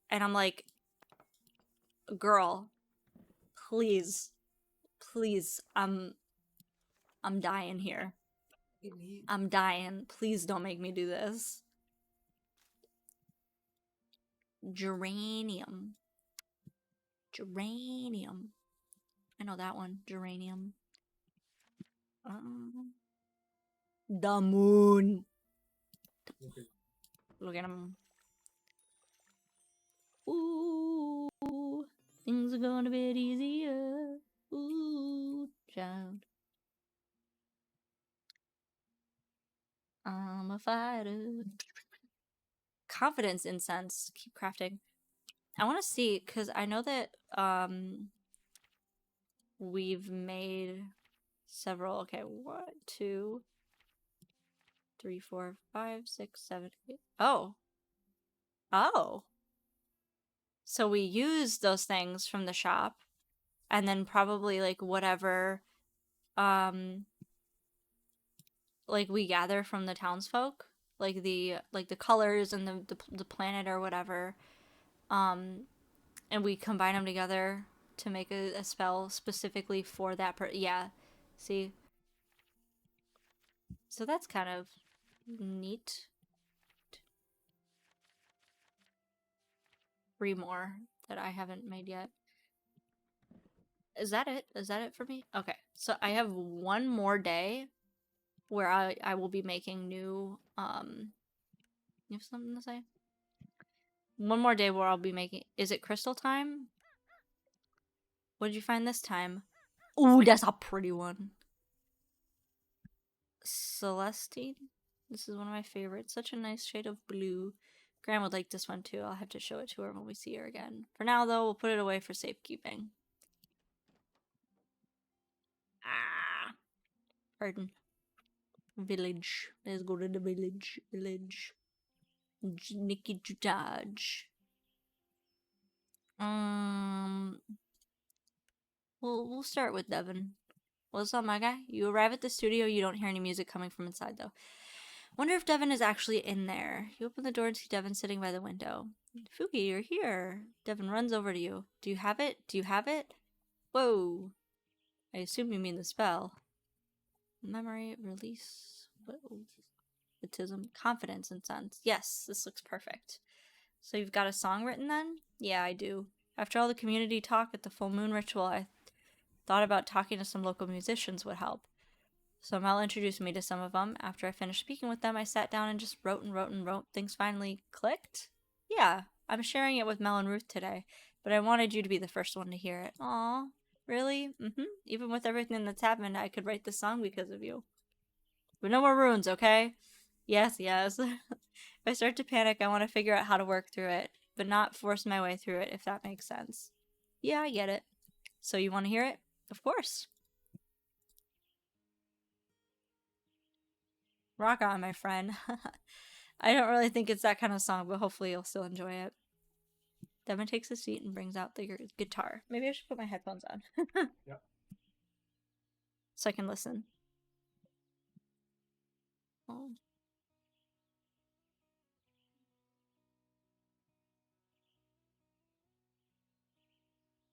And I'm like, girl, please, I'm dying here. I'm dying. Please don't make me do this. Geranium. I know that one. Geranium. The moon.
Okay.
Look at him. Ooh, things are gonna be easier. Ooh, child. I'm a fighter. Confidence incense. Keep crafting. I want to see because I know that we've made several. Okay, 1, 2, 3, 4, 5, 6, 7, 8. Oh. So we use those things from the shop, and then probably like whatever, like we gather from the townsfolk, like the colors and the planet or whatever, and we combine them together to make a spell specifically for that yeah, see, so that's kind of neat. 3 more that I haven't made yet. Is that it? Is that it for me? Okay, so I have one more day where I will be making new you have something to say? One more day where I'll be making. Is it crystal time? What did you find this time? Ooh, that's a pretty one. Celestine? This is one of my favorites. Such a nice shade of blue. Gran would like this one too. I'll have to show it to her when we see her again. For now, though, we'll put it away for safekeeping. Ah. Pardon. Village. Let's go to the village. Village. Nikki Judge. Um, we'll start with Devin. What's up, my guy? You arrive at the studio. You don't hear any music coming from inside, though. Wonder if Devin is actually in there. You open the door and see Devin sitting by the window. Phuki, you're here. Devin runs over to you. Do you have it? Do you have it? Whoa. I assume you mean the spell. Memory, release, autism, confidence, and sense. Yes, this looks perfect. So you've got a song written then? Yeah, I do. After all the community talk at the full moon ritual, I thought about talking to some local musicians would help. So Mel introduced me to some of them. After I finished speaking with them, I sat down and just wrote and wrote and wrote. Things finally clicked. Yeah, I'm sharing it with Mel and Ruth today, but I wanted you to be the first one to hear it. Aw, really? Even with everything that's happened, I could write this song because of you. But no more runes, okay? Yes, yes. If I start to panic, I want to figure out how to work through it, but not force my way through it, if that makes sense. Yeah, I get it. So you want to hear it? Of course. Rock on, my friend. I don't really think it's that kind of song, but hopefully you'll still enjoy it. Devin takes a seat and brings out the guitar. Maybe I should put my headphones on.
Yep.
So I can listen. Oh.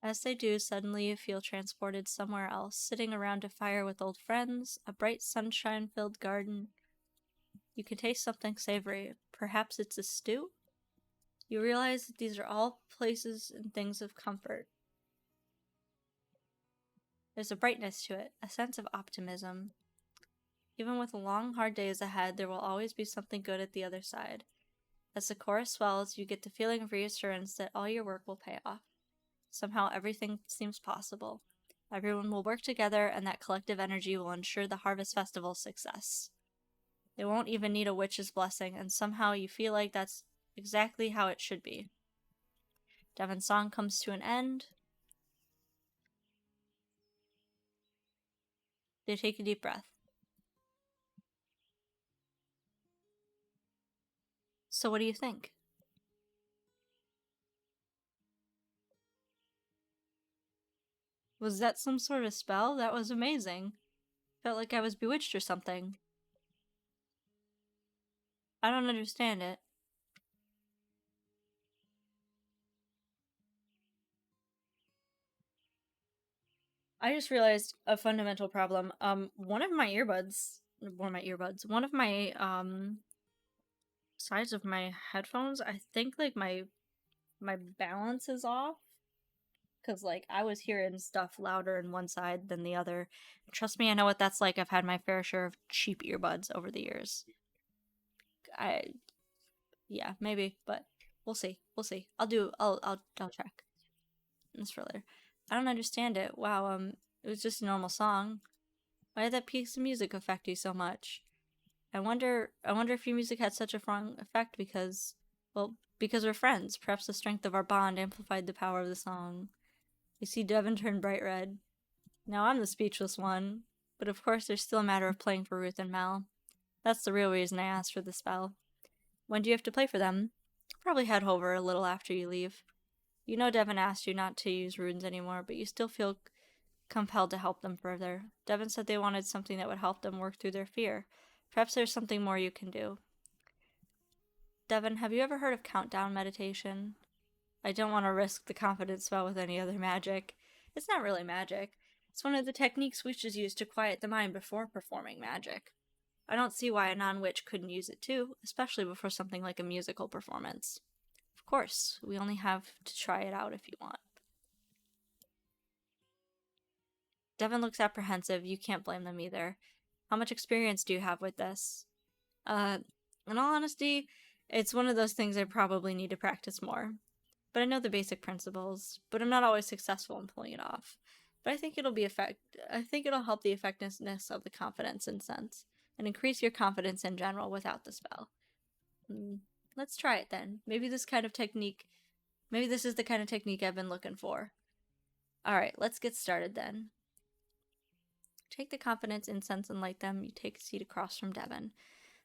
As they do, suddenly you feel transported somewhere else, sitting around a fire with old friends, a bright sunshine-filled garden. You can taste something savory. Perhaps it's a stew? You realize that these are all places and things of comfort. There's a brightness to it, a sense of optimism. Even with long, hard days ahead, there will always be something good at the other side. As the chorus swells, you get the feeling of reassurance that all your work will pay off. Somehow everything seems possible. Everyone will work together, and that collective energy will ensure the Harvest Festival's success. They won't even need a witch's blessing, and somehow you feel like that's exactly how it should be. Devin's song comes to an end. They take a deep breath. So what do you think? Was that some sort of spell? That was amazing. Felt like I was bewitched or something. I don't understand it. I just realized a fundamental problem. One of my sides of my headphones, I think like my balance is off. Cause like I was hearing stuff louder in one side than the other. Trust me, I know what that's like. I've had my fair share of cheap earbuds over the years. I Yeah, maybe, but we'll see. We'll see. I'll check. That's for later. I don't understand it. Wow, it was just a normal song. Why did that piece of music affect you so much? I wonder if your music had such a strong effect because we're friends. Perhaps the strength of our bond amplified the power of the song. You see Devin turn bright red. Now I'm the speechless one. But of course there's still a matter of playing for Ruth and Mel. That's the real reason I asked for the spell. When do you have to play for them? Probably head over a little after you leave. You know Devin asked you not to use runes anymore, but you still feel compelled to help them further. Devin said they wanted something that would help them work through their fear. Perhaps there's something more you can do. Devin, have you ever heard of countdown meditation? I don't want to risk the confidence spell with any other magic. It's not really magic. It's one of the techniques witches use to quiet the mind before performing magic. I don't see why a non-witch couldn't use it too, especially before something like a musical performance. Of course, we only have to try it out if you want. Devin looks apprehensive. You can't blame them either. How much experience do you have with this? Uh, in all honesty, it's one of those things I probably need to practice more. But I know the basic principles, but I'm not always successful in pulling it off. But I think it'll help the effectiveness of the confidence and sense, and increase your confidence in general without the spell. Let's try it then. Maybe this is the kind of technique I've been looking for. Alright, let's get started then. Take the confidence, incense, and light them. You take a seat across from Devin.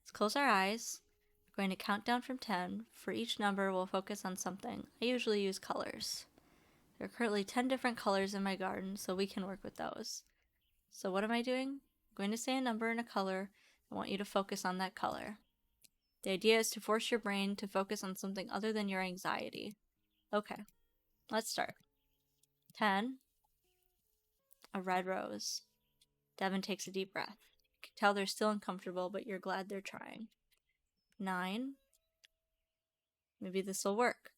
Let's close our eyes. We're going to count down from 10. For each number, we'll focus on something. I usually use colors. There are currently 10 different colors in my garden, so we can work with those. So what am I doing? I'm going to say a number and a color. I want you to focus on that color. The idea is to force your brain to focus on something other than your anxiety. Okay, let's start. 10. A red rose. Devin takes a deep breath. You can tell they're still uncomfortable, but you're glad they're trying. 9. Maybe this will work.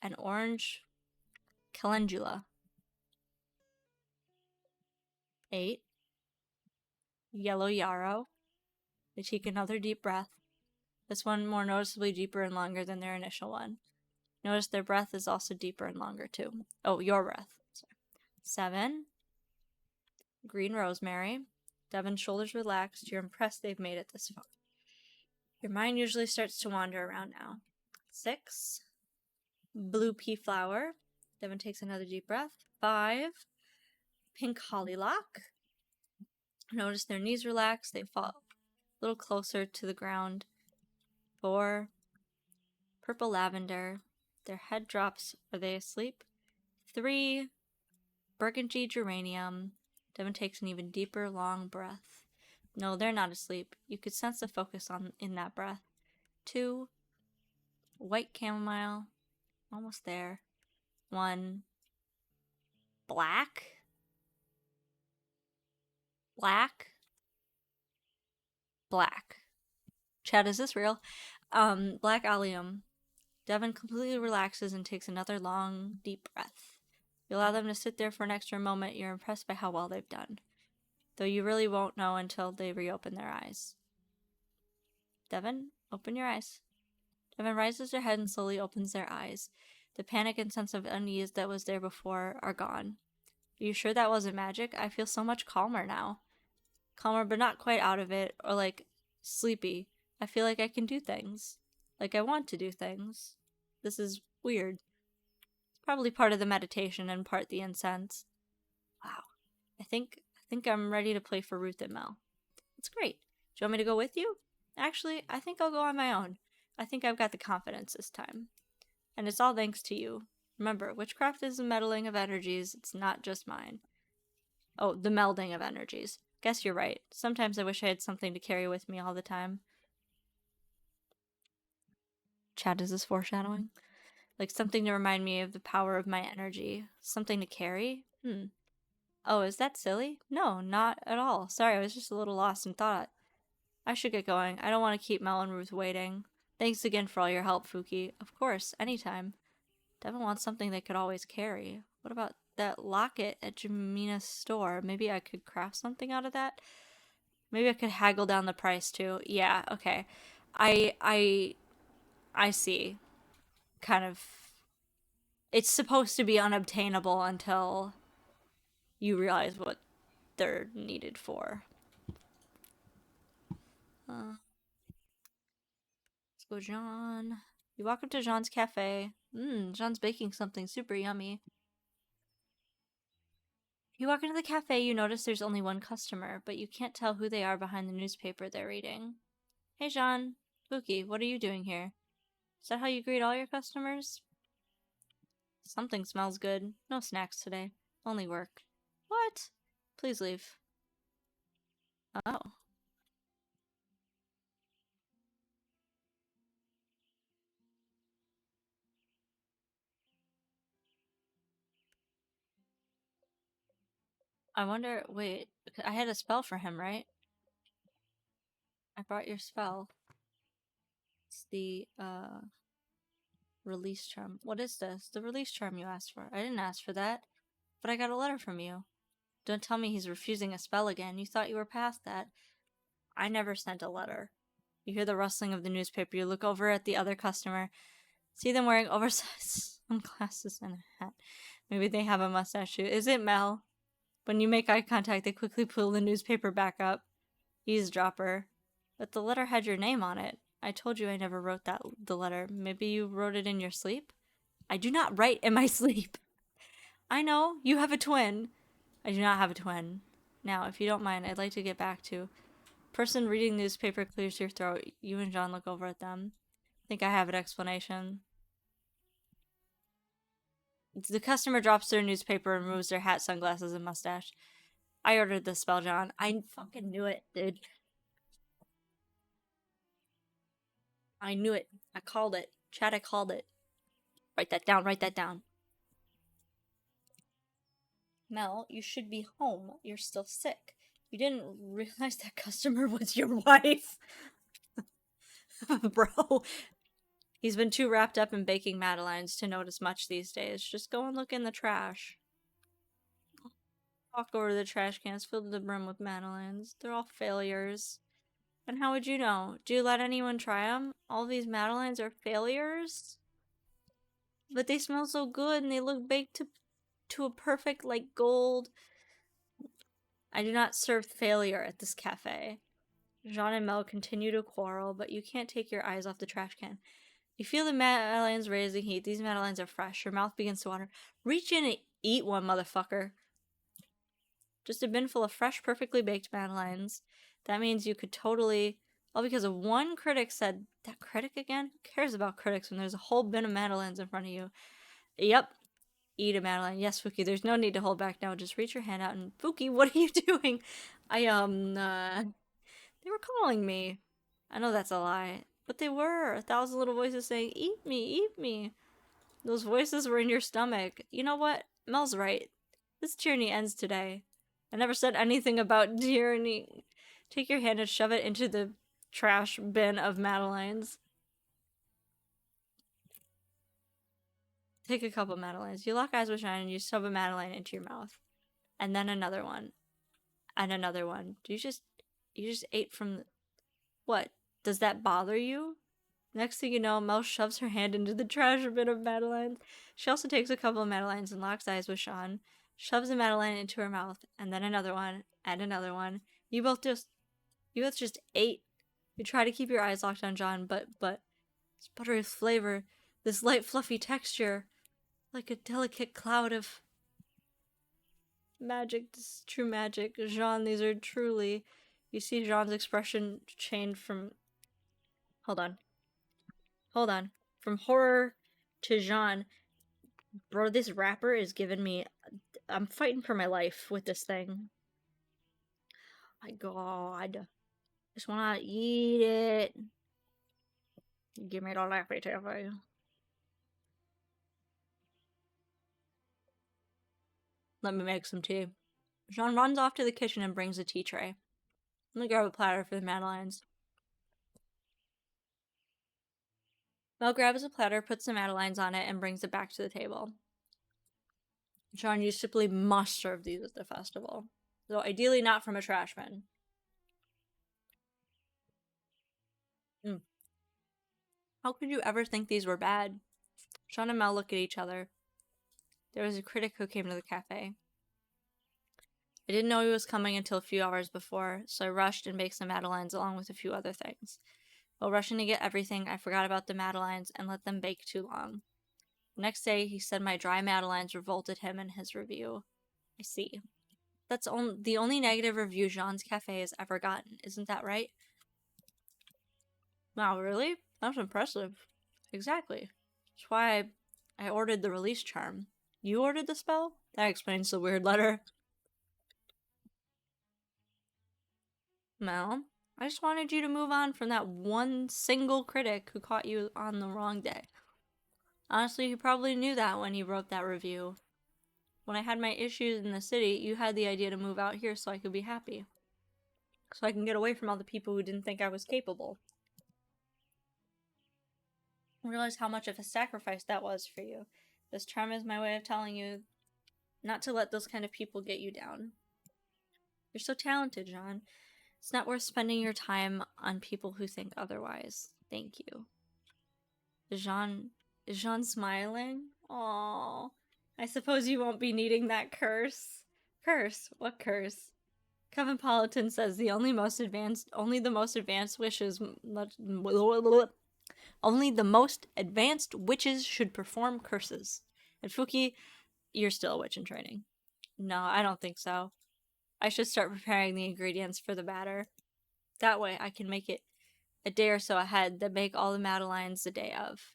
An orange calendula. 8. Yellow yarrow. They take another deep breath. This one more noticeably deeper and longer than their initial one. Notice their breath is also deeper and longer too. Oh, your breath. Sorry. 7. Green rosemary. Devin's shoulders relaxed. You're impressed they've made it this far. Your mind usually starts to wander around now. 6. Blue pea flower. Devin takes another deep breath. 5. Pink hollylock. Notice their knees relax. They fall a little closer to the ground. 4. Purple lavender. Their head drops. Are they asleep? 3. Burgundy geranium. Devin takes an even deeper, long breath. No, they're not asleep. You could sense the focus in that breath. 2. White chamomile. Almost there. 1. Black. Black. Chad, is this real? Black allium. Devin completely relaxes and takes another long, deep breath. You allow them to sit there for an extra moment. You're impressed by how well they've done. Though you really won't know until they reopen their eyes. Devin, open your eyes. Devin raises their head and slowly opens their eyes. The panic and sense of unease that was there before are gone. Are you sure that wasn't magic? I feel so much calmer now. Calmer, but not quite out of it, or like sleepy. I feel like I can do things. Like I want to do things. This is weird. It's probably part of the meditation and part the incense. Wow. I think I'm ready to play for Ruth and Mel. It's great. Do you want me to go with you? Actually, I think I'll go on my own. I think I've got the confidence this time. And it's all thanks to you. Remember, witchcraft is a meddling of energies. It's not just mine. Oh, the melding of energies. Guess you're right. Sometimes I wish I had something to carry with me all the time. Chad, is this foreshadowing? Like something to remind me of the power of my energy. Something to carry? Oh, is that silly? No, not at all. Sorry, I was just a little lost in thought. I should get going. I don't want to keep Mel and Ruth waiting. Thanks again for all your help, Phuki. Of course, anytime. Devin wants something they could always carry. What about that locket at Jamina's store? Maybe I could craft something out of that? Maybe I could haggle down the price too. Yeah, okay. I see. Kind of. It's supposed to be unobtainable until you realize what they're needed for. Let's go, John. You walk up to Jean's cafe. Jean's baking something super yummy. You walk into the cafe, you notice there's only one customer, but you can't tell who they are behind the newspaper they're reading. Hey, Jean. Phuki, what are you doing here? Is that how you greet all your customers? Something smells good. No snacks today. Only work. What? Please leave. Oh. I wonder, wait, I had a spell for him, right? I brought your spell. It's the, release charm. What is this? The release charm you asked for. I didn't ask for that. But I got a letter from you. Don't tell me he's refusing a spell again. You thought you were past that. I never sent a letter. You hear the rustling of the newspaper. You look over at the other customer. See them wearing oversized sunglasses and a hat. Maybe they have a mustache too. Is it Mel? When you make eye contact, they quickly pull the newspaper back up. Eavesdropper. But the letter had your name on it. I told you I never wrote the letter. Maybe you wrote it in your sleep? I do not write in my sleep. I know. You have a twin. I do not have a twin. Now, if you don't mind, I'd like to get back to person reading newspaper clears your throat. You and John look over at them. I think I have an explanation. The customer drops their newspaper and removes their hat, sunglasses, and mustache. I ordered this spell, John. I fucking knew it, dude. I knew it. I called it. Chad, I called it. Write that down, write that down. Mel, you should be home. You're still sick. You didn't realize that customer was your wife. Bro. He's been too wrapped up in baking madeleines to notice much these days. Just go and look in the trash. Walk over to the trash cans filled to the brim with madeleines. They're all failures. And how would you know? Do you let anyone try them? All these madeleines are failures? But they smell so good and they look baked to a perfect, like, gold. I do not serve failure at this cafe. Jean and Mel continue to quarrel, but you can't take your eyes off the trash can. You feel the madeleines raising heat. These madeleines are fresh. Your mouth begins to water. Reach in and eat one, motherfucker. Just a bin full of fresh, perfectly baked madeleines. That means you could totally... All because of one critic said... That critic again? Who cares about critics when there's a whole bin of madeleines in front of you? Yep. Eat a madeleine. Yes, Phuki, there's no need to hold back now. Just reach your hand out and... Phuki, what are you doing? They were calling me. I know that's a lie. But they were. 1,000 little voices saying, eat me, eat me. Those voices were in your stomach. You know what? Mel's right. This tyranny ends today. I never said anything about tyranny. Take your hand and shove it into the trash bin of madeleines. Take a couple madeleines. You lock eyes with Shine and you shove a madeleine into your mouth. And then another one. And another one. You just ate from... What? Does that bother you? Next thing you know, Mel shoves her hand into the trash bin of madeleines. She also takes a couple of madeleines and locks eyes with Sean, shoves a madeleine into her mouth, and then another one, and another one. You both just ate. You try to keep your eyes locked on John, but this buttery flavor, this light fluffy texture, like a delicate cloud of magic, this is true magic. Jean, these are truly... You see Jean's expression change from... Hold on. From horror to Jean. Bro, this rapper is giving me... I'm fighting for my life with this thing. My god. Just wanna eat it. Give me the laffy taffy. Let me make some tea. Jean runs off to the kitchen and brings a tea tray. Let me grab a platter for the madeleines. Mel grabs a platter, puts the madeleines on it, and brings it back to the table. Jean, you simply must serve these at the festival. Though ideally not from a trash bin. How could you ever think these were bad? Jean and Mel look at each other. There was a critic who came to the cafe. I didn't know he was coming until a few hours before, so I rushed and baked some madeleines along with a few other things. While rushing to get everything, I forgot about the madeleines and let them bake too long. The next day, he said my dry madeleines revolted him in his review. I see. That's the only negative review Jean's Cafe has ever gotten, isn't that right? Wow, really? That's impressive. Exactly. That's why I ordered the release charm. You ordered the spell? That explains the weird letter. Mel, I just wanted you to move on from that one single critic who caught you on the wrong day. Honestly, he probably knew that when he wrote that review. When I had my issues in the city, you had the idea to move out here so I could be happy. So I can get away from all the people who didn't think I was capable. I realized how much of a sacrifice that was for you. This charm is my way of telling you not to let those kind of people get you down. You're so talented, Jean. It's not worth spending your time on people who think otherwise. Thank you. Is Jean smiling? Aww. I suppose you won't be needing that curse. Curse? What curse? Cosmopolitan says only the most advanced witches should perform curses. And Phuki, you're still a witch in training. No, I don't think so. I should start preparing the ingredients for the batter. That way I can make it a day or so ahead, then make all the Madeleines the day of.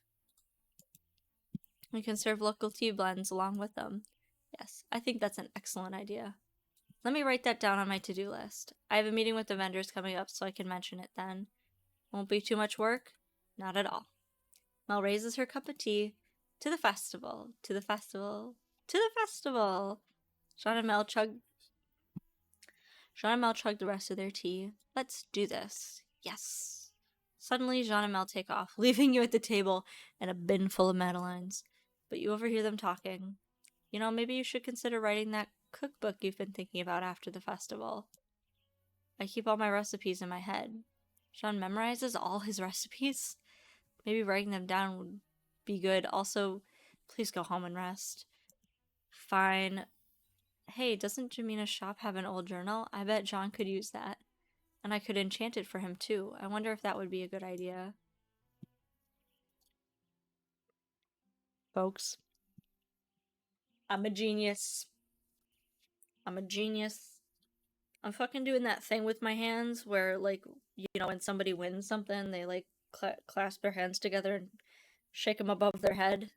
We can serve local tea blends along with them. Yes, I think that's an excellent idea. Let me write that down on my to-do list. I have a meeting with the vendors coming up, so I can mention it then. Won't be too much work? Not at all. Mel raises her cup of tea. To the festival, to the festival, to the festival. Jean and Mel chug the rest of their tea. Let's do this. Yes. Suddenly, Jean and Mel take off, leaving you at the table and a bin full of Madeleines. But you overhear them talking. You know, maybe you should consider writing that cookbook you've been thinking about after the festival. I keep all my recipes in my head. Jean memorizes all his recipes. Maybe writing them down would be good. Also, please go home and rest. Fine. Hey, doesn't Jamina's shop have an old journal? I bet John could use that. And I could enchant it for him too. I wonder if that would be a good idea. Folks, I'm a genius. I'm a genius. I'm fucking doing that thing with my hands where, like, you know, when somebody wins something, they, like, clasp their hands together and shake them above their head.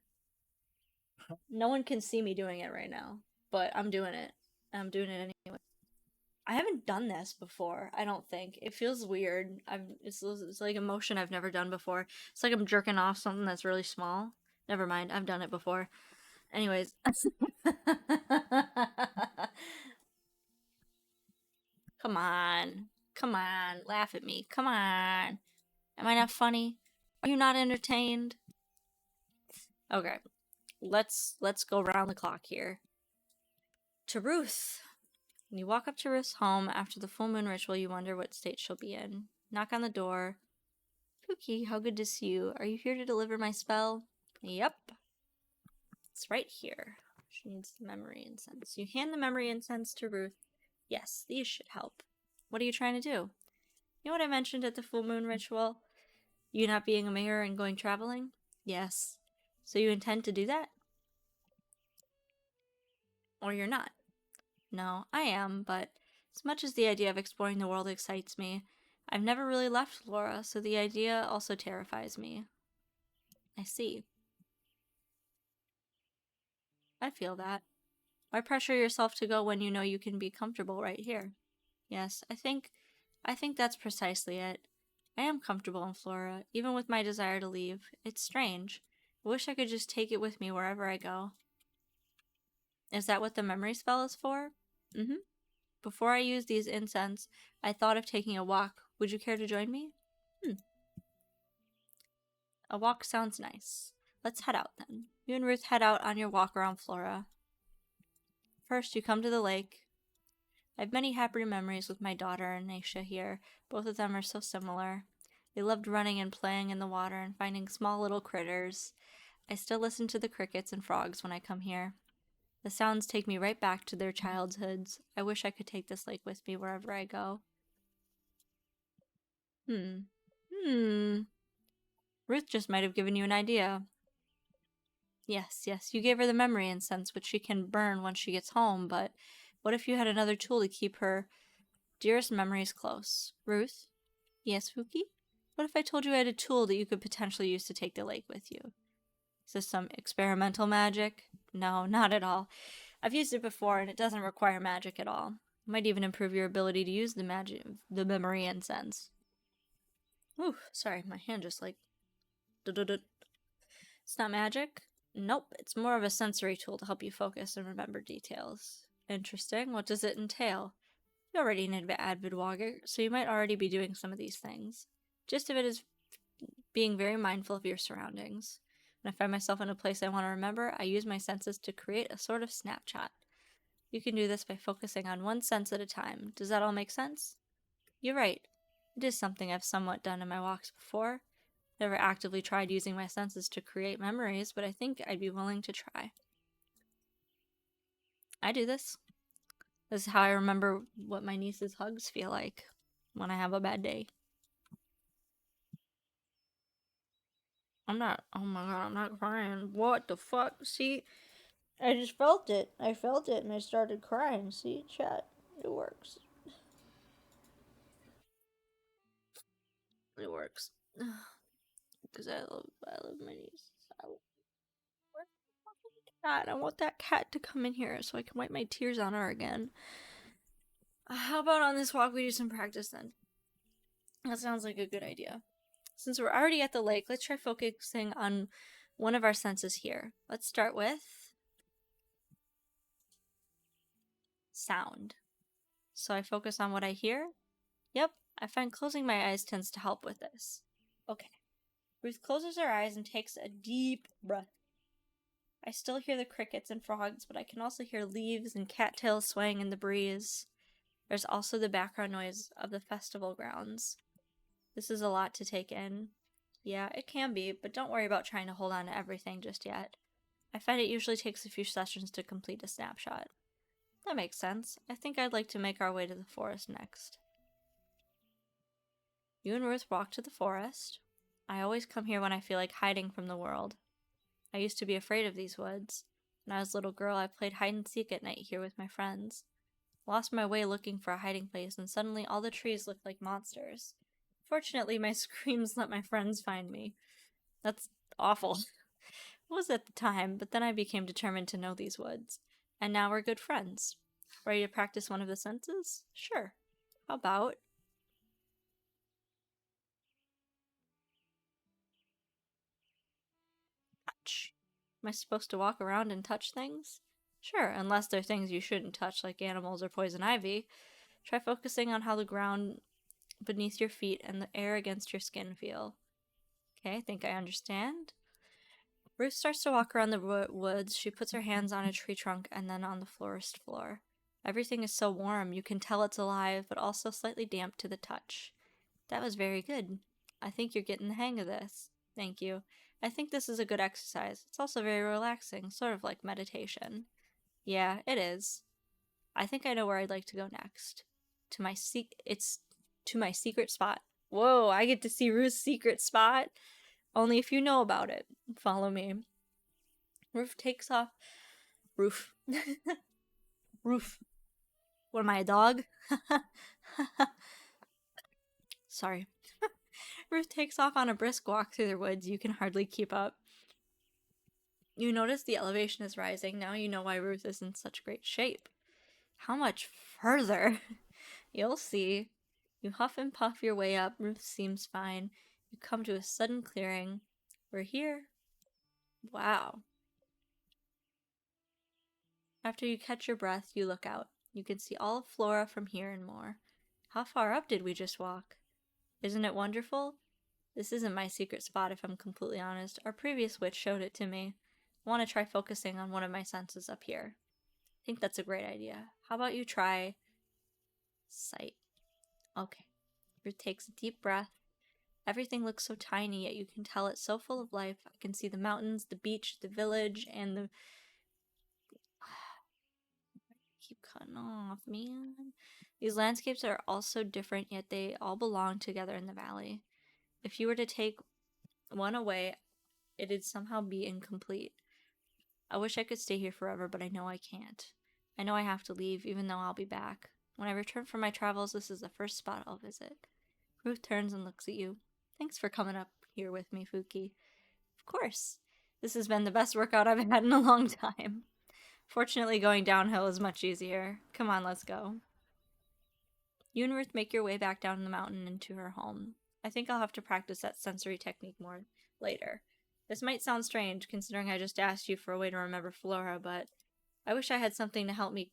No one can see me doing it right now, but I'm doing it. I'm doing it anyway. I haven't done this before, I don't think. It feels weird. It's like a motion I've never done before. It's like I'm jerking off something that's really small. Never mind, I've done it before. Anyways. Come on. Come on. Laugh at me. Come on. Am I not funny? Are you not entertained? Okay. Let's go around the clock here. To Ruth. When you walk up to Ruth's home after the full moon ritual, you wonder what state she'll be in. Knock on the door. Phuki, how good to see you. Are you here to deliver my spell? Yep. It's right here. She needs the memory incense. You hand the memory incense to Ruth. Yes, these should help. What are you trying to do? You know what I mentioned at the full moon ritual? You not being a mayor and going traveling? Yes. So you intend to do that? Or you're not? No, I am, but as much as the idea of exploring the world excites me, I've never really left Flora, so the idea also terrifies me. I see. I feel that. Why pressure yourself to go when you know you can be comfortable right here? Yes, I think that's precisely it. I am comfortable in Flora, even with my desire to leave. It's strange. I wish I could just take it with me wherever I go. Is that what the memory spell is for? Mm-hmm. Before I use these incense, I thought of taking a walk. Would you care to join me? A walk sounds nice. Let's head out then. You and Ruth head out on your walk around Flora. First, you come to the lake. I have many happy memories with my daughter and Naisha here. Both of them are so similar. They loved running and playing in the water and finding small little critters. I still listen to the crickets and frogs when I come here. The sounds take me right back to their childhoods. I wish I could take this lake with me wherever I go. Ruth just might have given you an idea. Yes, you gave her the memory incense, which she can burn once she gets home, but what if you had another tool to keep her dearest memories close? Ruth? Yes, Phuki? What if I told you I had a tool that you could potentially use to take the lake with you? Is this some experimental magic? No, not at all. I've used it before, and it doesn't require magic at all. It might even improve your ability to use the memory incense. Ooh, sorry, my hand just like... It's not magic? Nope, it's more of a sensory tool to help you focus and remember details. Interesting. What does it entail? You're already an avid walker, so you might already be doing some of these things. Gist of it is being very mindful of your surroundings. When I find myself in a place I want to remember, I use my senses to create a sort of snapshot. You can do this by focusing on one sense at a time. Does that all make sense? You're right. It is something I've somewhat done in my walks before. Never actively tried using my senses to create memories, but I think I'd be willing to try. I do this. This is how I remember what my niece's hugs feel like when I have a bad day. Oh my god, I'm not crying. What the fuck? See? I just felt it. I felt it and I started crying. See, chat? It works. It works. Because I love my niece. I want that cat to come in here so I can wipe my tears on her again. How about on this walk we do some practice then? That sounds like a good idea. Since we're already at the lake, let's try focusing on one of our senses here. Let's start with sound. So I focus on what I hear. Yep, I find closing my eyes tends to help with this. Okay. Ruth closes her eyes and takes a deep breath. I still hear the crickets and frogs, but I can also hear leaves and cattails swaying in the breeze. There's also the background noise of the festival grounds. This is a lot to take in. Yeah, it can be, but don't worry about trying to hold on to everything just yet. I find it usually takes a few sessions to complete a snapshot. That makes sense. I think I'd like to make our way to the forest next. You and Ruth walk to the forest. I always come here when I feel like hiding from the world. I used to be afraid of these woods. When I was a little girl, I played hide and seek at night here with my friends. Lost my way looking for a hiding place, and suddenly all the trees looked like monsters. Fortunately, my screams let my friends find me. That's awful. It was at the time, but then I became determined to know these woods. And now we're good friends. Ready to practice one of the senses? Sure. How about touch? Am I supposed to walk around and touch things? Sure, unless they're things you shouldn't touch, like animals or poison ivy. Try focusing on how the ground beneath your feet and the air against your skin feel. Okay, I think I understand. Ruth starts to walk around the woods. She puts her hands on a tree trunk and then on the forest floor. Everything is so warm, you can tell it's alive, but also slightly damp to the touch. That was very good. I think you're getting the hang of this. Thank you. I think this is a good exercise. It's also very relaxing, sort of like meditation. Yeah, it is. I think I know where I'd like to go next. It's to my secret spot. Whoa, I get to see Ruth's secret spot? Only if you know about it. Follow me. Ruth takes off. Roof. Roof. What am I, a dog? Sorry. Ruth takes off on a brisk walk through the woods. You can hardly keep up. You notice the elevation is rising. Now you know why Ruth is in such great shape. How much further? You'll see. You huff and puff your way up. Ruth seems fine. You come to a sudden clearing. We're here. Wow. After you catch your breath, you look out. You can see all of Flora from here and more. How far up did we just walk? Isn't it wonderful? This isn't my secret spot, if I'm completely honest. Our previous witch showed it to me. I want to try focusing on one of my senses up here. I think that's a great idea. How about you try sight? Okay. Ruth takes a deep breath. Everything looks so tiny, yet you can tell it's so full of life. I can see the mountains, the beach, the village, and the... Keep cutting off, man. These landscapes are all so different, yet they all belong together in the valley. If you were to take one away, it'd somehow be incomplete. I wish I could stay here forever, but I know I can't. I know I have to leave, even though I'll be back. When I return from my travels, this is the first spot I'll visit. Ruth turns and looks at you. Thanks for coming up here with me, Phuki. Of course. This has been the best workout I've had in a long time. Fortunately, going downhill is much easier. Come on, let's go. You and Ruth make your way back down the mountain into her home. I think I'll have to practice that sensory technique more later. This might sound strange, considering I just asked you for a way to remember Flora, but I wish I had something to help me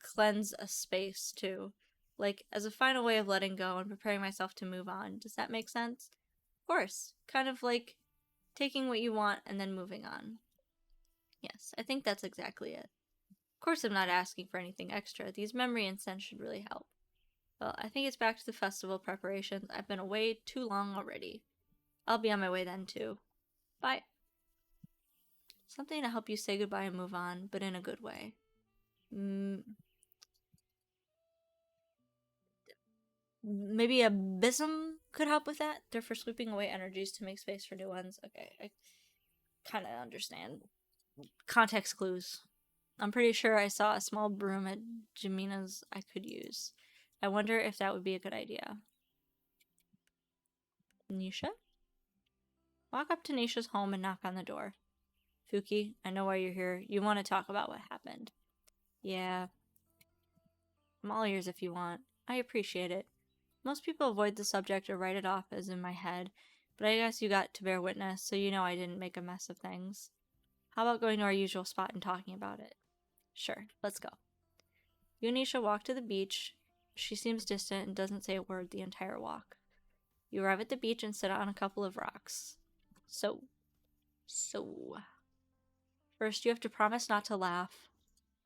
cleanse a space, too. Like, as a final way of letting go and preparing myself to move on. Does that make sense? Of course. Kind of like taking what you want and then moving on. Yes, I think that's exactly it. Of course I'm not asking for anything extra. These memory and scents should really help. Well, I think it's back to the festival preparations. I've been away too long already. I'll be on my way then, too. Bye. Something to help you say goodbye and move on, but in a good way. Maybe a bism could help with that? They're for sweeping away energies to make space for new ones. Okay, I kind of understand. Context clues. I'm pretty sure I saw a small broom at Jamina's I could use. I wonder if that would be a good idea. Nisha? Walk up to Nisha's home and knock on the door. Phuki, I know why you're here. You want to talk about what happened. Yeah, I'm all ears if you want. I appreciate it. Most people avoid the subject or write it off as in my head, but I guess you got to bear witness, so you know I didn't make a mess of things. How about going to our usual spot and talking about it? Sure, let's go. You and Nisha walk to the beach. She seems distant and doesn't say a word the entire walk. You arrive at the beach and sit on a couple of rocks. So. First, you have to promise not to laugh.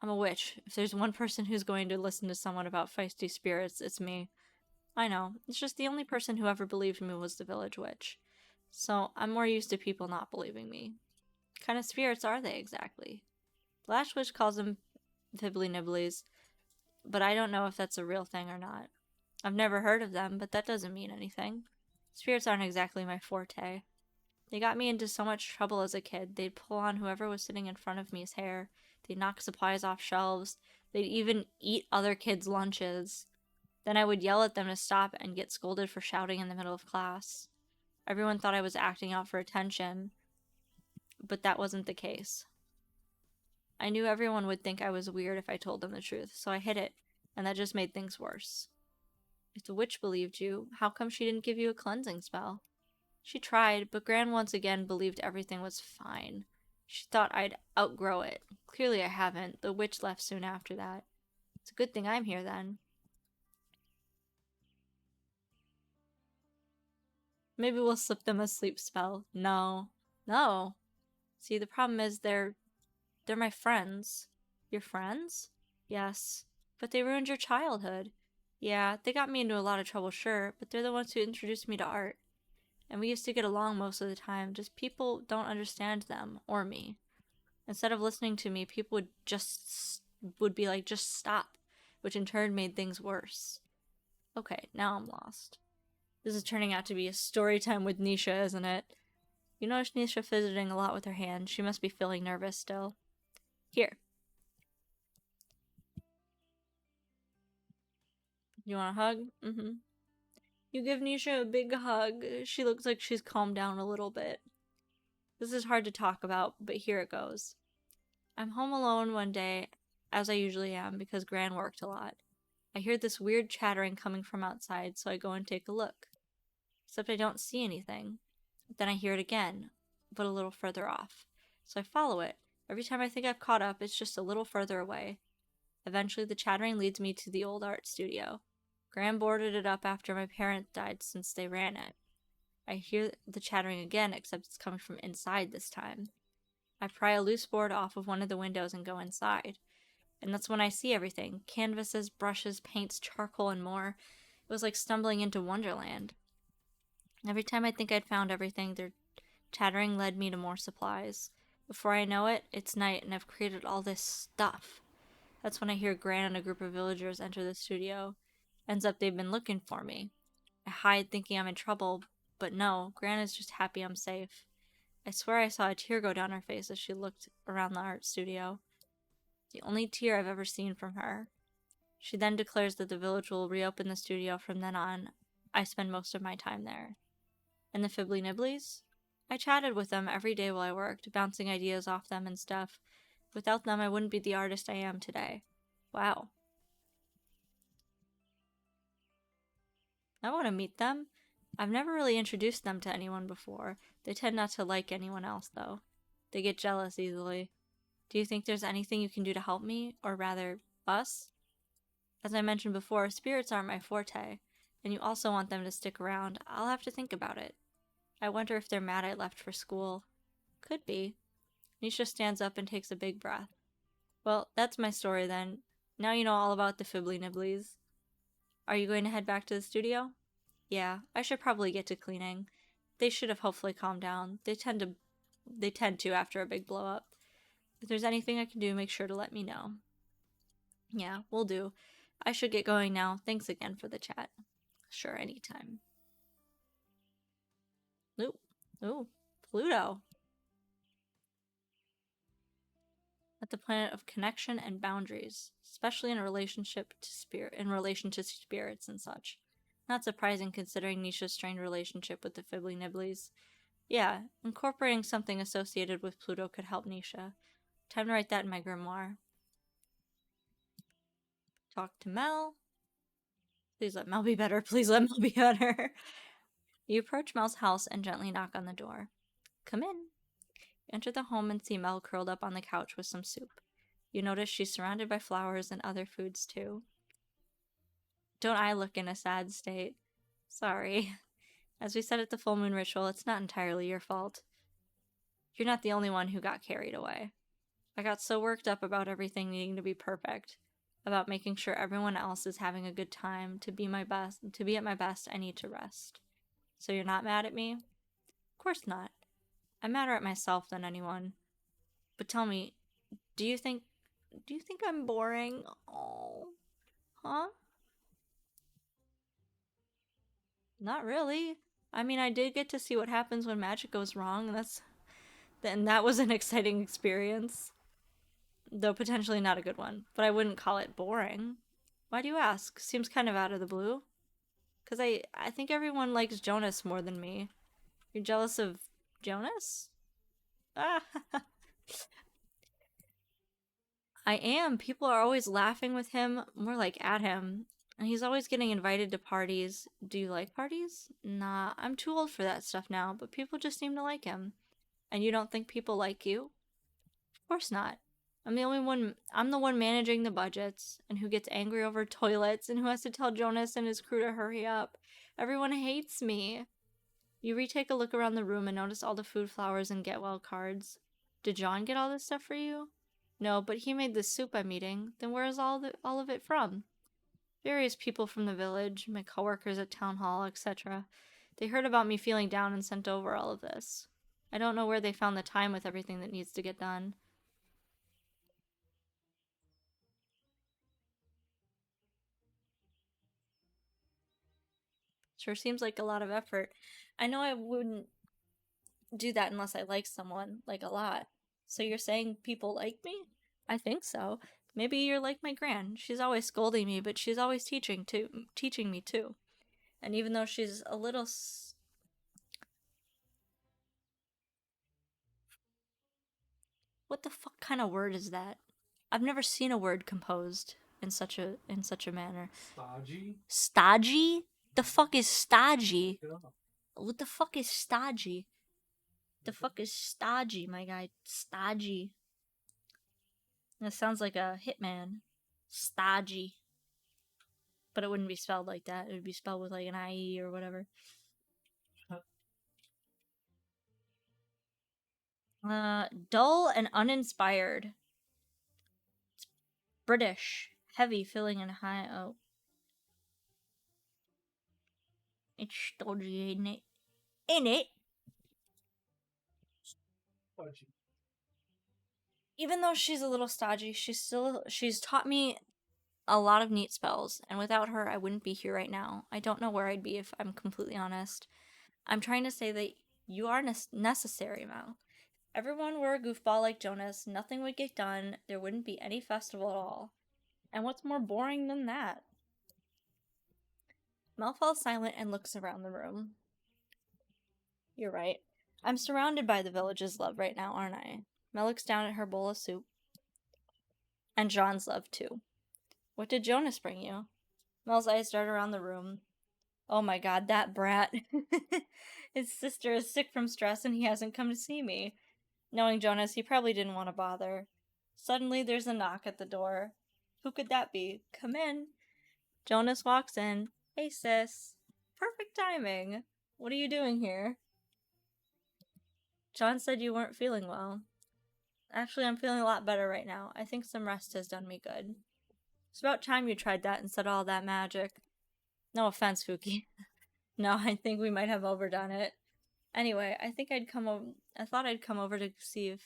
I'm a witch. If there's one person who's going to listen to someone about feisty spirits, it's me. I know. It's just the only person who ever believed me was the village witch. So I'm more used to people not believing me. What kind of spirits are they exactly? The Lash Witch calls them fibbly nibblies, but I don't know if that's a real thing or not. I've never heard of them, but that doesn't mean anything. Spirits aren't exactly my forte. They got me into so much trouble as a kid. They'd pull on whoever was sitting in front of me's hair. They'd knock supplies off shelves. They'd even eat other kids' lunches. Then I would yell at them to stop and get scolded for shouting in the middle of class. Everyone thought I was acting out for attention, but that wasn't the case. I knew everyone would think I was weird if I told them the truth, so I hid it, and that just made things worse. If the witch believed you, how come she didn't give you a cleansing spell? She tried, but Gran once again believed everything was fine. She thought I'd outgrow it. Clearly I haven't. The witch left soon after that. It's a good thing I'm here then. Maybe we'll slip them a sleep spell. No. No. See, the problem is they're my friends. Your friends? Yes. But they ruined your childhood. Yeah, they got me into a lot of trouble, sure, but they're the ones who introduced me to art. And we used to get along most of the time, just people don't understand them, or me. Instead of listening to me, people would be like, just stop, which in turn made things worse. Okay, now I'm lost. This is turning out to be a story time with Nisha, isn't it? You notice Nisha fidgeting a lot with her hand. She must be feeling nervous still. Here. You want a hug? Mm-hmm. You give Nisha a big hug. She looks like she's calmed down a little bit. This is hard to talk about, but here it goes. I'm home alone one day, as I usually am, because Gran worked a lot. I hear this weird chattering coming from outside, so I go and take a look. Except I don't see anything. Then I hear it again, but a little further off. So I follow it. Every time I think I've caught up, it's just a little further away. Eventually, the chattering leads me to the old art studio. Gran boarded it up after my parents died since they ran it. I hear the chattering again, except it's coming from inside this time. I pry a loose board off of one of the windows and go inside. And that's when I see everything. Canvases, brushes, paints, charcoal, and more. It was like stumbling into Wonderland. Every time I think I'd found everything, their chattering led me to more supplies. Before I know it, it's night and I've created all this stuff. That's when I hear Gran and a group of villagers enter the studio. Ends up they've been looking for me. I hide thinking I'm in trouble, but no, Gran is just happy I'm safe. I swear I saw a tear go down her face as she looked around the art studio. The only tear I've ever seen from her. She then declares that the village will reopen the studio from then on. I spend most of my time there. And the Fibbly Nibblies? I chatted with them every day while I worked, bouncing ideas off them and stuff. Without them, I wouldn't be the artist I am today. Wow. I want to meet them. I've never really introduced them to anyone before. They tend not to like anyone else, though. They get jealous easily. Do you think there's anything you can do to help me? Or rather, us? As I mentioned before, spirits aren't my forte, and you also want them to stick around. I'll have to think about it. I wonder if they're mad I left for school. Could be. Nisha stands up and takes a big breath. Well, that's my story then. Now you know all about the Fibbly Nibblies. Are you going to head back to the studio? Yeah, I should probably get to cleaning. They should have hopefully calmed down. They tend to after a big blow up. If there's anything I can do, make sure to let me know. Yeah, will do. I should get going now. Thanks again for the chat. Sure, anytime. Ooh, ooh, Pluto. at the planet of connection and boundaries, especially in relation to spirits and such. Not surprising considering Nisha's strained relationship with the Fibbly Nibblies. Yeah, incorporating something associated with Pluto could help Nisha. Time to write that in my grimoire. Talk to Mel. Please let Mel be better. Please let Mel be better. You approach Mel's house and gently knock on the door. Come in. Enter the home and see Mel curled up on the couch with some soup. You notice she's surrounded by flowers and other foods too. Don't I look in a sad state? Sorry. As we said at the full moon ritual, it's not entirely your fault. You're not the only one who got carried away. I got so worked up about everything needing to be perfect, about making sure everyone else is having a good time. To be at my best, I need to rest. So you're not mad at me? Of course not. I'm madder at myself than anyone. But tell me, do you think I'm boring? Oh. Huh? Not really. I mean, I did get to see what happens when magic goes wrong. That was an exciting experience. Though potentially not a good one, but I wouldn't call it boring. Why do you ask? Seems kind of out of the blue. Because I think everyone likes Jonas more than me. You're jealous of Jonas? Ah, I am. People are always laughing with him, more like at him. And he's always getting invited to parties. Do you like parties? Nah, I'm too old for that stuff now, but people just seem to like him. And you don't think people like you? Of course not. I'm the one managing the budgets, and who gets angry over toilets, and who has to tell Jonas and his crew to hurry up. Everyone hates me. You retake a look around the room and notice all the food, flowers, and get well cards. Did John get all this stuff for you? No, but he made this soup I'm eating. Then where is all of it from? Various people from the village, my coworkers at town hall, etc. They heard about me feeling down and sent over all of this. I don't know where they found the time with everything that needs to get done. Sure seems like a lot of effort. I know I wouldn't do that unless I like someone, like a lot. So you're saying people like me? I think so. Maybe you're like my gran. She's always scolding me, but she's always teaching me too. And even though she's a little what the fuck kind of word is that? I've never seen a word composed in such a manner.
Stodgy?
Stodgy? The fuck is stodgy? What the fuck is stodgy? The fuck is stodgy, my guy? Stodgy. That sounds like a hitman. Stodgy. But it wouldn't be spelled like that. It would be spelled with like an IE or whatever. Dull and uninspired. It's British. Heavy, filling, and high. Oh. It's stodgy, ain't it? Ain't it?
Stodgy.
Even though she's a little stodgy, she's taught me a lot of neat spells, and without her, I wouldn't be here right now. I don't know where I'd be if I'm completely honest. I'm trying to say that you are necessary, Mal. Everyone were a goofball like Jonas, nothing would get done, there wouldn't be any festival at all. And what's more boring than that? Mel falls silent and looks around the room. You're right. I'm surrounded by the village's love right now, aren't I? Mel looks down at her bowl of soup. And John's love, too. What did Jonas bring you? Mel's eyes dart around the room. Oh my god, that brat. His sister is sick from stress and he hasn't come to see me. Knowing Jonas, he probably didn't want to bother. Suddenly, there's a knock at the door. Who could that be? Come in. Jonas walks in. Hey, sis. Perfect timing. What are you doing here? John said you weren't feeling well. Actually, I'm feeling a lot better right now. I think some rest has done me good. It's about time you tried that instead of all that magic. No offense, Phuki. No, I think we might have overdone it. Anyway, I thought I'd come over to see if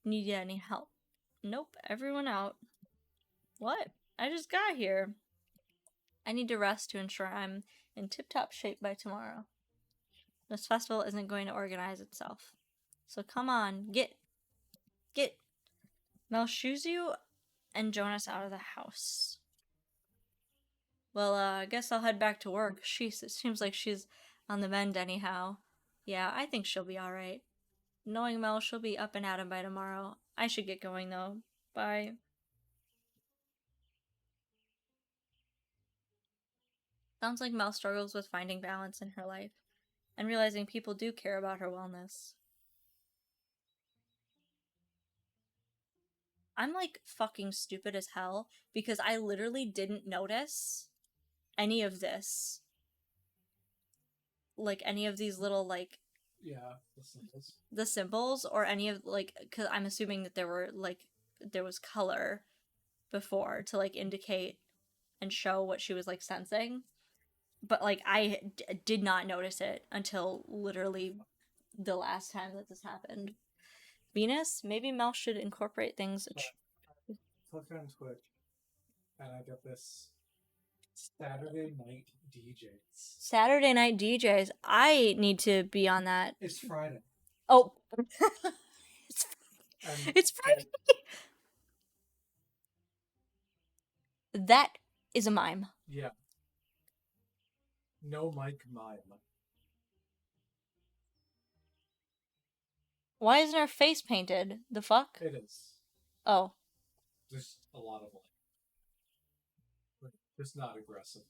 you needed any help. Nope, everyone out. What? I just got here. I need to rest to ensure I'm in tip-top shape by tomorrow. This festival isn't going to organize itself. So come on, get. Mel shoos you and Jonas out of the house. Well, I guess I'll head back to work. It seems like she's on the mend anyhow. Yeah, I think she'll be alright. Knowing Mel, she'll be up and at him by tomorrow. I should get going though. Bye. Sounds like Mel struggles with finding balance in her life and realizing people do care about her wellness. I'm like fucking stupid as hell because I literally didn't notice any of this. Like any of these little like
Yeah, the symbols.
the symbols or any of like cuz I'm assuming that there was color before to like indicate and show what she was like sensing. But like did not notice it until literally the last time that this happened. Venus, maybe Mel should incorporate things.
I click on Twitch and I get this Saturday night DJs.
Saturday night DJs. I need to be on that.
It's Friday.
Oh, it's,
And
it's Friday. That is a mime.
yeah. No mic mime.
Why isn't her face painted? The fuck?
It is.
Oh.
Just a lot of like, just not aggressive.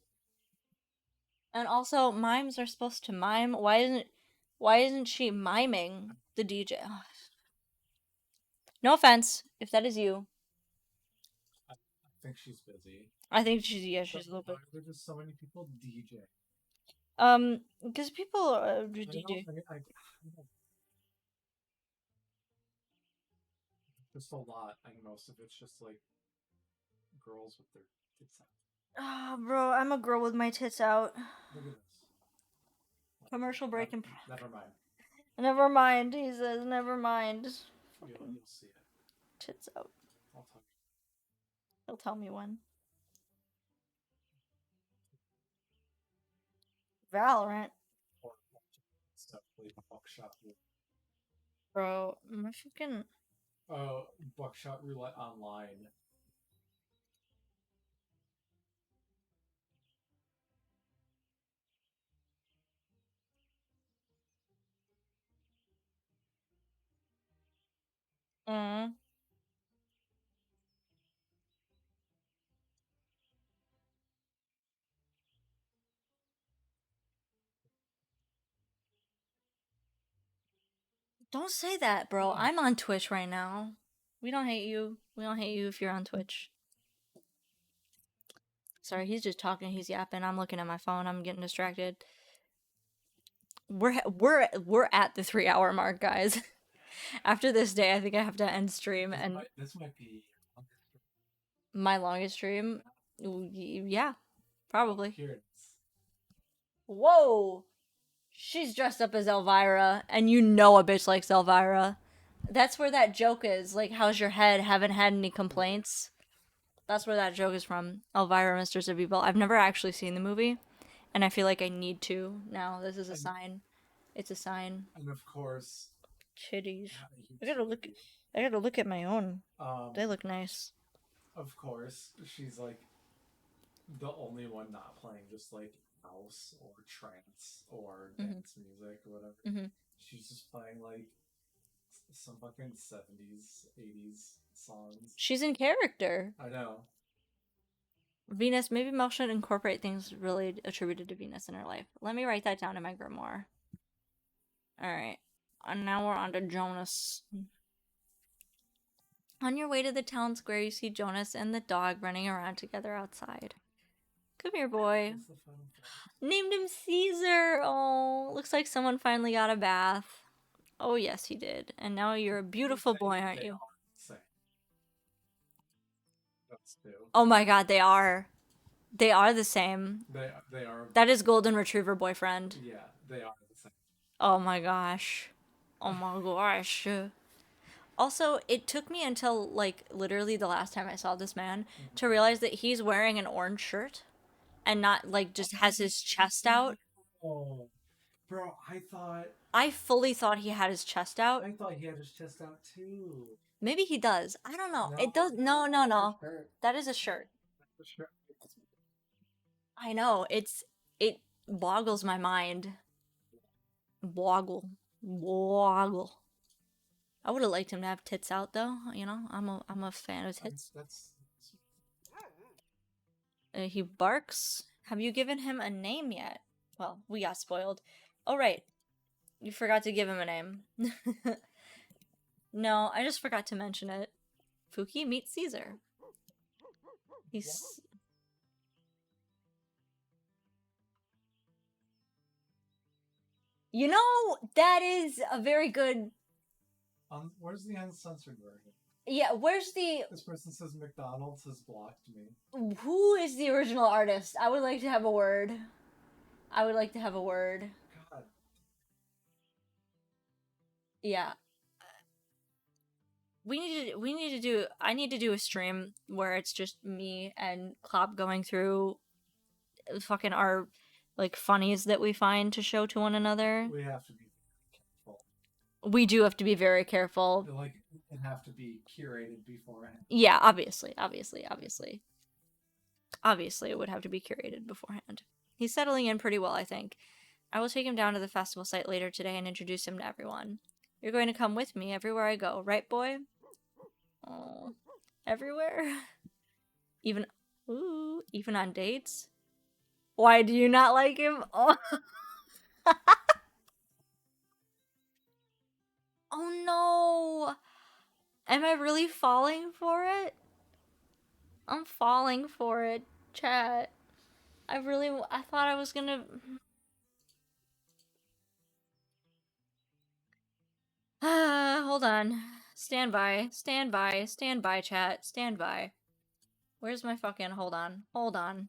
And also, mimes are supposed to mime. Why isn't she miming the DJ? Ugh. No offense, if that is you.
I think she's busy.
I think she's a little bit.
Why are there just so many people DJ?
Because people DJ.
Just a lot. I think most of it's just like girls with their tits out.
Ah, bro, I'm a girl with my tits out.
Look at this.
Commercial break and.
Never mind.
Never mind, he says, never mind.
You'll see it.
Tits out.
I'll tell you.
He'll tell me when. Valorant.
Or stuff like buckshot roulette.
Bro, my fucking.
Oh, buckshot roulette online.
Mm. Don't say that, bro. I'm on Twitch right now. We don't hate you. We don't hate you if you're on Twitch. Sorry, he's just talking. He's yapping. I'm looking at my phone. I'm getting distracted. We're at the 3 hour mark, guys. After this day, I think I have to end stream
This might be
my longest stream. Yeah, probably.
Here it is.
Whoa! She's dressed up as Elvira, and you know a bitch likes Elvira. That's where that joke is. Like, how's your head? Haven't had any complaints? That's where that joke is from. Elvira, Mistress of Evil. I've never actually seen the movie, and I feel like I need to now. This is a sign. It's a sign.
And of course,
Titties. I gotta look at my own. They look nice.
Of course, she's like the only one not playing just like house or trance or dance music or whatever.
Mm-hmm.
She's just playing like some fucking 70s, 80s songs.
She's in character.
I know.
Venus, maybe Mel should incorporate things really attributed to Venus in her life. Let me write that down in my grimoire. Alright. And now we're on to Jonas. On your way to the town square, you see Jonas and the dog running around together outside. Come here, boy. Named him Caesar. Oh, looks like someone finally got a bath. Oh, yes, he did. And now you're a beautiful boy, aren't you? Oh my god, they are. They are the same.
They are.
That is Golden Retriever boyfriend.
Yeah, they are the same.
Oh my gosh. Oh my gosh. Also, it took me until, like, literally the last time I saw this man to realize that he's wearing an orange shirt and not, like, just has his chest out.
Oh, bro,
I fully thought he had his chest out.
I thought he had his chest out too.
Maybe he does. I don't know.
No,
It does. No, no, no.
shirt.
That is a shirt.
The shirt.
I know. It boggles my mind. Boggle. Woggle. I would have liked him to have tits out though. You know, I'm a fan of tits.
That's
He barks. Have you given him a name yet? Well, we got spoiled. Oh right, you forgot to give him a name. No, I just forgot to mention it. Phuki meets Caesar. He's You know, that is a very good.
where's the uncensored version?
Yeah, where's the.
This person says McDonald's has blocked me.
Who is the original artist? I would like to have a word. I would like to have a word.
God.
Yeah. We need to do I need to do a stream where it's just me and Klopp going through fucking our like funnies that we find to show to one another.
We have to be careful.
We do have to be very careful.
Like, it have to be curated beforehand.
Yeah, obviously. Obviously, it would have to be curated beforehand. He's settling in pretty well, I think. I will take him down to the festival site later today and introduce him to everyone. You're going to come with me everywhere I go, right, boy? Oh, everywhere? Even, even on dates? Why do you not like him? Oh, oh no! Am I really falling for it? I'm falling for it, chat. I thought I was gonna. Hold on. Stand by, chat, stand by. Where's my fucking. Hold on. Hold on.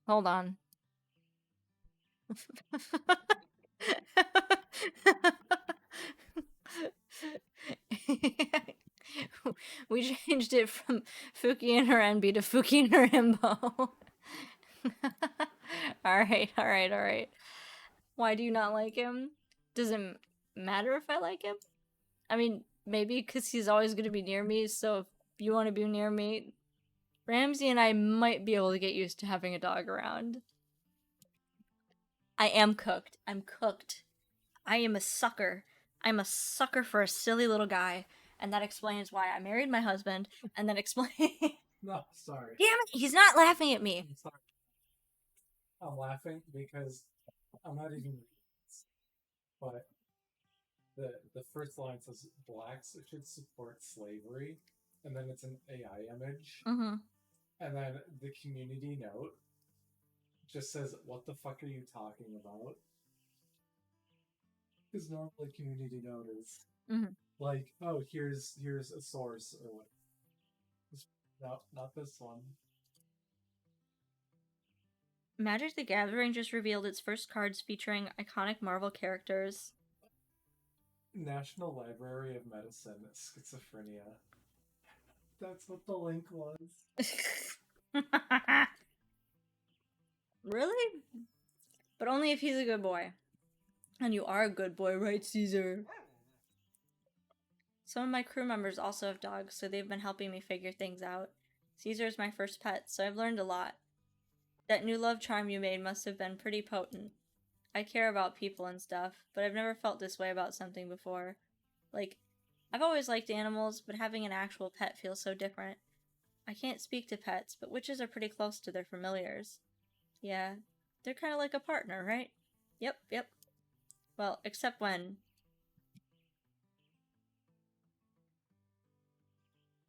Hold on. We changed it from Phuki and her NB to Phuki and her Himbo. Alright. Why do you not like him? Does it matter if I like him? I mean, maybe because he's always going to be near me, so if you want to be near me, Ramsey and I might be able to get used to having a dog around. I am cooked. I'm cooked. I am a sucker. I'm a sucker for a silly little guy, and that explains why I married my husband, and that explains...
No, sorry.
Damn it! He's not laughing at me!
I'm sorry. I'm laughing because I'm not even reading this. But the first line says, blacks should support slavery, and then it's an AI image.
Mm-hmm.
And then the community note just says, what the fuck are you talking about? Because normally community note is like, oh, here's a source or what. No, not this one.
Magic the Gathering just revealed its first cards featuring iconic Marvel characters.
National Library of Medicine, schizophrenia. That's what the link was.
Really? But only if he's a good boy. And you are a good boy, right, Caesar? Some of my crew members also have dogs, so they've been helping me figure things out. Caesar is my first pet, so I've learned a lot. That new love charm you made must have been pretty potent. I care about people and stuff, but I've never felt this way about something before. Like, I've always liked animals, but having an actual pet feels so different. I can't speak to pets, but witches are pretty close to their familiars. Yeah, they're kind of like a partner, right? Yep. Well, except when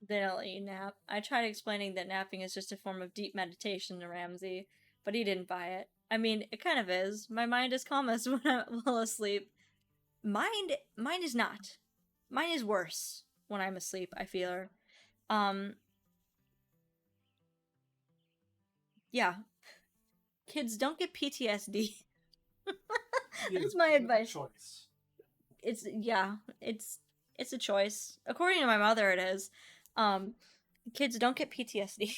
they don't let you nap. I tried explaining that napping is just a form of deep meditation to Ramsey, but he didn't buy it. I mean, it kind of is. My mind is calmest when I'm well asleep. Mine is not. Mine is worse when I'm asleep, I feel. Yeah. Kids, don't get PTSD. That's my advice.
Choice.
It's a choice. According to my mother, it is. Kids, don't get PTSD.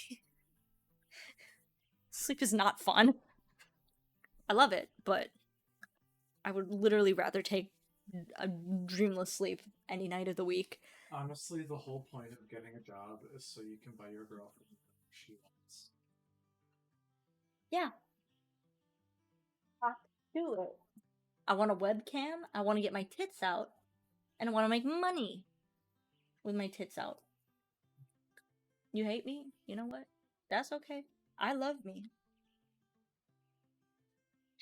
Sleep is not fun. I love it, but I would literally rather take a dreamless sleep any night of the week.
Honestly, the whole point of getting a job is so you can buy your girlfriend whatever she wants.
Yeah. Do it. I want a webcam, I want to get my tits out, and I want to make money with my tits out. You hate me? You know what? That's okay. I love me.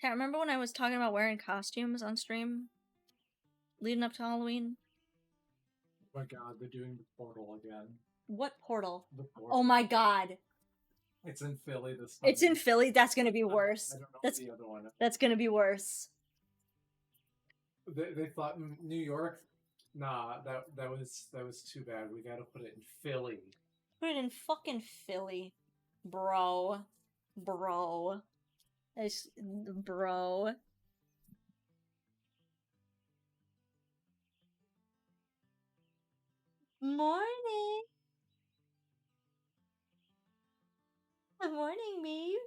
Chat, remember when I was talking about wearing costumes on stream? Leading up to Halloween?
Oh my god, they're doing the portal again.
What portal?
The portal.
Oh my god.
It's in Philly this time.
It's in Philly? That's gonna be worse.
I don't know
That's
the other one.
That's gonna be worse.
They thought New York. Nah, that was too bad. We gotta put it in Philly.
Put it in fucking Philly. Bro. Bro. Bro. Morning. Good morning, Beef.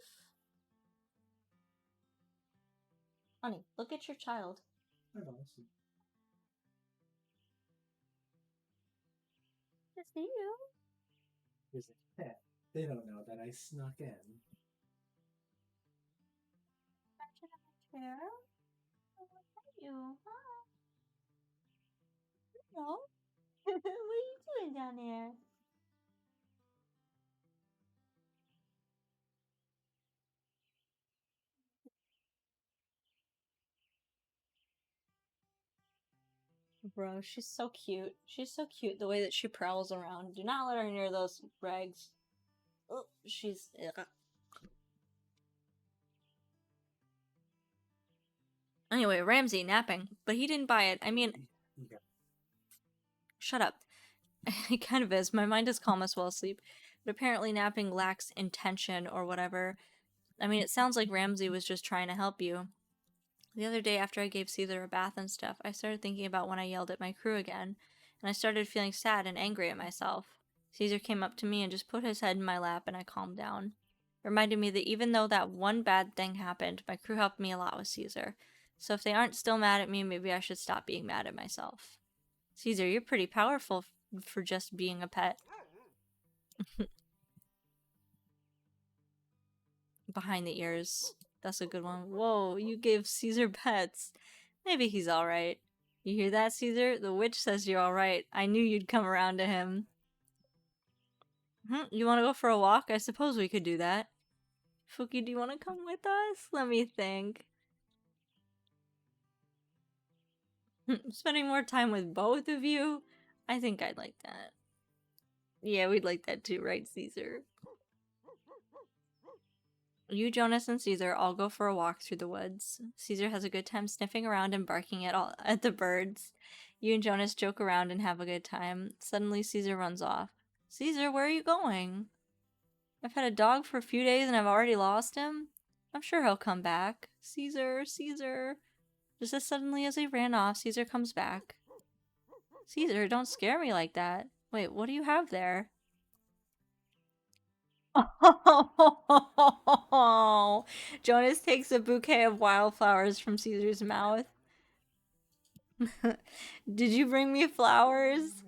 Honey, look at your child.
I don't see.
To see you.
Here's a pet. They don't know that I snuck in.
Chair. You. Hi. Hello. What are you doing down there? Bro, she's so cute. She's so cute the way that she prowls around. Do not let her near those rags. Oh, she's. Ugh. Anyway, Ramsey napping, but he didn't buy it. I mean,
Yeah.
shut up. It kind of is. My mind is calm as well asleep, but apparently napping lacks intention or whatever. I mean, it sounds like Ramsey was just trying to help you. The other day, after I gave Caesar a bath and stuff, I started thinking about when I yelled at my crew again, and I started feeling sad and angry at myself. Caesar came up to me and just put his head in my lap, and I calmed down. It reminded me that even though that one bad thing happened, my crew helped me a lot with Caesar. So if they aren't still mad at me, maybe I should stop being mad at myself. Caesar, you're pretty powerful for just being a pet. Behind the ears. That's a good one. Whoa, you gave Caesar pets. Maybe he's alright. You hear that, Caesar? The witch says you're alright. I knew you'd come around to him. You want to go for a walk? I suppose we could do that. Phuki, do you want to come with us? Let me think. Spending more time with both of you? I think I'd like that. Yeah, we'd like that too, right, Caesar? You, Jonas, and Caesar all go for a walk through the woods. Caesar has a good time sniffing around and barking at the birds. You and Jonas joke around and have a good time. Suddenly, Caesar runs off. Caesar, where are you going? I've had a dog for a few days and I've already lost him. I'm sure he'll come back. Caesar, Caesar. Just as suddenly as he ran off, Caesar comes back. Caesar, don't scare me like that. Wait, what do you have there? Oh, Jonas takes a bouquet of wildflowers from Caesar's mouth. Did you bring me flowers?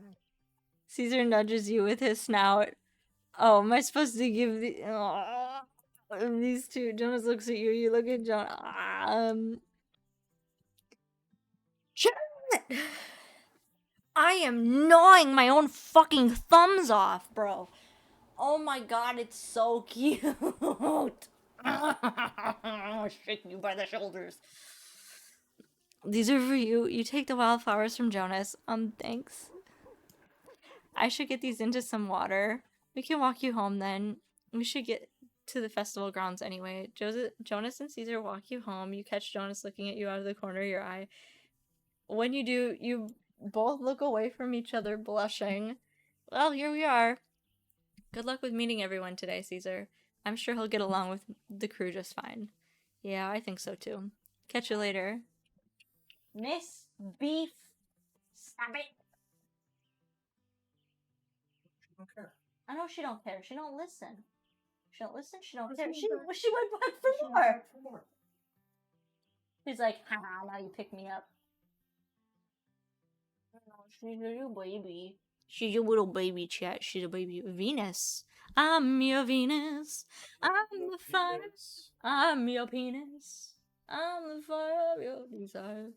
Caesar nudges you with his snout. Oh, am I supposed to give these two? Jonas looks at you. You look at Jonas. I am gnawing my own fucking thumbs off, bro. Oh my god, it's so cute. Shaking you by the shoulders. These are for you. You take the wildflowers from Jonas. Thanks. I should get these into some water. We can walk you home then. We should get to the festival grounds anyway. Jonas and Caesar walk you home. You catch Jonas looking at you out of the corner of your eye. When you do, you both look away from each other, blushing. Well, here we are. Good luck with meeting everyone today, Caesar. I'm sure he'll get along with the crew just fine. Yeah, I think so too. Catch you later. Miss Beef, stop it.
She don't care.
I know she don't care. She don't listen. She don't listen. She don't
But
care.
she
She
went back-
went back for
She went
more.
back for more.
He's like, haha, now you pick me up. She's a little baby. She's a little baby, chat. She's a baby. Venus. I'm your Venus. I'm the fire. I'm your penis. I'm the fire of your desire.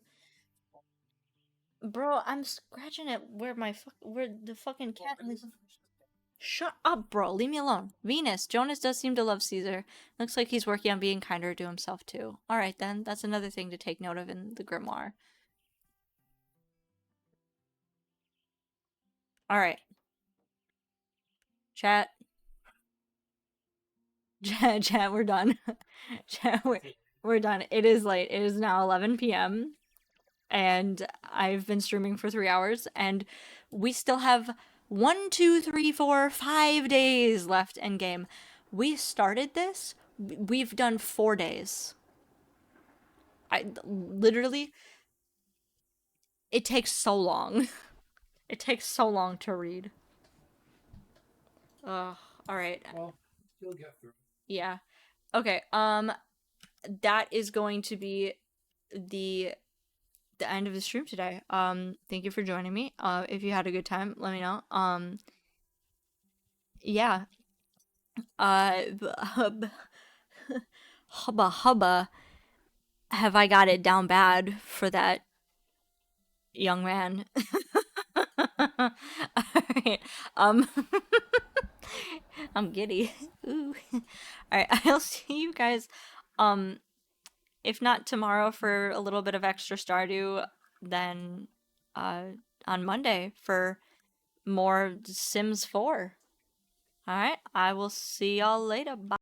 Bro, I'm scratching at where the fucking cat is. Shut up, bro. Leave me alone. Venus. Jonas does seem to love Caesar. Looks like he's working on being kinder to himself too. All right then. That's another thing to take note of in the grimoire. All right. Chat. Chat, we're done. Chat, we're done. It is late. It is now 11 p.m. and I've been streaming for 3 hours, and we still have 1, 2, 3, 4, 5 days left in game. We started this. We've done 4 days. I literally. It takes so long. It takes so long to read. Ugh. All right.
Well, you'll get through.
Yeah. Okay. That is going to be the end of the stream today. Thank you for joining me. If you had a good time, let me know. Yeah. Hubba hubba. Have I got it down bad for that young man? Alright. Um I'm giddy. Ooh. Alright, I'll see you guys if not tomorrow for a little bit of extra Stardew, then uh on Monday for more Sims 4. Alright, I will see y'all later. Bye.